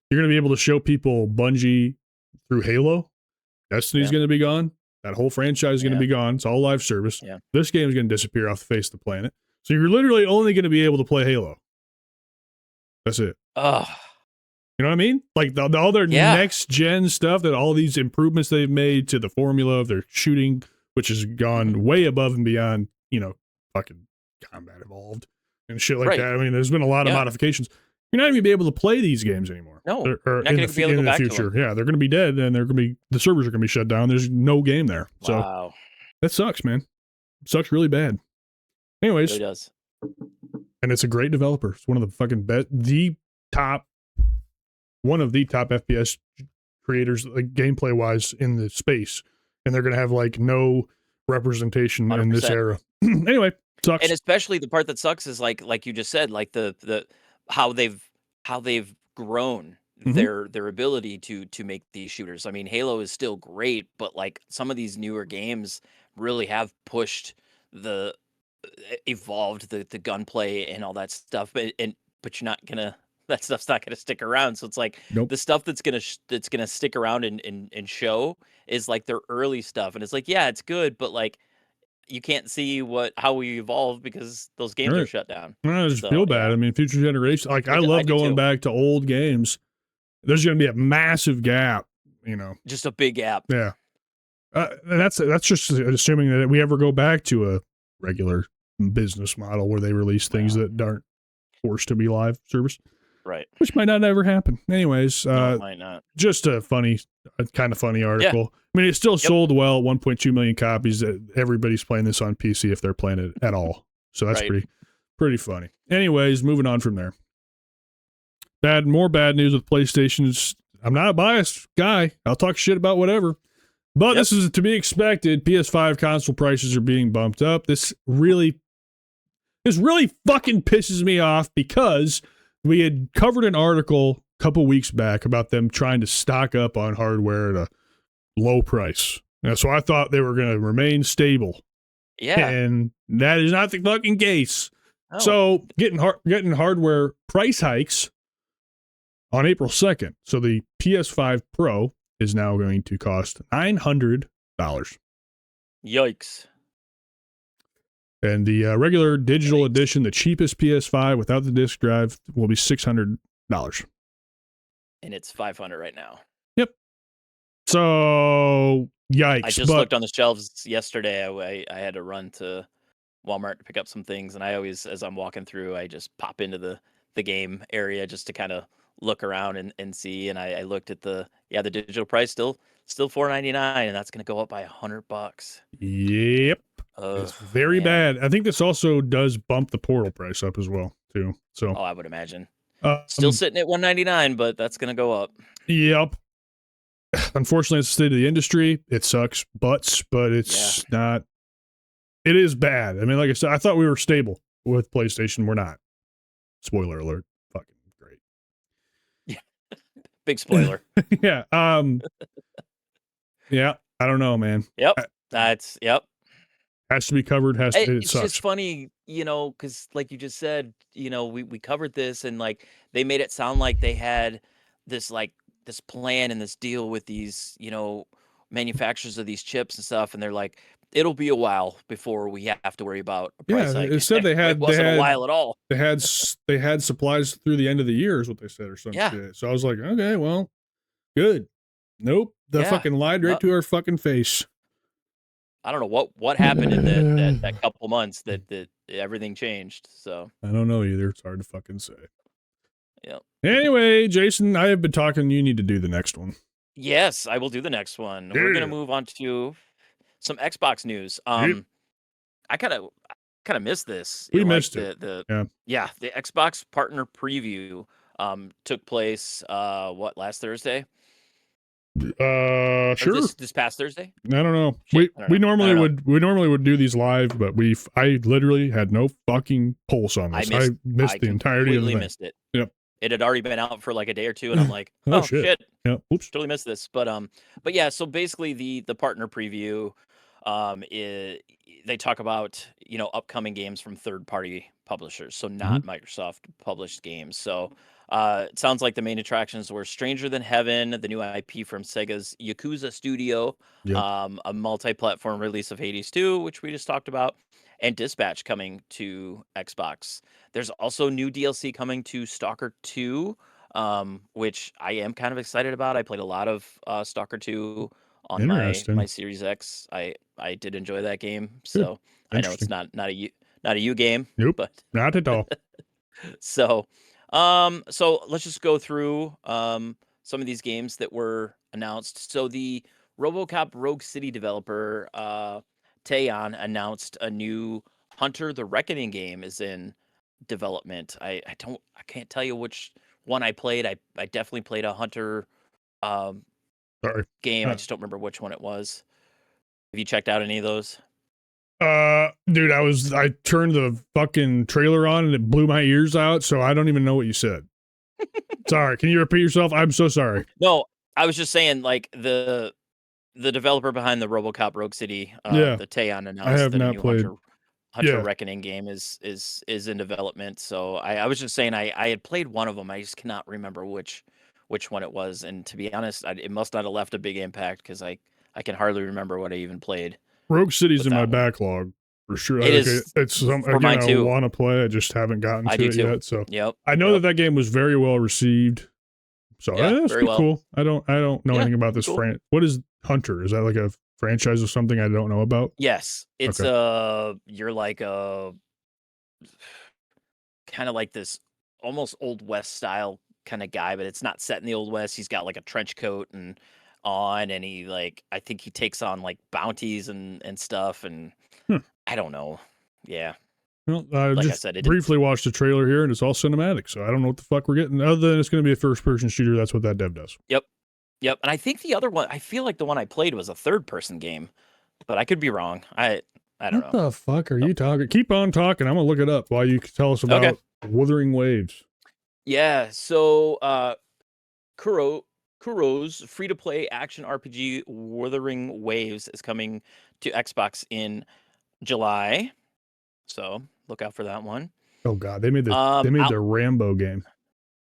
Speaker 1: You're going to be able to show people Bungie through Halo. Destiny's going to be gone. That whole franchise is going to be gone. It's all live service.
Speaker 2: Yeah.
Speaker 1: This game is going to disappear off the face of the planet. So you're literally only going to be able to play Halo. That's it.
Speaker 2: Ugh.
Speaker 1: You know what I mean? Like all their next gen stuff, that all these improvements they've made to the formula of their shooting, which has gone way above and beyond, you know, fucking Combat Evolved and shit like that. I mean, there's been a lot of modifications. You're not even going to be able to play these games anymore.
Speaker 2: No,
Speaker 1: or
Speaker 2: not going to be able to go back
Speaker 1: future.
Speaker 2: to them.
Speaker 1: Yeah, they're going to be dead, and the servers are going to be shut down. There's no game there.
Speaker 2: Wow.
Speaker 1: So that sucks, man. It sucks really bad. Anyways,
Speaker 2: it really does.
Speaker 1: And it's a great developer. It's one of the fucking best, one of the top FPS creators, like gameplay wise, in the space. And they're going to have like no representation 100%. In this era. Anyway, sucks.
Speaker 2: And especially the part that sucks is like you just said, like the how they've grown their ability to make these shooters. I mean, Halo is still great, but like some of these newer games really have evolved the gunplay and all that stuff. But you're not gonna, that stuff's not gonna stick around. So it's like the stuff that's gonna stick around and show is like their early stuff, and it's like, yeah, it's good, but like you can't see how we evolve because those games are shut down.
Speaker 1: I just feel bad. I mean, future generations, like I love going back to old games. There's going to be a massive gap, you know.
Speaker 2: Just a big gap.
Speaker 1: Yeah. That's just assuming that we ever go back to a regular business model where they release things that aren't forced to be live service.
Speaker 2: Right.
Speaker 1: Which might not ever happen. Anyways,
Speaker 2: it might not.
Speaker 1: Just a kind of funny article. Yeah. I mean, it still sold well, 1.2 million copies. Everybody's playing this on PC if they're playing it at all. So that's pretty funny. Anyways, moving on from there. More bad news with PlayStation's. I'm not a biased guy. I'll talk shit about whatever. But this is to be expected. PS5 console prices are being bumped up. This really fucking pisses me off because we had covered an article a couple weeks back about them trying to stock up on hardware at a low price. So I thought they were going to remain stable.
Speaker 2: Yeah.
Speaker 1: And that is not the fucking case.
Speaker 2: Oh.
Speaker 1: So getting hardware price hikes on April 2nd. So the PS5 Pro is now going to cost $900.
Speaker 2: Yikes.
Speaker 1: And the regular digital edition, the cheapest PS5 without the disc drive, will be $600.
Speaker 2: And it's $500 right now.
Speaker 1: Yep. So, yikes.
Speaker 2: I just looked on the shelves yesterday. I had to run to Walmart to pick up some things, and I always, as I'm walking through, I just pop into the game area just to kind of look around and see. And I looked at the digital price still $499, and that's going to go up by $100.
Speaker 1: Yep. It's very bad. I think this also does bump the Portal price up as well, too. So
Speaker 2: I would imagine. Still sitting at $199, but that's going to go up.
Speaker 1: Yep. Unfortunately, it's the state of the industry. It sucks butts, but it's not. It is bad. I mean, like I said, I thought we were stable with PlayStation. We're not. Spoiler alert. Fucking great.
Speaker 2: Yeah. Big spoiler.
Speaker 1: Yeah. Yeah. I don't know, man.
Speaker 2: Yep. Yep.
Speaker 1: Has to be covered.
Speaker 2: It's
Speaker 1: sucks.
Speaker 2: just funny, because like you just said, we covered this, and like they made it sound like they had this plan and this deal with these, manufacturers of these chips and stuff, and they're like, it'll be a while before we have to worry about a price hike.
Speaker 1: It said it
Speaker 2: wasn't a while at all.
Speaker 1: They had supplies through the end of the year, is what they said, or something. Yeah. So I was like, okay, well, good. Nope. They fucking lied right to our fucking face.
Speaker 2: I don't know what happened in that couple months that everything changed. So
Speaker 1: I don't know either. It's hard to fucking say.
Speaker 2: yeah.
Speaker 1: Anyway, Jason, I have been talking. You need to do the next one.
Speaker 2: Yes, I will do the next one. We're gonna move on to some Xbox news. I kind of missed this.
Speaker 1: We
Speaker 2: You know, like
Speaker 1: missed it.
Speaker 2: the
Speaker 1: Yeah.
Speaker 2: the Xbox partner preview took place last Thursday? Or
Speaker 1: Sure.
Speaker 2: this past Thursday?
Speaker 1: I don't know.
Speaker 2: Shit,
Speaker 1: We normally would do these live, but I literally had no fucking pulse on this. I missed the entirety of the thing.
Speaker 2: Missed it.
Speaker 1: Yep.
Speaker 2: It had already been out for like a day or two, and I'm like,
Speaker 1: oh shit. Yeah. Oops.
Speaker 2: Totally missed this. But yeah. So basically, the partner preview, they talk about upcoming games from third party publishers, so not Microsoft published games. So it sounds like the main attractions were Stranger Than Heaven, the new IP from Sega's Yakuza studio, a multi-platform release of Hades 2, which we just talked about, and Dispatch coming to Xbox. There's also new DLC coming to Stalker 2, which I am kind of excited about. I played a lot of Stalker 2 on my Series X. I did enjoy that game, so I know it's not a U game.
Speaker 1: Nope,
Speaker 2: but
Speaker 1: not at all.
Speaker 2: So let's just go through some of these games that were announced. So the RoboCop Rogue City developer Teon announced a new Hunter the Reckoning game is in development. I can't tell you which one I played. I definitely played a Hunter game. I just don't remember which one it was. Have you checked out any of those?
Speaker 1: Dude, I turned the fucking trailer on and it blew my ears out, so I don't even know what you said. Sorry, can you repeat yourself? I'm so sorry.
Speaker 2: No, I was just saying, like, the developer behind the RoboCop Rogue City, the Teon announced
Speaker 1: I have
Speaker 2: that
Speaker 1: not
Speaker 2: a new
Speaker 1: played.
Speaker 2: Hunter Reckoning game is in development. So I was just saying I had played one of them. I just cannot remember which one it was. And to be honest, it must not have left a big impact because I can hardly remember what I even played.
Speaker 1: Rogue City's in my backlog for sure.
Speaker 2: It is.
Speaker 1: It's something again I want to play. I just haven't gotten to it yet. So I know that game was very well received. So that's pretty cool. I don't know anything about this What is Hunter? Is that like a franchise or something I don't know about?
Speaker 2: Yes, it's you're like a kind of like this almost Old West style kind of guy, but it's not set in the Old West. He's got like a trench coat and he I think he takes on like bounties and stuff, and I don't know. Yeah.
Speaker 1: Well, I briefly watched the trailer here, and it's all cinematic, so I don't know what the fuck we're getting. Other than it's going to be a first-person shooter, that's what that dev does.
Speaker 2: Yep. And I think the other one, I feel like the one I played was a third-person game, but I could be wrong. I don't know.
Speaker 1: What the fuck are you talking? Keep on talking. I'm going to look it up while you tell us about Wuthering Waves.
Speaker 2: Yeah, so Kuro's free-to-play action RPG Wuthering Waves is coming to Xbox in July. So look out for that one.
Speaker 1: Oh god, they made the Rambo game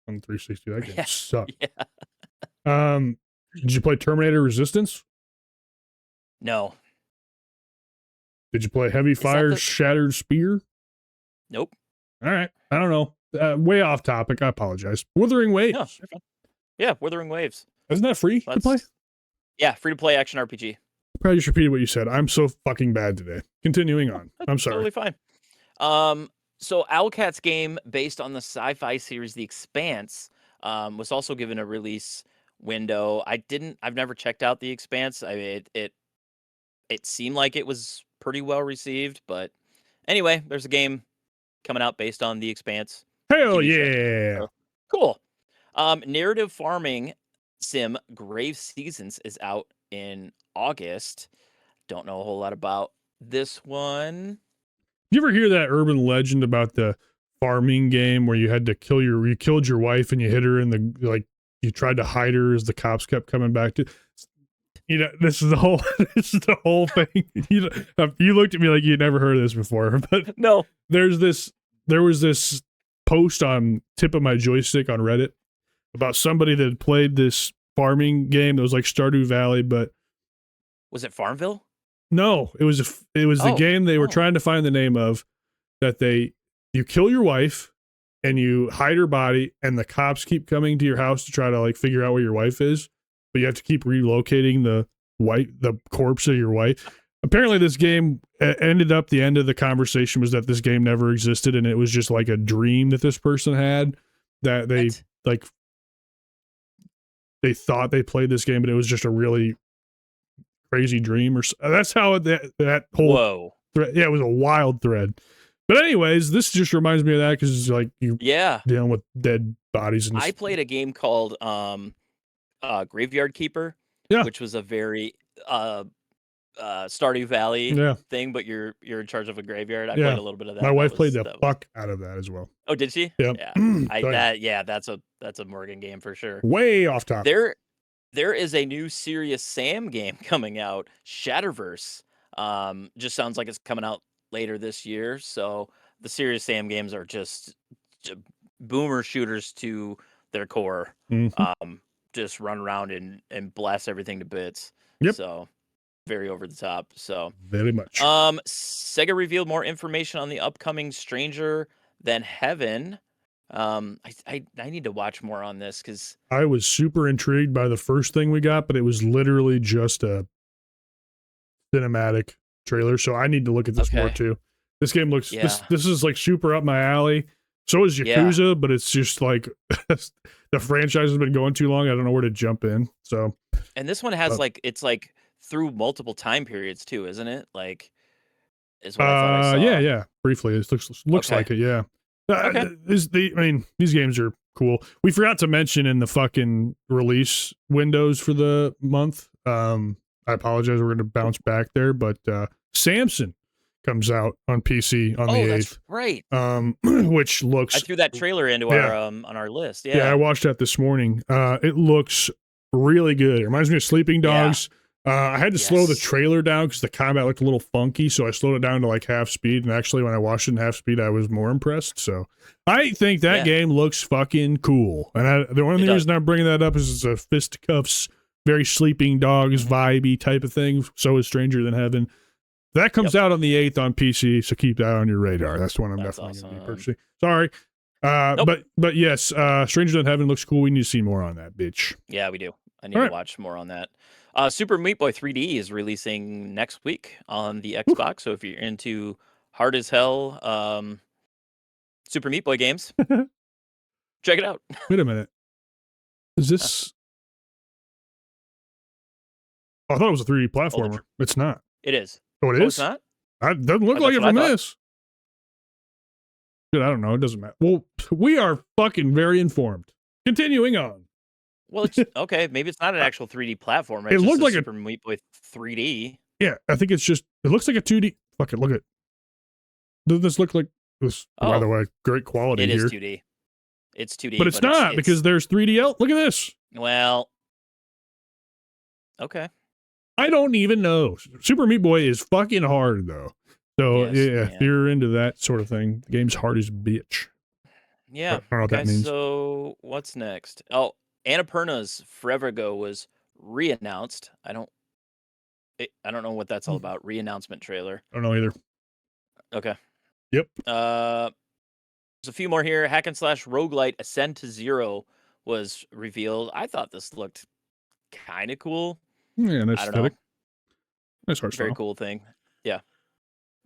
Speaker 1: on 360. That game sucked. Yeah. Did you play Terminator Resistance?
Speaker 2: No.
Speaker 1: Did you play Heavy Fire Shattered Spear?
Speaker 2: Nope.
Speaker 1: All right. I don't know. Way off topic. I apologize. Wuthering Waves.
Speaker 2: No, you're fine. Yeah, Wuthering Waves.
Speaker 1: Isn't that free to play?
Speaker 2: Yeah, free to play action RPG.
Speaker 1: Probably just repeated what you said. I'm so fucking bad today. Continuing on. I'm sorry.
Speaker 2: Totally fine. So Owlcat's game based on the sci-fi series The Expanse was also given a release window. I've never checked out The Expanse. I mean, it seemed like it was pretty well received, but anyway, there's a game coming out based on The Expanse.
Speaker 1: Hell yeah.
Speaker 2: So, cool. Narrative farming sim Grave Seasons is out in August. Don't know a whole lot about this one.
Speaker 1: You ever hear that urban legend about the farming game where you had to you killed your wife and you hit her in you tried to hide her as the cops kept coming back to, this is the whole thing. You looked at me like you'd never heard of this before, but
Speaker 2: no,
Speaker 1: there was this post on tip of my joystick on Reddit about somebody that had played this farming game that was like Stardew Valley, but
Speaker 2: was it Farmville?
Speaker 1: No, it was the game they were trying to find the name of, that you kill your wife and you hide her body and the cops keep coming to your house to try to like figure out where your wife is, but you have to keep relocating the corpse of your wife. apparently this game ended up, the end of the conversation was that this game never existed and it was just like a dream that this person had, that they like they thought they played this game, but it was just a really crazy dream, or that's how that whole thread, yeah, it was a wild thread. But anyways, this just reminds me of that because it's like you dealing with dead bodies. And
Speaker 2: I played a game called Graveyard Keeper, which was a very Stardew Valley thing, but you're in charge of a graveyard. I played a little bit of that.
Speaker 1: My wife played the fuck out of that as well.
Speaker 2: Oh, did she?
Speaker 1: Yeah.
Speaker 2: That's a Morgan game for sure.
Speaker 1: Way off topic.
Speaker 2: There is a new Serious Sam game coming out, Shatterverse. Just sounds like it's coming out later this year. So the Serious Sam games are just boomer shooters to their core. Just run around and blast everything to bits.
Speaker 1: Yep.
Speaker 2: So very over the top. So
Speaker 1: very much.
Speaker 2: Sega revealed more information on the upcoming Stranger Than Heaven. I need to watch more on this because
Speaker 1: I was super intrigued by the first thing we got, but it was literally just a cinematic trailer. So I need to look at this more too. This game looks this is like super up my alley. So is Yakuza, but it's just like the franchise has been going too long. I don't know where to jump in. So,
Speaker 2: and this one has it's like through multiple time periods too, isn't it? Like, is what I thought I saw.
Speaker 1: Yeah. Briefly, it looks like it. Yeah. These games are cool. We forgot to mention in the fucking release windows for the month. I apologize. We're going to bounce back there, but Samson comes out on PC on the 8th.
Speaker 2: That's right.
Speaker 1: Which looks.
Speaker 2: I threw that trailer into our on our list. Yeah.
Speaker 1: I watched that this morning. It looks really good. It reminds me of Sleeping Dogs. I had to slow the trailer down because the combat looked a little funky, so I slowed it down to like half speed. And actually, when I watched it in half speed, I was more impressed. So I think that game looks fucking cool. And the only reason I'm bringing that up is it's a fisticuffs, very Sleeping Dogs vibey type of thing. So is Stranger Than Heaven. That comes out on the 8th on PC, so keep that on your radar. That's the one I'm definitely going to be purchasing. Sorry. But yes, Stranger Than Heaven looks cool. We need to see more on that, bitch.
Speaker 2: Yeah, we do. I need to watch more on that. Super Meat Boy 3D is releasing next week on the Xbox. So if you're into hard as hell Super Meat Boy games, check it out.
Speaker 1: Wait a minute. Is this... Oh, I thought it was a 3D platformer. It's not.
Speaker 2: It is.
Speaker 1: Oh, it is?
Speaker 2: It's not?
Speaker 1: It doesn't look like it from this. Dude, I don't know. It doesn't matter. Well, we are fucking very informed. Continuing on.
Speaker 2: Well, it's okay. Maybe it's not an actual 3D platform.
Speaker 1: It looked like
Speaker 2: Super Meat Boy 3D.
Speaker 1: Yeah, I think it's just. It looks like a 2D. Fuck it. Look at. Does this look like this? By the way, great quality here.
Speaker 2: It is 2D. It's 2D,
Speaker 1: but it's not because there's 3D. Look at this.
Speaker 2: Well. Okay.
Speaker 1: I don't even know. Super Meat Boy is fucking hard though. So if you're into that sort of thing, the game's hard as a bitch.
Speaker 2: Yeah.
Speaker 1: I don't know what that means.
Speaker 2: So what's next? Oh, Annapurna's Forever Ago was re-announced. I don't know what that's all about. Re-announcement trailer.
Speaker 1: I don't know either.
Speaker 2: Okay.
Speaker 1: Yep.
Speaker 2: There's a few more here. Hack and slash roguelite Ascend to Zero was revealed. I thought this looked kind of cool.
Speaker 1: Yeah, nice aesthetic. Nice art style.
Speaker 2: Very cool thing. Yeah.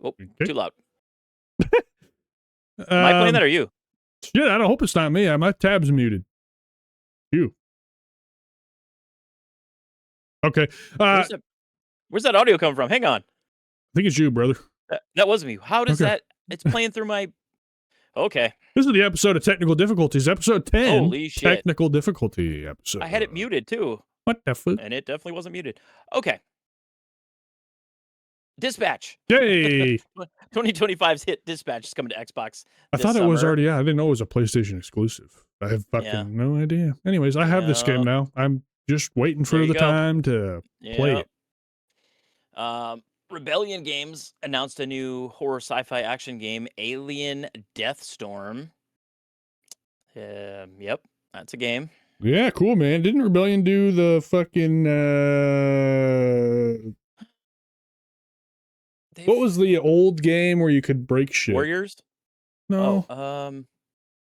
Speaker 2: Oh, too loud. Am I playing that or you?
Speaker 1: Yeah, I don't hope it's not me. My tab's muted. You. Okay.
Speaker 2: Where's that audio coming from? Hang on.
Speaker 1: I think it's you, brother.
Speaker 2: That was me. How does that? It's playing through my. Okay.
Speaker 1: This is the episode of Technical Difficulties, episode 10.
Speaker 2: Holy shit.
Speaker 1: Technical Difficulty episode.
Speaker 2: I had it muted too.
Speaker 1: What the fuck?
Speaker 2: And it definitely wasn't muted. Okay. Dispatch.
Speaker 1: Yay.
Speaker 2: 2025's hit Dispatch is coming to Xbox.
Speaker 1: I thought it was already. I didn't know it was a PlayStation exclusive. I have fucking no idea. Anyways, I have this game now. I'm just waiting for the time to play it.
Speaker 2: Rebellion Games announced a new horror sci-fi action game, Alien Deathstorm. Yep, that's a game.
Speaker 1: Yeah, cool, man. Didn't Rebellion do the fucking what was the old game where you could break shit?
Speaker 2: Warriors?
Speaker 1: No.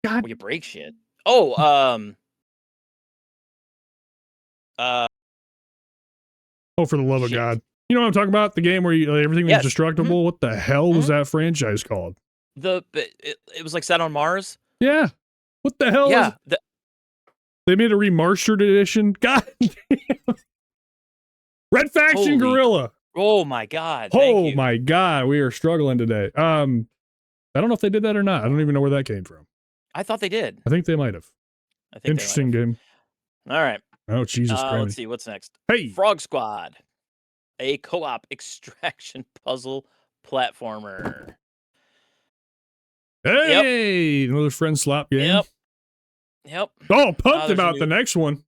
Speaker 2: God, you break shit. Oh,
Speaker 1: oh, for the love of God. You know what I'm talking about? The game where everything was
Speaker 2: Yes.
Speaker 1: destructible. What the hell was that franchise called?
Speaker 2: It was like set on Mars.
Speaker 1: Yeah. What the hell?
Speaker 2: Yeah.
Speaker 1: They made a remastered edition. God damn. Red Faction Gorilla.
Speaker 2: Oh my God.
Speaker 1: Oh my God. We are struggling today. I don't know if they did that or not. I don't even know where that came from.
Speaker 2: I thought they did.
Speaker 1: I think they might have. Interesting game.
Speaker 2: All right.
Speaker 1: Oh, Jesus Christ.
Speaker 2: Let's see. What's next?
Speaker 1: Hey.
Speaker 2: Frog Squad. A co-op extraction puzzle platformer.
Speaker 1: Hey. Yep. Another friend slap game.
Speaker 2: Yep.
Speaker 1: Oh, pumped about the next one.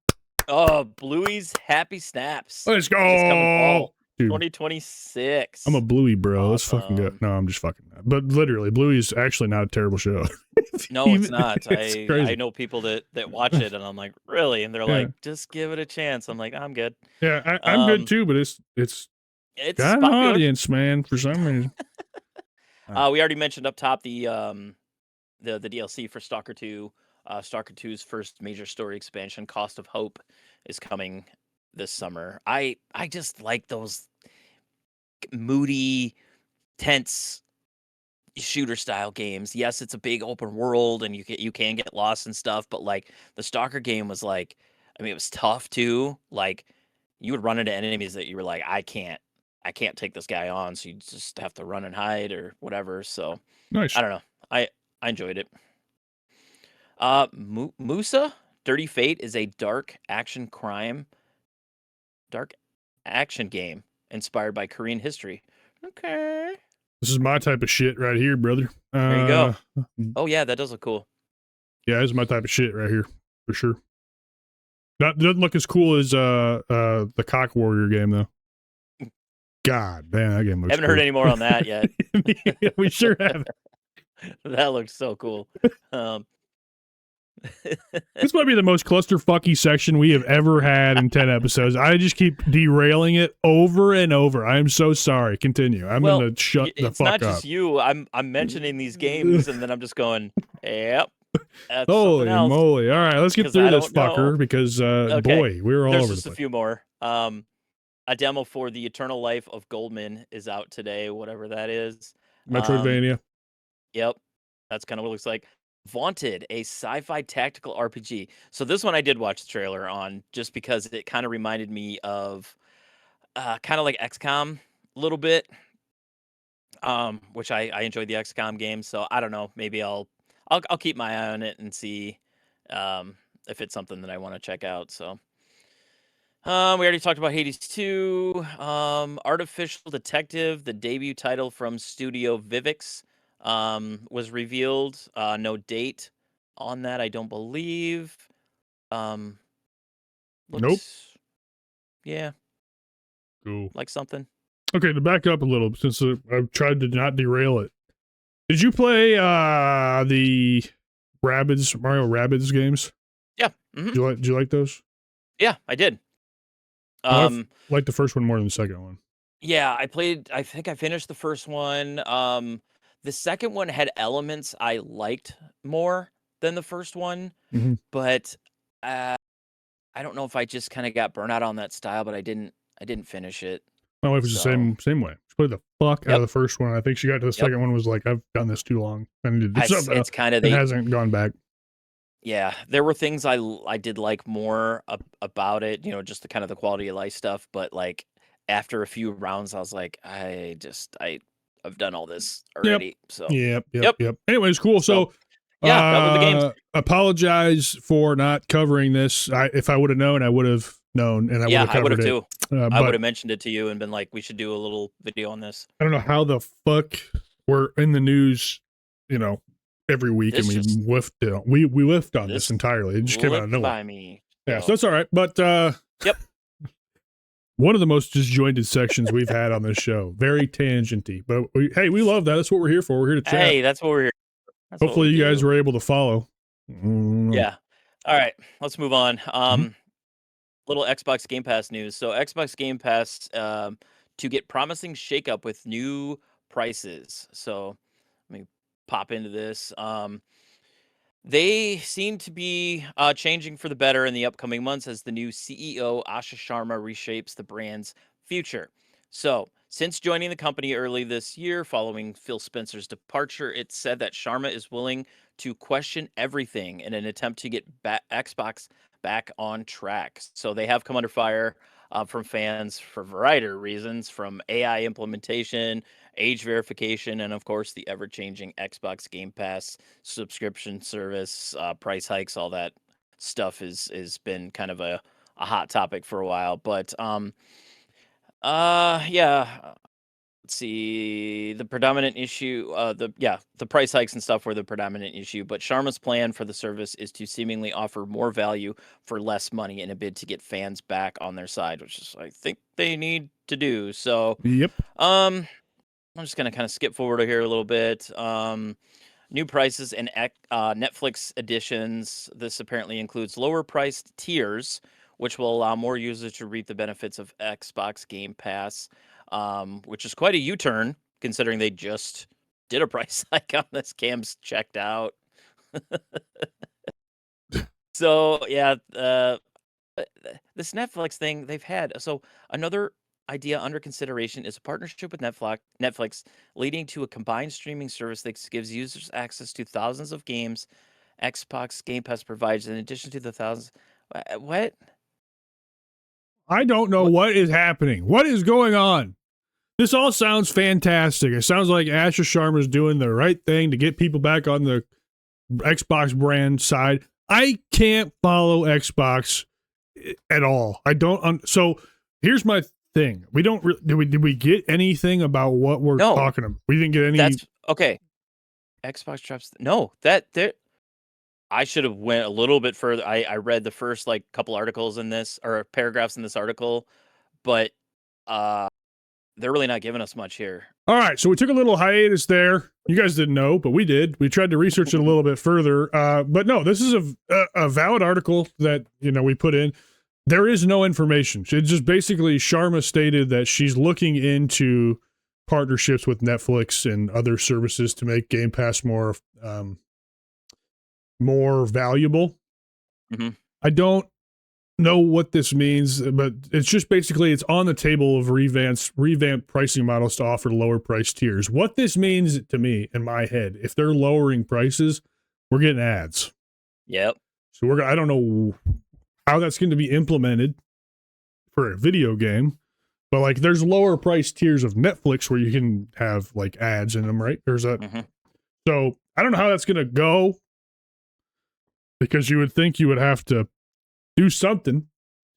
Speaker 2: Oh, Bluey's Happy Snaps.
Speaker 1: Let's go.
Speaker 2: It's coming fall. Dude, 2026.
Speaker 1: I'm a Bluey bro. Let's fucking go. No, I'm just fucking. But literally, Bluey's actually not a terrible show.
Speaker 2: No, it's not. I know people that watch it, and I'm like, really? And they're like, just give it a chance. I'm like, I'm good.
Speaker 1: Yeah, I'm good too. But it's got an audience, man. For some reason.
Speaker 2: We already mentioned up top the DLC for Stalker 2. Stalker 2's first major story expansion, Cost of Hope, is coming this summer. I just like those moody, tense shooter style games. Yes, it's a big open world and you can get lost and stuff, but like the Stalker game was like, I mean, it was tough too. Like you would run into enemies that you were like, I can't take this guy on, so you just have to run and hide or whatever. So
Speaker 1: nice.
Speaker 2: I don't know. I enjoyed it. Musa Dirty Fate is a dark action game inspired by Korean history. Okay.
Speaker 1: This is my type of shit right here, brother.
Speaker 2: There you go. Oh yeah, that does look cool.
Speaker 1: Yeah, this is my type of shit right here, for sure. That doesn't look as cool as the Cock Warrior game though. God damn, that game looks
Speaker 2: Haven't heard any more on that yet.
Speaker 1: We sure haven't.
Speaker 2: That looks so cool.
Speaker 1: This might be the most clusterfucky section we have ever had in 10 episodes. I just keep derailing it over and over. I'm so sorry. Continue. I'm going to shut the fuck up.
Speaker 2: It's not just you. I'm mentioning these games, and then I'm just going, yep. That's
Speaker 1: holy moly. All right, let's get through this fucker because, boy, we're all over the place.
Speaker 2: There's just a few more. A demo for The Eternal Life of Goldman is out today, whatever that is.
Speaker 1: Metroidvania.
Speaker 2: Yep. That's kind of what it looks like. Vaunted, a sci-fi tactical RPG. So this one I did watch the trailer on just because it kind of reminded me of kind of like XCOM a little bit, which I enjoyed the XCOM game. So I don't know, maybe I'll keep my eye on it and see if it's something that I want to check out. So we already talked about Hades 2, Artificial Detective, the debut title from Studio Vivix. Was revealed. No date on that, I don't believe.
Speaker 1: Nope.
Speaker 2: Yeah.
Speaker 1: Cool.
Speaker 2: Like something.
Speaker 1: Okay, to back up a little, since I've tried to not derail it. Did you play the Mario Rabbids games?
Speaker 2: Yeah. Mm-hmm.
Speaker 1: Did you like those?
Speaker 2: Yeah, I did.
Speaker 1: I liked the first one more than the second one.
Speaker 2: Yeah, I think I finished the first one. The second one had elements I liked more than the first one, but I don't know if I just kind of got burnt out on that style, but I didn't finish it.
Speaker 1: My wife was the same way. She played the fuck out of the first one. I think she got to the second one, was like, I've done this too long. I need to do something.
Speaker 2: It's kind of
Speaker 1: it hasn't gone back.
Speaker 2: Yeah, there were things I did like more about it, just the kind of the quality of life stuff, but like after a few rounds, I was like, I've done all this already. So
Speaker 1: Yep. Anyways, cool. So
Speaker 2: yeah, that was the games.
Speaker 1: Apologize for not covering this. If I would have known, I would have known, and I would have
Speaker 2: too. I would have mentioned it to you and been like, we should do a little video on this.
Speaker 1: I don't know how the fuck we're in the news, every week, and we whiffed it. We whiffed on this entirely. It just came out of nowhere.
Speaker 2: By me.
Speaker 1: Yeah, so that's all right. But
Speaker 2: yep.
Speaker 1: One of the most disjointed sections we've had on this show. Very tangenty. But we love that. That's what we're here for. We're here to chat.
Speaker 2: Hey, that's what we're here for.
Speaker 1: Hopefully you guys were able to follow.
Speaker 2: Yeah. All right. Let's move on. Little Xbox Game Pass news. So Xbox Game Pass to get promising shakeup with new prices. So let me pop into this. They seem to be changing for the better in the upcoming months as the new CEO, Asha Sharma, reshapes the brand's future. So, since joining the company early this year following Phil Spencer's departure, it said that Sharma is willing to question everything in an attempt to get Xbox back on track. So, they have come under fire from fans for a variety of reasons, from AI implementation, age verification, and of course, the ever changing Xbox Game Pass subscription service, price hikes, all that stuff is been kind of a hot topic for a while. But yeah. Let's see. The predominant issue, the price hikes and stuff were the predominant issue. But Sharma's plan for the service is to seemingly offer more value for less money in a bid to get fans back on their side, which is I think they need to do. So,
Speaker 1: Yep.
Speaker 2: I'm just gonna kind of skip forward here a little bit. New prices and Netflix editions. This apparently includes lower priced tiers, which will allow more users to reap the benefits of Xbox Game Pass, which is quite a U-turn considering they just did a price hike on this. Cam's checked out. So yeah, this Netflix thing they've had. So another idea under consideration is a partnership with Netflix, leading to a combined streaming service that gives users access to thousands of games Xbox Game Pass provides, in addition to the thousands. What?
Speaker 1: I don't know what is happening. What is going on? This all sounds fantastic. It sounds like Asher Sharma's doing the right thing to get people back on the Xbox brand side. I can't follow Xbox at all. I don't. So here's my thing. We don't. Did we get anything about what we're talking about? We didn't get any.
Speaker 2: That's okay. Xbox drops. No, that there. I should have went a little bit further. I read the first like couple articles in this or paragraphs in this article, but they're really not giving us much here.
Speaker 1: All right, so we took a little hiatus there. You guys didn't know, but we did. We tried to research it a little bit further. But no, this is a valid article that we put in. There is no information. It just basically Sharma stated that she's looking into partnerships with Netflix and other services to make Game Pass more valuable.
Speaker 2: Mm-hmm.
Speaker 1: I don't know what this means, but it's just basically it's on the table of revamped pricing models to offer lower price tiers. What this means to me in my head, if they're lowering prices, we're getting ads.
Speaker 2: Yep.
Speaker 1: So I don't know how that's going to be implemented for a video game, but like there's lower price tiers of Netflix where you can have like ads in them, right? There's a So I don't know how that's going to go, because you would think you would have to do something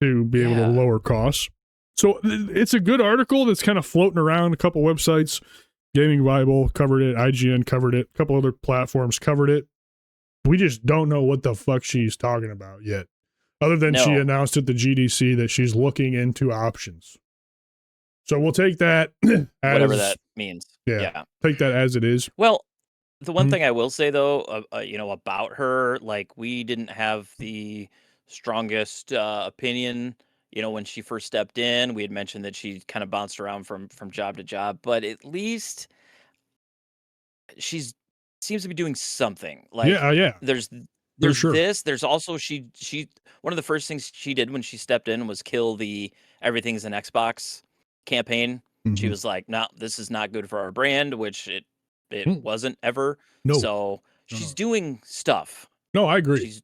Speaker 1: to be able to lower costs. So it's a good article that's kind of floating around. A couple websites, Gaming Bible covered it, IGN covered it, a couple other platforms covered it. We just don't know what the fuck she's talking about yet, other than she announced at the GDC that she's looking into options. So we'll take that as
Speaker 2: whatever that means. Yeah.
Speaker 1: Take that as it is.
Speaker 2: Well, the one thing I will say though, about her, like we didn't have the strongest opinion. When she first stepped in, we had mentioned that she kind of bounced around from job to job, but at least seems to be doing something. Like there's this. There's also she one of the first things she did when she stepped in was kill the everything's an Xbox campaign. She was like, no, this is not good for our brand, which it wasn't ever.
Speaker 1: No.
Speaker 2: So she's doing stuff.
Speaker 1: No, I agree.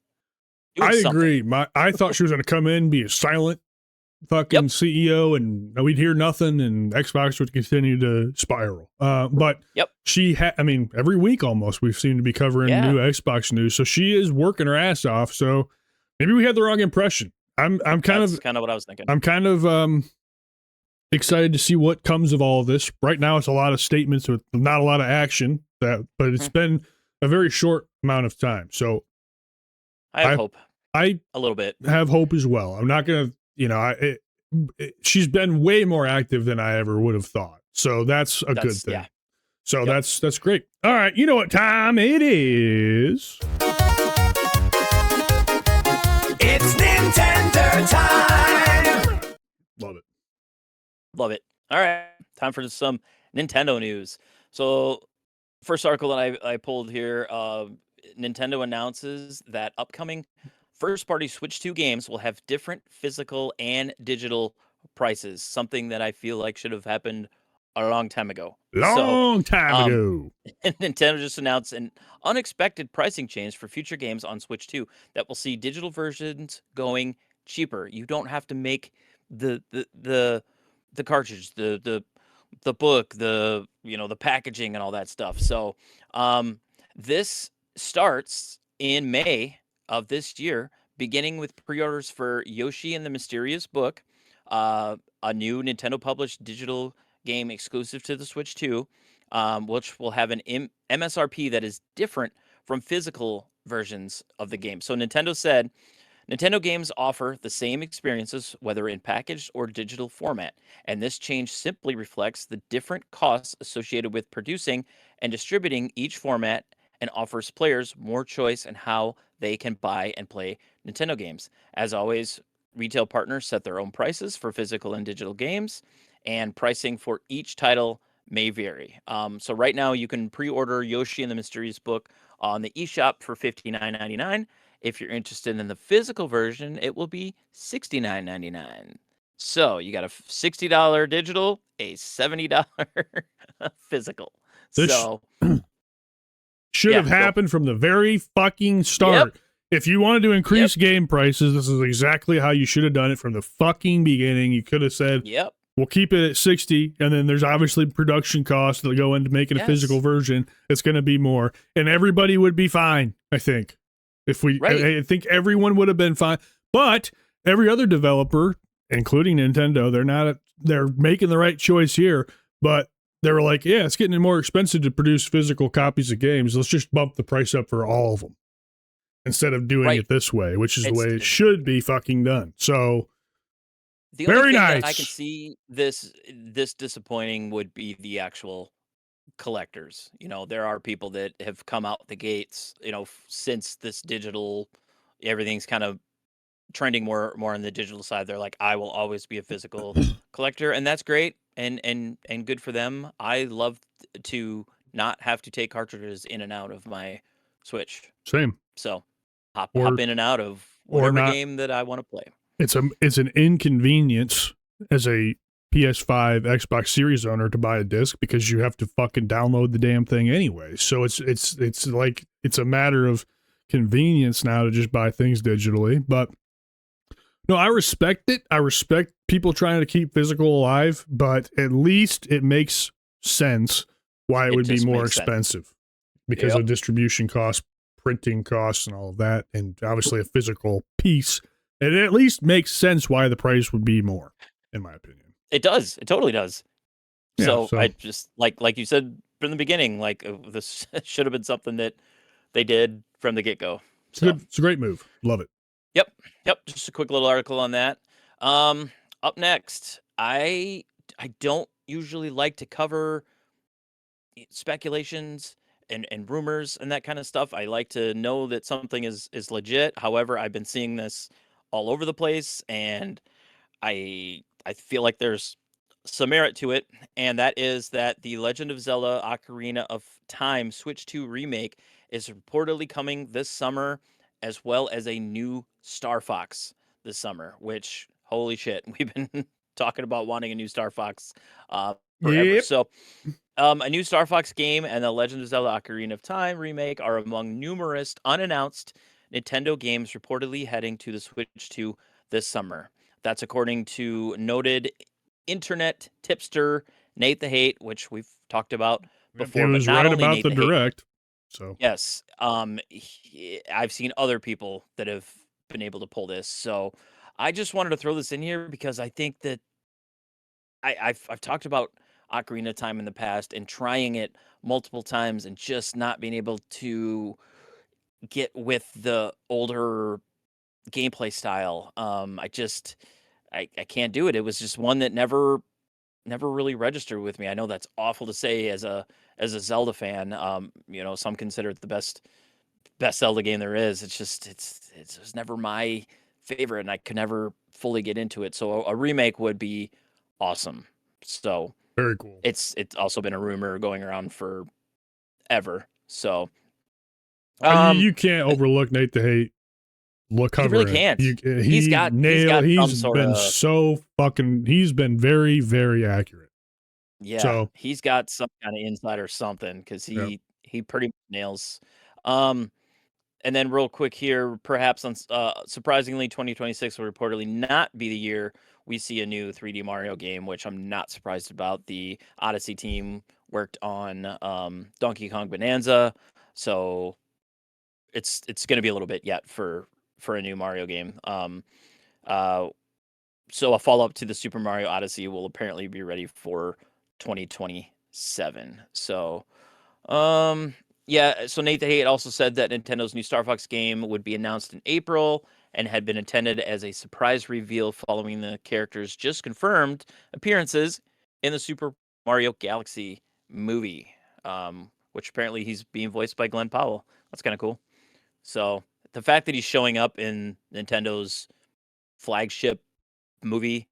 Speaker 1: I agree. I thought she was going to come in, be a silent fucking CEO, and we'd hear nothing, and Xbox would continue to spiral. But she every week almost we've seemed to be covering new Xbox news, so she is working her ass off. So maybe we had the wrong impression. That's kind of
Speaker 2: what I was thinking.
Speaker 1: I'm kind of excited to see what comes of all of this. Right now, it's a lot of statements with not a lot of action. But it's been a very short amount of time. So
Speaker 2: I have hope.
Speaker 1: I
Speaker 2: a little bit
Speaker 1: have hope as well. I'm not gonna, she's been way more active than I ever would have thought. So that's a good thing. Yeah. So that's great. All right, you know what time it is?
Speaker 3: It's Nintendo time.
Speaker 2: Love it. All right, time for some Nintendo news. So first article that I pulled here, Nintendo announces that upcoming first-party Switch 2 games will have different physical and digital prices, something that I feel like should have happened a long time ago.
Speaker 1: Long time ago.
Speaker 2: Nintendo just announced an unexpected pricing change for future games on Switch 2 that will see digital versions going cheaper. You don't have to make the cartridge, the book, the packaging and all that stuff. So this starts in May of this year, beginning with pre-orders for Yoshi and the Mysterious Book, a new Nintendo published digital game exclusive to the Switch 2, which will have an MSRP that is different from physical versions of the game. So Nintendo said, Nintendo games offer the same experiences, whether in packaged or digital format, and this change simply reflects the different costs associated with producing and distributing each format and offers players more choice in how they can buy and play Nintendo games. As always, retail partners set their own prices for physical and digital games, and pricing for each title may vary. So right now, you can pre-order Yoshi and the Mysterious Book on the eShop for $59.99. If you're interested in the physical version, it will be $69.99. So you got a $60 digital, a $70 physical.
Speaker 1: This
Speaker 2: So
Speaker 1: should have happened from the very fucking start.
Speaker 2: Yep.
Speaker 1: If you wanted to increase game prices, this is exactly how you should have done it from the fucking beginning. You could have said,
Speaker 2: Yep.
Speaker 1: We'll keep it at 60, and then there's obviously production costs that go into making a physical version. It's going to be more, and everybody would be fine, I think. I think everyone would have been fine. But every other developer, including Nintendo, they're making the right choice here, but they were like, yeah, it's getting more expensive to produce physical copies of games. Let's just bump the price up for all of them instead of doing it this way, which is the way it should be fucking done. So
Speaker 2: the only
Speaker 1: very
Speaker 2: thing
Speaker 1: nice.
Speaker 2: that I can see this disappointing would be the actual collectors. There are people that have come out the gates, since this digital, everything's kind of trending more on the digital side. They're like, I will always be a physical collector, and that's great and good for them. I love to not have to take cartridges in and out of my Switch.
Speaker 1: Same.
Speaker 2: So hop in and out of whatever game that I want to play.
Speaker 1: It's an inconvenience as a PS5 Xbox Series owner to buy a disc because you have to fucking download the damn thing anyway. So it's like it's a matter of convenience now to just buy things digitally. But no, I respect it. I respect people trying to keep physical alive, but at least it makes sense why it would be more expensive because of distribution costs, printing costs, and all of that, and obviously a physical piece. It at least makes sense why the price would be more, in my opinion.
Speaker 2: It does. It totally does.
Speaker 1: Yeah,
Speaker 2: so I just like you said from the beginning, like this should have been something that they did from the get-go. So
Speaker 1: it's a great move. Love it.
Speaker 2: Yep. Just a quick little article on that. Up next, I don't usually like to cover speculations and rumors and that kind of stuff. I like to know that something is legit. However, I've been seeing this all over the place, and I feel like there's some merit to it, and that is that the Legend of Zelda Ocarina of Time Switch 2 remake is reportedly coming this summer, as well as a new Star Fox this summer, which, holy shit, we've been talking about wanting a new Star Fox forever.
Speaker 1: Yep.
Speaker 2: So a new Star Fox game and the Legend of Zelda Ocarina of Time remake are among numerous unannounced Nintendo games reportedly heading to the Switch 2 this summer. That's according to noted internet tipster Nate the Hate, which we've talked about before.
Speaker 1: He was
Speaker 2: but not
Speaker 1: right
Speaker 2: only
Speaker 1: about
Speaker 2: Nate
Speaker 1: the
Speaker 2: Hate,
Speaker 1: direct. So
Speaker 2: yes, I've seen other people that have been able to pull this. So I just wanted to throw this in here because I think that I've talked about Ocarina of Time in the past and trying it multiple times and just not being able to get with the older gameplay style. I can't do it. It was just one that never really registered with me. I know that's awful to say as a Zelda fan. Some consider it the best Zelda game there is. It's just never my favorite, and I could never fully get into it. So a remake would be awesome. So
Speaker 1: very cool.
Speaker 2: It's also been a rumor going around for ever. So
Speaker 1: you can't overlook Nate the Hate. look
Speaker 2: He
Speaker 1: cover
Speaker 2: really
Speaker 1: it.
Speaker 2: can't.
Speaker 1: He
Speaker 2: He's got some
Speaker 1: he's
Speaker 2: sort
Speaker 1: been
Speaker 2: of
Speaker 1: so fucking, he's been very, very accurate.
Speaker 2: yeah.
Speaker 1: So
Speaker 2: He's got some kind of insight or something because
Speaker 1: yeah.
Speaker 2: he pretty much nails. Um, and then real quick here, perhaps surprisingly, 2026 will reportedly not be the year we see a new 3D Mario game, which I'm not surprised about. The Odyssey team worked on Donkey Kong Bonanza, so it's going to be a little bit yet for a new Mario game. Uh, so a follow up to the Super Mario Odyssey will apparently be ready for 2027. So, yeah. So Nate the Hate also said that Nintendo's new Star Fox game would be announced in April and had been intended as a surprise reveal following the character's just confirmed appearances in the Super Mario Galaxy movie, which apparently he's being voiced by Glenn Powell. That's kind of cool. So the fact that he's showing up in Nintendo's flagship movie,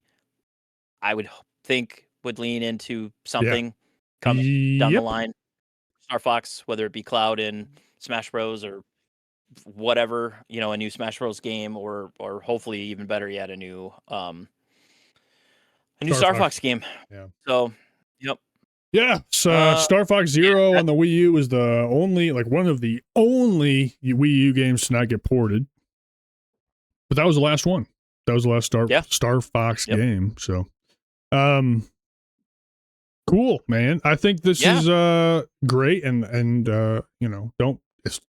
Speaker 2: I would think would lean into something coming down the
Speaker 1: Yep.
Speaker 2: line. Star Fox, whether it be Cloud in Smash Bros or whatever, a new Smash Bros game, or hopefully even better yet, a new Star Fox game.
Speaker 1: Yeah.
Speaker 2: So, yep.
Speaker 1: Yeah, so Star Fox Zero on the Wii U was the only, like, one of the only Wii U games to not get ported. But that was the last one. That was the last Star Fox game. So, cool, man. I think this is great, and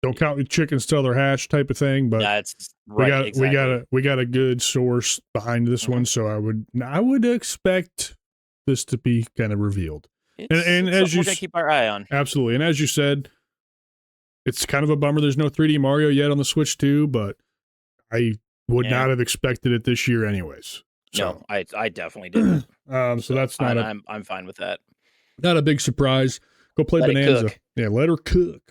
Speaker 1: don't count the chickens till they're hatched type of thing. But
Speaker 2: that's right.
Speaker 1: We got a good source behind this one, so I would expect this to be kind of revealed. And as you
Speaker 2: we're gonna keep our eye on.
Speaker 1: Absolutely. And as you said, it's kind of a bummer there's no 3D Mario yet on the Switch 2, but I would not have expected it this year anyways. So,
Speaker 2: no, I definitely didn't.
Speaker 1: So that's not
Speaker 2: I'm fine with that.
Speaker 1: Not a big surprise. Go play Bonanza. Yeah, let her cook.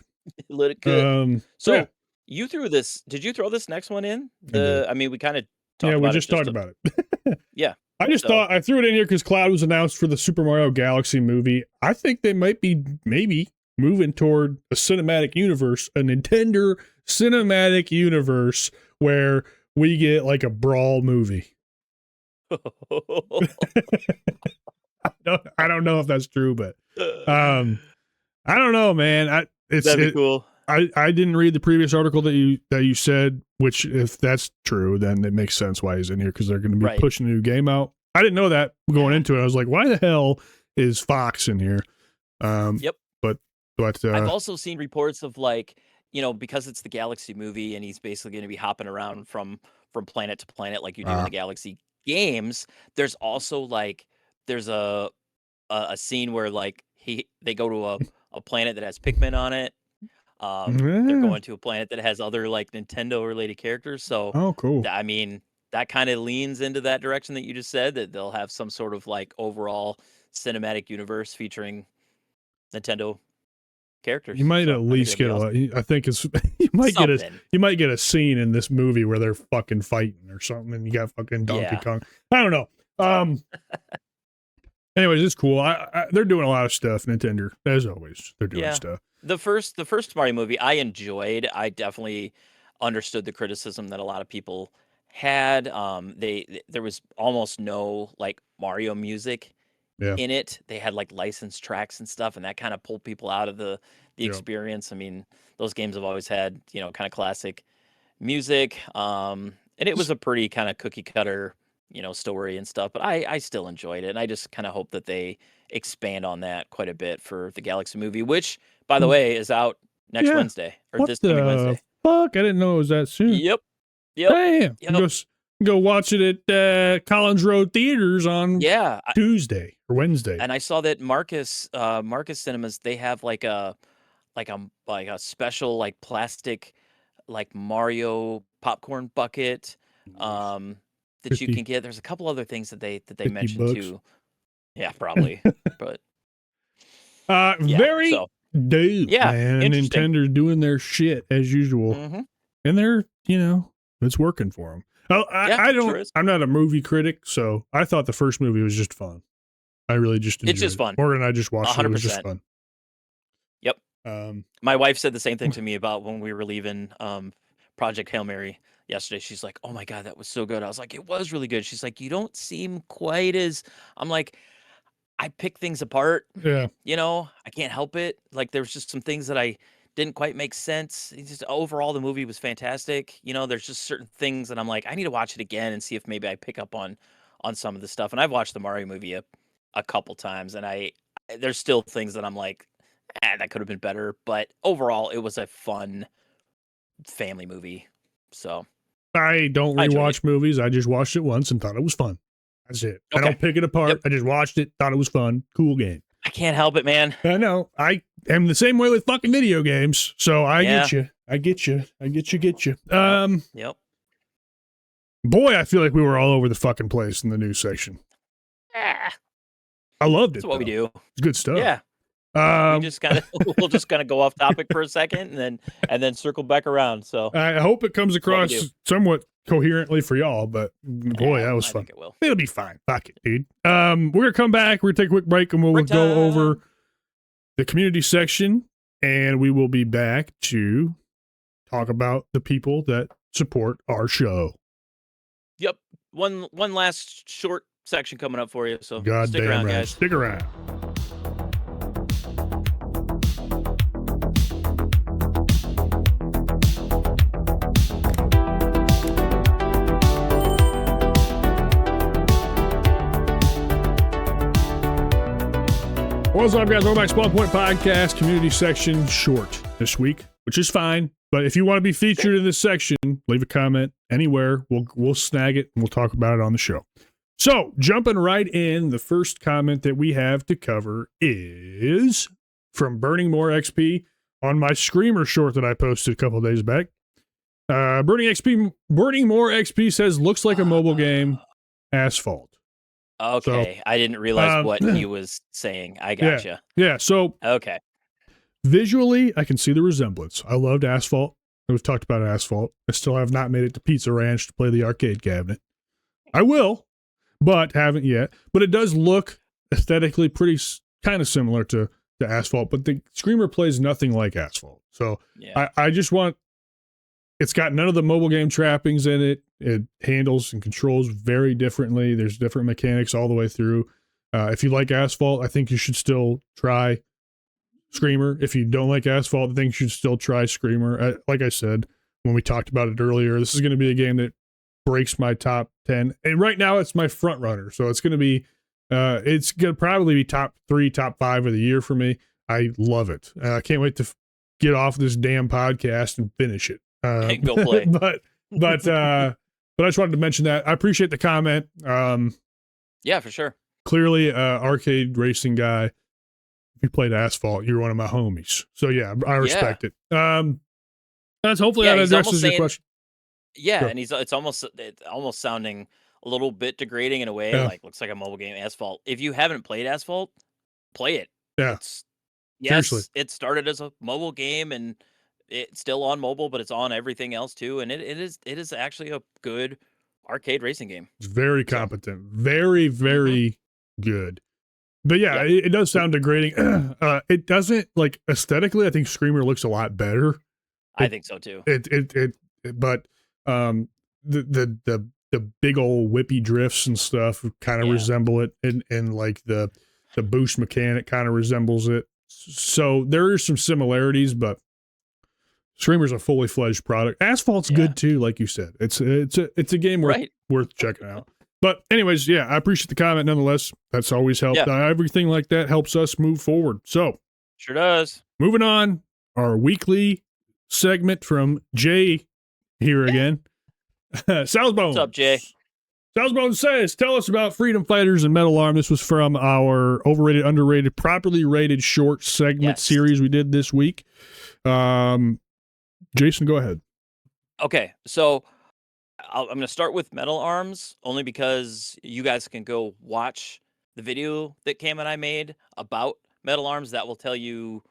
Speaker 2: Let it cook.
Speaker 1: So
Speaker 2: you threw this. Did you throw this next one in?
Speaker 1: I
Speaker 2: mean, we kind of
Speaker 1: we just talked about it.
Speaker 2: Yeah.
Speaker 1: I just thought I threw it in here because Cloud was announced for the Super Mario Galaxy movie. I think they might be maybe moving toward a cinematic universe, a Nintendo cinematic universe where we get like a brawl movie. I don't know if that's true, but I don't know, man.
Speaker 2: That'd be cool.
Speaker 1: I didn't read the previous article that you said, which if that's true, then it makes sense why he's in here because they're going to be pushing a new game out. I didn't know that going into it. I was like, why the hell is Fox in here?
Speaker 2: Yep.
Speaker 1: But
Speaker 2: I've also seen reports of because it's the Galaxy movie and he's basically going to be hopping around from planet to planet like you do in the Galaxy games. There's also there's a scene where they go to a planet that has Pikmin on it. They're going to a planet that has other Nintendo related characters. So
Speaker 1: cool.
Speaker 2: I mean, that kind of leans into that direction that you just said, that they'll have some sort of overall cinematic universe featuring Nintendo characters.
Speaker 1: You might at least get I think it's you might get a scene in this movie where they're fucking fighting or something, and you got fucking Donkey Kong. I don't know. Anyways, it's cool. They're doing a lot of stuff, Nintendo, as always. They're doing stuff.
Speaker 2: The first Mario movie I enjoyed. I definitely understood the criticism that a lot of people had. There was almost no Mario music in it. They had licensed tracks and stuff, and that kind of pulled people out of the experience. I mean, those games have always had kind of classic music, and it was a pretty kind of cookie cutter story and stuff, but I still enjoyed it, and I just kind of hope that they expand on that quite a bit for the Galaxy movie, which, by the way, is out next Wednesday, or this coming Wednesday.
Speaker 1: Fuck, I didn't know it was that soon.
Speaker 2: Yep.
Speaker 1: Damn. Yep. Go watch it at Collins Road Theaters on Tuesday or Wednesday.
Speaker 2: And I saw that Marcus Cinemas, they have a special plastic Mario popcorn bucket that you can get. There's a couple other things that they mentioned too. Yeah, probably. But
Speaker 1: very dope, man. Nintendo's doing their shit as usual.
Speaker 2: Mm-hmm.
Speaker 1: And they're, it's working for them. I'm not a movie critic, so I thought the first movie was just fun. I really just enjoyed it.
Speaker 2: It's just fun.
Speaker 1: Morgan and I just watched 100%. It was just fun.
Speaker 2: Yep. My wife said the same thing to me about when we were leaving Project Hail Mary. yesterday. She's like, "Oh my God, that was so good." I was like, "It was really good." She's like, "You don't seem quite as," I'm like, I pick things apart.
Speaker 1: Yeah.
Speaker 2: I can't help it. Like, there's just some things that I didn't quite make sense. It's just overall, the movie was fantastic. There's just certain things that I'm like, I need to watch it again and see if maybe I pick up on some of the stuff. And I've watched the Mario movie a couple times, and there's still things that I'm like, that could have been better. But overall, it was a fun family movie. So
Speaker 1: I don't
Speaker 2: I enjoyed
Speaker 1: rewatch movies. I just watched it once and thought it was fun. That's it. I
Speaker 2: Okay.
Speaker 1: don't pick it apart.
Speaker 2: Yep.
Speaker 1: I just watched it, thought it was fun. Cool game.
Speaker 2: I can't help it, man.
Speaker 1: I know. I am the same way with fucking video games. So I
Speaker 2: Yeah.
Speaker 1: get you. I get you. I get you.
Speaker 2: Yep.
Speaker 1: Boy, I feel like we were all over the fucking place in the news section. I loved it.
Speaker 2: That's what we do.
Speaker 1: It's good stuff.
Speaker 2: Yeah. We'll just kind of go off topic for a second and then circle back around. So
Speaker 1: I hope it comes across somewhat coherently for y'all, but boy, that was
Speaker 2: I
Speaker 1: fun.
Speaker 2: think it will.
Speaker 1: It'll be fine. Fuck it, dude. We're gonna come back. We're gonna take a quick break and we'll go over the community section, and we will be back to talk about the people that support our show.
Speaker 2: Yep. One last short section coming up for you. So
Speaker 1: God
Speaker 2: stick
Speaker 1: damn
Speaker 2: around,
Speaker 1: right.
Speaker 2: guys.
Speaker 1: Stick around. What's up, guys? Welcome back to Spawn Point Podcast community section short this week, which is fine. But if you want to be featured in this section, leave a comment anywhere. We'll snag it and we'll talk about it on the show. So, jumping right in, the first comment that we have to cover is from Burning More XP on my Screamer short that I posted a couple of days back. Burning More XP says, looks like a mobile game, Asphalt.
Speaker 2: Okay.
Speaker 1: So,
Speaker 2: I didn't realize what he was saying. I gotcha.
Speaker 1: Yeah. So,
Speaker 2: Okay.
Speaker 1: visually, I can see the resemblance. I loved Asphalt. We've talked about Asphalt. I still have not made it to Pizza Ranch to play the arcade cabinet. I will, but haven't yet. But it does look aesthetically pretty kind of similar to Asphalt, but the Screamer plays nothing like Asphalt. So
Speaker 2: Yeah.
Speaker 1: I just want, it's got none of the mobile game trappings in it. It handles and controls very differently. There's different mechanics all the way through. If you like Asphalt, I think you should still try Screamer. If you don't like Asphalt, I think you should still try Screamer. Like I said, when we talked about it earlier, this is going to be a game that breaks my top 10. And right now it's my front runner. So it's going to be, it's going to probably be top 3, top 5 of the year for me. I love it. I can't wait to get off this damn podcast and finish it.
Speaker 2: Go play.
Speaker 1: But I just wanted to mention that. I appreciate the comment.
Speaker 2: Yeah, for sure.
Speaker 1: Clearly, arcade racing guy. If you played Asphalt, you're one of my homies. So yeah, I respect it. That's hopefully that addresses your question.
Speaker 2: Yeah,
Speaker 1: Sure.
Speaker 2: and it's almost sounding a little bit degrading in a way.
Speaker 1: Yeah.
Speaker 2: Like, looks like a mobile game, Asphalt. If you haven't played Asphalt, play it.
Speaker 1: Yeah.
Speaker 2: Seriously. It started as a mobile game, and it's still on mobile, but it's on everything else too. And it is actually a good arcade racing game.
Speaker 1: It's very competent, very, very good. But yeah, it does sound degrading. It doesn't, like, aesthetically, I think Screamer looks a lot better.
Speaker 2: I think so too.
Speaker 1: But the big old whippy drifts and stuff kind of resemble it, and like the boost mechanic kind of resembles it. So there are some similarities, but Screamer's a fully fledged product. Asphalt's good too, like you said. It's a game worth checking out. But anyways, yeah, I appreciate the comment nonetheless. That's always helped. Everything like that helps us move forward. So
Speaker 2: sure does.
Speaker 1: Moving on, our weekly segment from Jay here again. Salzbone.
Speaker 2: What's up, Jay?
Speaker 1: Salzbone says, tell us about Freedom Fighters and Metal Arm. This was from our overrated, underrated, properly rated short segment series we did this week. Jason, go ahead.
Speaker 2: Okay, so I'm going to start with Metal Arms only because you guys can go watch the video that Cam and I made about Metal Arms. That will tell you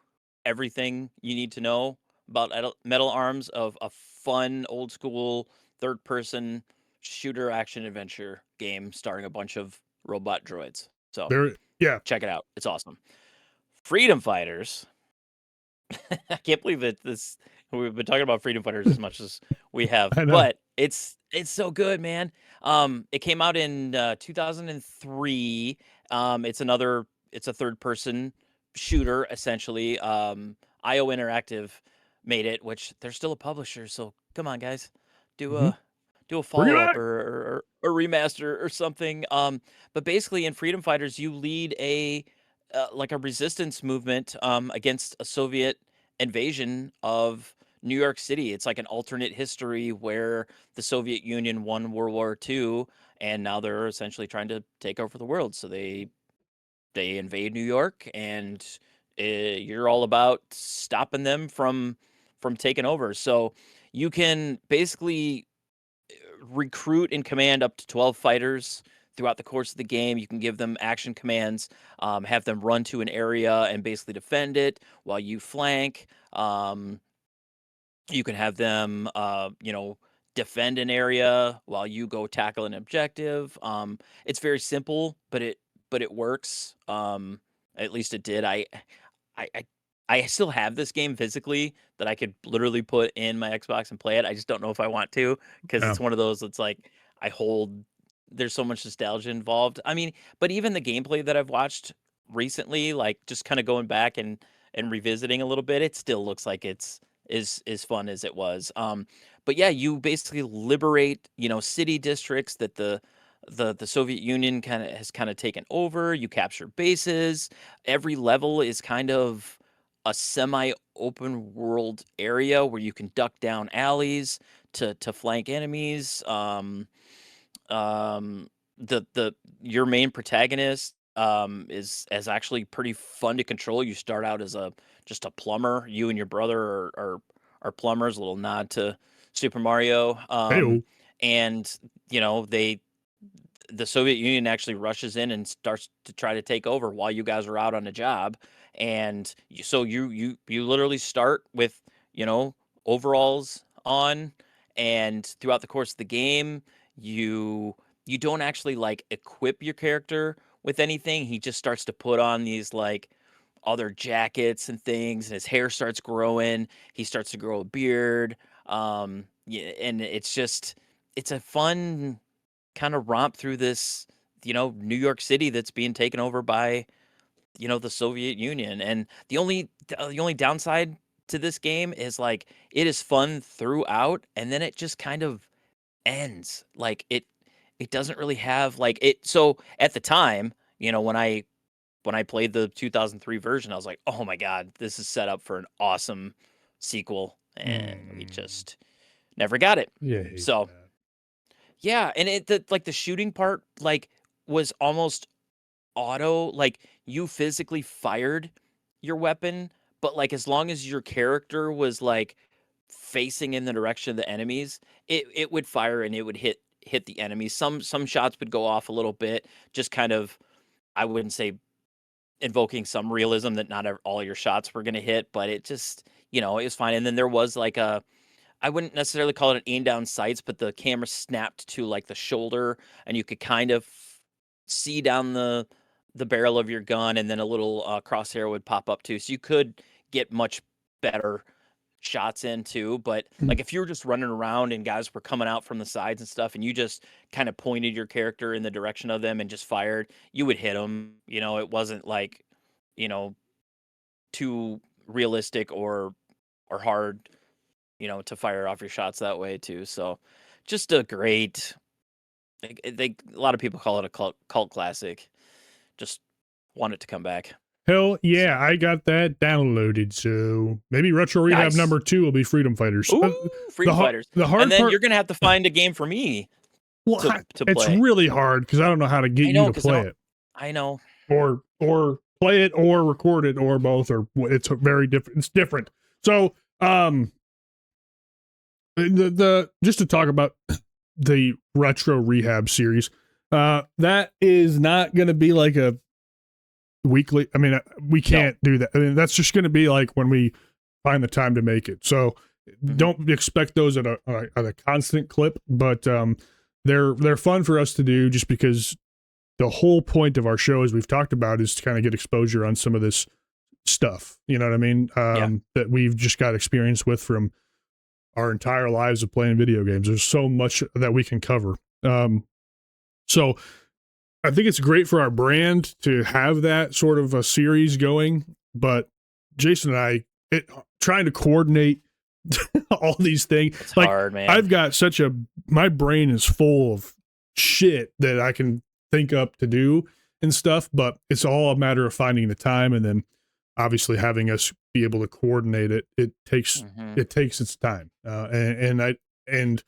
Speaker 2: everything you need to know about Metal Arms, of a fun, old school, third-person shooter action adventure game starring a bunch of robot droids. So check it out. It's awesome. Freedom Fighters. I can't believe that we've been talking about Freedom Fighters as much as we have, but It's so good, man. It came out in 2003. It's a third person shooter essentially. IO Interactive made it, which they're still a publisher. So come on, guys, do
Speaker 1: Mhm.
Speaker 2: a do a
Speaker 1: Bring it
Speaker 2: follow up
Speaker 1: back.
Speaker 2: or remaster or something. But basically, in Freedom Fighters, you lead a like a resistance movement against a Soviet invasion of New York City. It's like an alternate history where the Soviet Union won World War II, and now they're essentially trying to take over the world. So they invade New York, and you're all about stopping them from taking over. So you can basically recruit and command up to 12 fighters throughout the course of the game. You can give them action commands, have them run to an area and basically defend it while you flank. You can have them, defend an area while you go tackle an objective. It's very simple, but it works. At least it did. I I I still have this game physically that I could literally put in my Xbox and play it. I just don't know if I want to because
Speaker 1: Yeah.
Speaker 2: it's one of those that's like I hold. There's so much nostalgia involved. I mean, but even the gameplay that I've watched recently, like just kind of going back and revisiting a little bit, it still looks like it's is fun as it was. But yeah, you basically liberate, city districts that the Soviet Union has kind of taken over. You capture bases. Every level is kind of a semi-open world area where you can duck down alleys to flank enemies. The your main protagonist is actually pretty fun to control. You start out as just a plumber. You and your brother are plumbers. A little nod to Super Mario.
Speaker 1: Hey-o.
Speaker 2: And they the Soviet Union actually rushes in and starts to try to take over while you guys are out on a job. And so you literally start with, overalls on, and throughout the course of the game, you you don't actually like equip your character with anything. He just starts to put on these like other jackets and things, and his hair starts growing. He starts to grow a beard. Yeah, and it's a fun kind of romp through this, New York City that's being taken over by, the Soviet Union. And the only downside to this game is like it is fun throughout, and then it just kind of ends. Like it doesn't really have like it. So at the time, when I played the 2003 version, I was like, oh my god, this is set up for an awesome sequel, and we just never got it.
Speaker 1: Yeah. I hate
Speaker 2: So
Speaker 1: that.
Speaker 2: yeah, and the shooting part like was almost auto, like you physically fired your weapon, but like as long as your character was like facing in the direction of the enemies, it would fire and it would hit the enemies. Some shots would go off a little bit, just kind of, I wouldn't say invoking some realism that not all your shots were going to hit, but it just, it was fine. And then there was like I wouldn't necessarily call it an aim down sights, but the camera snapped to like the shoulder, and you could kind of see down the barrel of your gun, and then a little crosshair would pop up too, so you could get much better shots in too. But like if you were just running around and guys were coming out from the sides and stuff, and you just kind of pointed your character in the direction of them and just fired, you would hit them. It wasn't like, you know, too realistic or hard, to fire off your shots that way too. So just a great, a lot of people call it a cult classic. Just want it to come back.
Speaker 1: Hell yeah,
Speaker 2: So
Speaker 1: I got that downloaded. So maybe Retro Rehab
Speaker 2: nice.
Speaker 1: number 2 will be Freedom Fighters.
Speaker 2: Ooh, Freedom Fighters.
Speaker 1: The hard
Speaker 2: And then
Speaker 1: part,
Speaker 2: you're gonna have to find a game for me
Speaker 1: well,
Speaker 2: to
Speaker 1: it's
Speaker 2: play.
Speaker 1: really hard because I don't know how to get
Speaker 2: I know,
Speaker 1: you to
Speaker 2: 'cause I
Speaker 1: play
Speaker 2: don't-
Speaker 1: it,
Speaker 2: I know.
Speaker 1: or play it, or record it, or both, or it's very different. It's different. So, the just to talk about the Retro Rehab series, that is not going to be like a weekly. I mean, we can't do that. I mean, that's just going to be like when we find the time to make it. So don't expect those at a constant clip, but they're fun for us to do just because the whole point of our show, as we've talked about, is to kind of get exposure on some of this stuff. You know what I mean? That we've just got experience with from our entire lives of playing video games. There's so much that we can cover. So I think it's great for our brand to have that sort of a series going, but Jason and I, trying to coordinate all these things.
Speaker 2: It's
Speaker 1: like,
Speaker 2: hard, man.
Speaker 1: I've got my brain is full of shit that I can think up to do and stuff, but it's all a matter of finding the time, and then obviously having us be able to coordinate it. It takes its time. And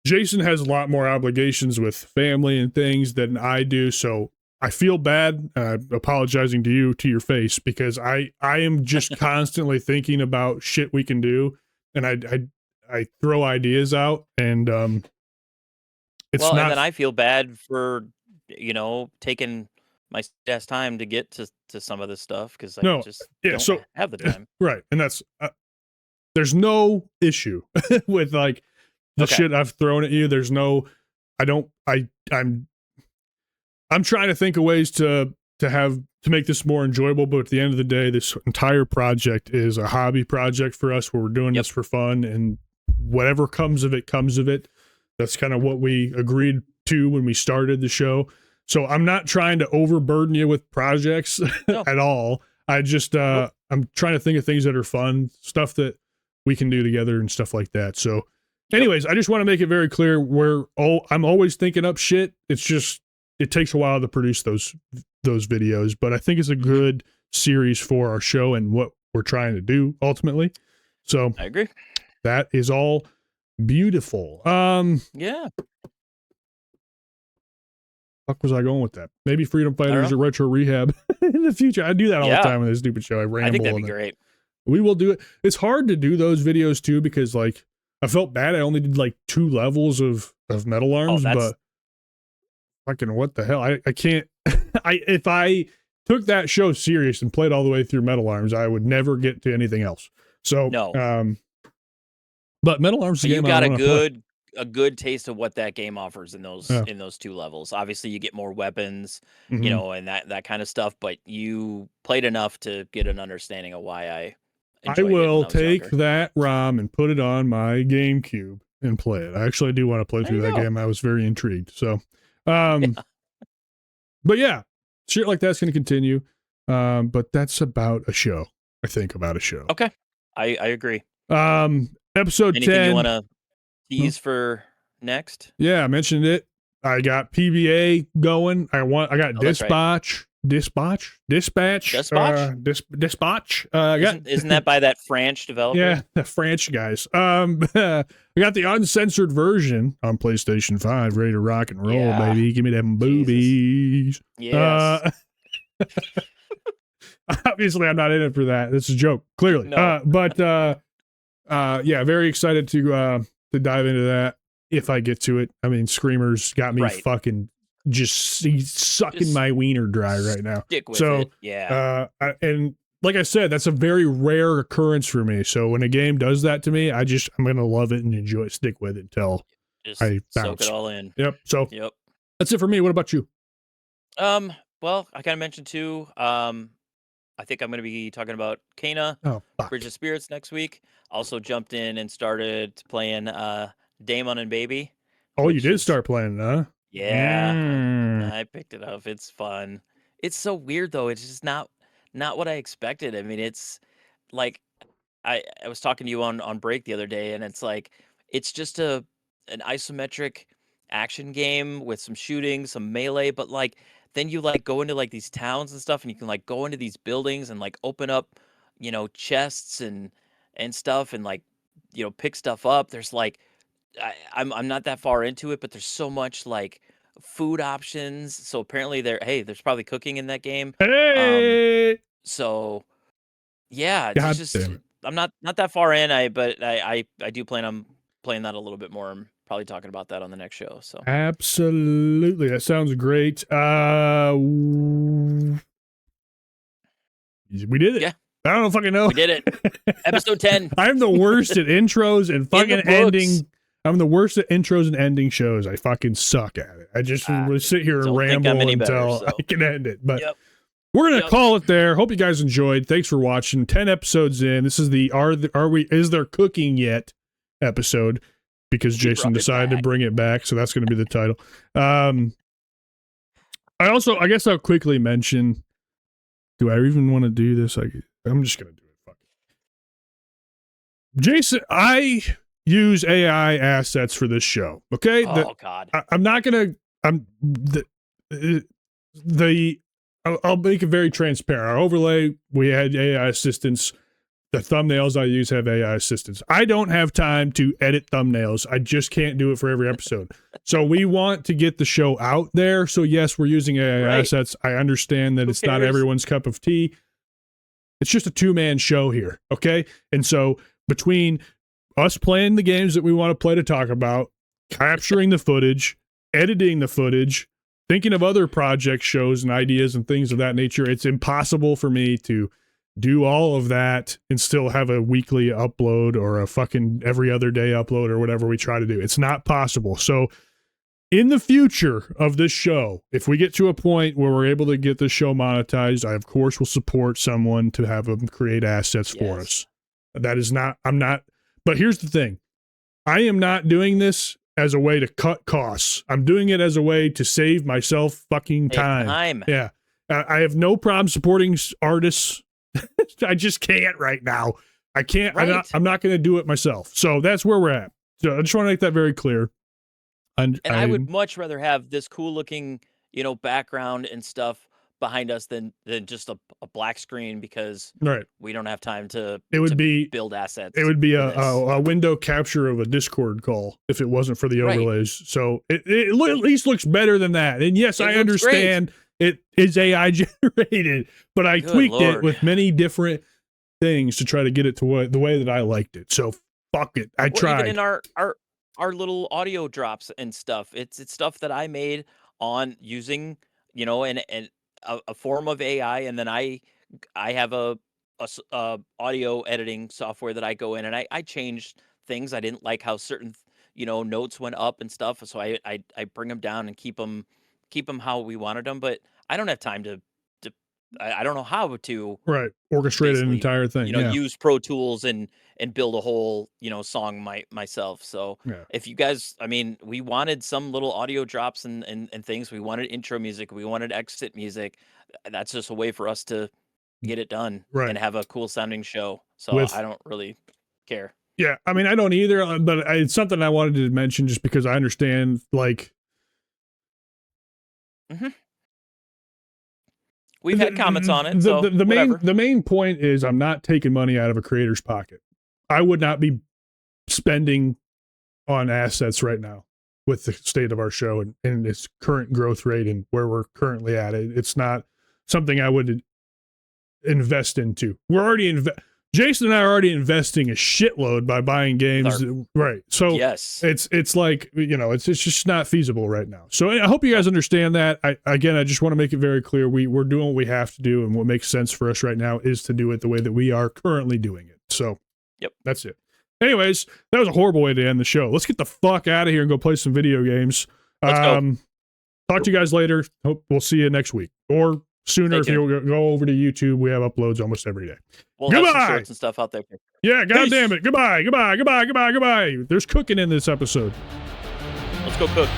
Speaker 1: Jason has a lot more obligations with family and things than I do. So I feel bad apologizing to your face, because I am just constantly thinking about shit we can do. And I throw ideas out, and it's
Speaker 2: well,
Speaker 1: not.
Speaker 2: and then I feel bad for, taking my ass time to get to some of this stuff, because I don't have the time.
Speaker 1: Right. And that's, there's no issue with like the shit I've thrown at you. There's no, I'm trying to think of ways to make this more enjoyable, but at the end of the day, this entire project is a hobby project for us, where we're doing this for fun, and whatever comes of it. That's kind of what we agreed to when we started the show. So I'm not trying to overburden you with projects at all. I just, I'm trying to think of things that are fun, stuff that we can do together and stuff like that. So anyways, I just want to make it very clear I'm always thinking up shit. It's just, it takes a while to produce those videos, but I think it's a good series for our show and what we're trying to do ultimately. So
Speaker 2: I agree.
Speaker 1: That is all beautiful.
Speaker 2: Yeah.
Speaker 1: Fuck was I going with that? Maybe Freedom Fighters or Retro Rehab in the future. I do that all the time with this stupid show. I ramble.
Speaker 2: I think that'd be great.
Speaker 1: We will do it. It's hard to do those videos too, because like I felt bad. I only did like 2 levels of Metal Arms, but fucking what the hell? I can't. If I took that show serious and played all the way through Metal Arms, I would never get to anything else. So
Speaker 2: no.
Speaker 1: But Metal Arms,
Speaker 2: you got a good taste of what that game offers in those 2 levels. Obviously, you get more weapons, and that kind of stuff. But you played enough to get an understanding of why I
Speaker 1: will take that ROM and put it on my GameCube and play it. I actually do want to play through that game. I was very intrigued. So, but yeah, shit like that's going to continue. But that's about a show. I think about a show.
Speaker 2: Okay, I agree.
Speaker 1: Episode
Speaker 2: Anything
Speaker 1: 10.
Speaker 2: You want to tease for next?
Speaker 1: Yeah, I mentioned it. I got PBA going. I got Dispatch. Dispatch.
Speaker 2: Isn't that by that French developer?
Speaker 1: Yeah, the French guys. We got the uncensored version on PlayStation 5, ready to rock and roll, baby. Give me them boobies.
Speaker 2: Yes.
Speaker 1: Obviously, I'm not in it for that. It's a joke, clearly.
Speaker 2: No.
Speaker 1: Yeah, very excited to dive into that if I get to it. I mean, Screamers got me fucking just sucking my wiener dry right now.
Speaker 2: Stick with it. Yeah.
Speaker 1: And like I said, that's a very rare occurrence for me. So when a game does that to me, I'm gonna love it and enjoy it, stick with it until I bounce.
Speaker 2: Soak it all in.
Speaker 1: Yep. So that's it for me. What about you?
Speaker 2: Well, I kind of mentioned too. I think I'm going to be talking about Kena, Bridge of Spirits next week. Also jumped in and started playing Daemon and Baby.
Speaker 1: Oh, you did start playing, huh?
Speaker 2: Yeah, I picked it up. It's fun. It's so weird though. It's just not what I expected. I mean, it's like I was talking to you on break the other day, and it's like it's just an isometric action game with some shooting, some melee, but like then you like go into like these towns and stuff, and you can like go into these buildings and like open up, chests and stuff, and like pick stuff up. There's like I'm not that far into it, but there's so much like food options. So apparently there's probably cooking in that game.
Speaker 1: Hey.
Speaker 2: So yeah, it's just I'm not that far in. But I do plan on playing that a little bit more. I'm probably talking about that on the next show. So
Speaker 1: absolutely, that sounds great. We did it.
Speaker 2: Yeah.
Speaker 1: I don't fucking know.
Speaker 2: We did it. Episode 10.
Speaker 1: I'm the worst at intros and fucking ending. I'm the worst at intros and ending shows. I fucking suck at it. I just sit here and ramble until I can end it. But we're going to call it there. Hope you guys enjoyed. Thanks for watching. 10 episodes in. This is the Is There Cooking Yet episode because
Speaker 2: He
Speaker 1: Jason
Speaker 2: brought it
Speaker 1: decided to
Speaker 2: back.
Speaker 1: bring it back. So that's going to be the title. I guess I'll quickly mention, do I even want to do this? I'm just going to do it. Fuck it. Jason, I use AI assets for this show. Okay.
Speaker 2: Oh God.
Speaker 1: I'm not going to, I'll make it very transparent. Our overlay, we had AI assistants. The thumbnails I use have AI assistants. I don't have time to edit thumbnails. I just can't do it for every episode. So we want to get the show out there. So yes, we're using AI assets. I understand that it's not everyone's cup of tea. It's just a 2-man show here. Okay. And so between us playing the games that we want to play to talk about, capturing the footage, editing the footage, thinking of other project shows and ideas and things of that nature, it's impossible for me to do all of that and still have a weekly upload or a fucking every other day upload or whatever we try to do. It's not possible. So in the future of this show, if we get to a point where we're able to get this show monetized, I of course will support someone to have them create assets for us. That is not, but here's the thing. I am not doing this as a way to cut costs. I'm doing it as a way to save myself fucking time. Yeah. I have no problem supporting artists. I just can't right now. I can't. Right. I'm not going to do it myself. So that's where we're at. So I just want to make that very clear. And
Speaker 2: I would much rather have this cool looking, background and stuff behind us than just a black screen because we don't have time to build assets.
Speaker 1: It would be a window capture of a Discord call if it wasn't for the overlays. So it at least looks better than that. And yes, I understand. Great. It is AI generated, but I tweaked it with many different things to try to get it to the way that I liked it. So fuck it. I tried.
Speaker 2: Even in our little audio drops and stuff, it's stuff that I made on using, and a form of AI, and then I have a audio editing software that I go in and I changed things. I didn't like how certain notes went up and stuff, so I bring them down and keep them how we wanted them. But I don't have time to I don't know how to
Speaker 1: orchestrate an entire thing.
Speaker 2: Use Pro Tools and build a whole song myself. So if you guys, we wanted some little audio drops and things. We wanted intro music. We wanted exit music. That's just a way for us to get it done and have a cool sounding show. So I don't really care.
Speaker 1: Yeah, I don't either. But it's something I wanted to mention just because I understand like.
Speaker 2: Mm-hmm. We've had comments on it.
Speaker 1: The main point is I'm not taking money out of a creator's pocket. I would not be spending on assets right now with the state of our show and its current growth rate and where we're currently at. It's not something I would invest into. We're already Jason and I are already investing a shitload by buying games. Right. So it's like, it's just not feasible right now. So I hope you guys understand that. I just want to make it very clear. We're doing what we have to do. And what makes sense for us right now is to do it the way that we are currently doing it. So that's it. Anyways, that was a horrible way to end the show. Let's get the fuck out of here and go play some video games.
Speaker 2: Let's go.
Speaker 1: Talk to you guys later. Hope we'll see you next week or sooner if you go over to YouTube. We have uploads almost every day.
Speaker 2: We'll have some shorts and stuff out there.
Speaker 1: Yeah, goddamn it. Goodbye. There's cooking in this episode.
Speaker 2: Let's go cook.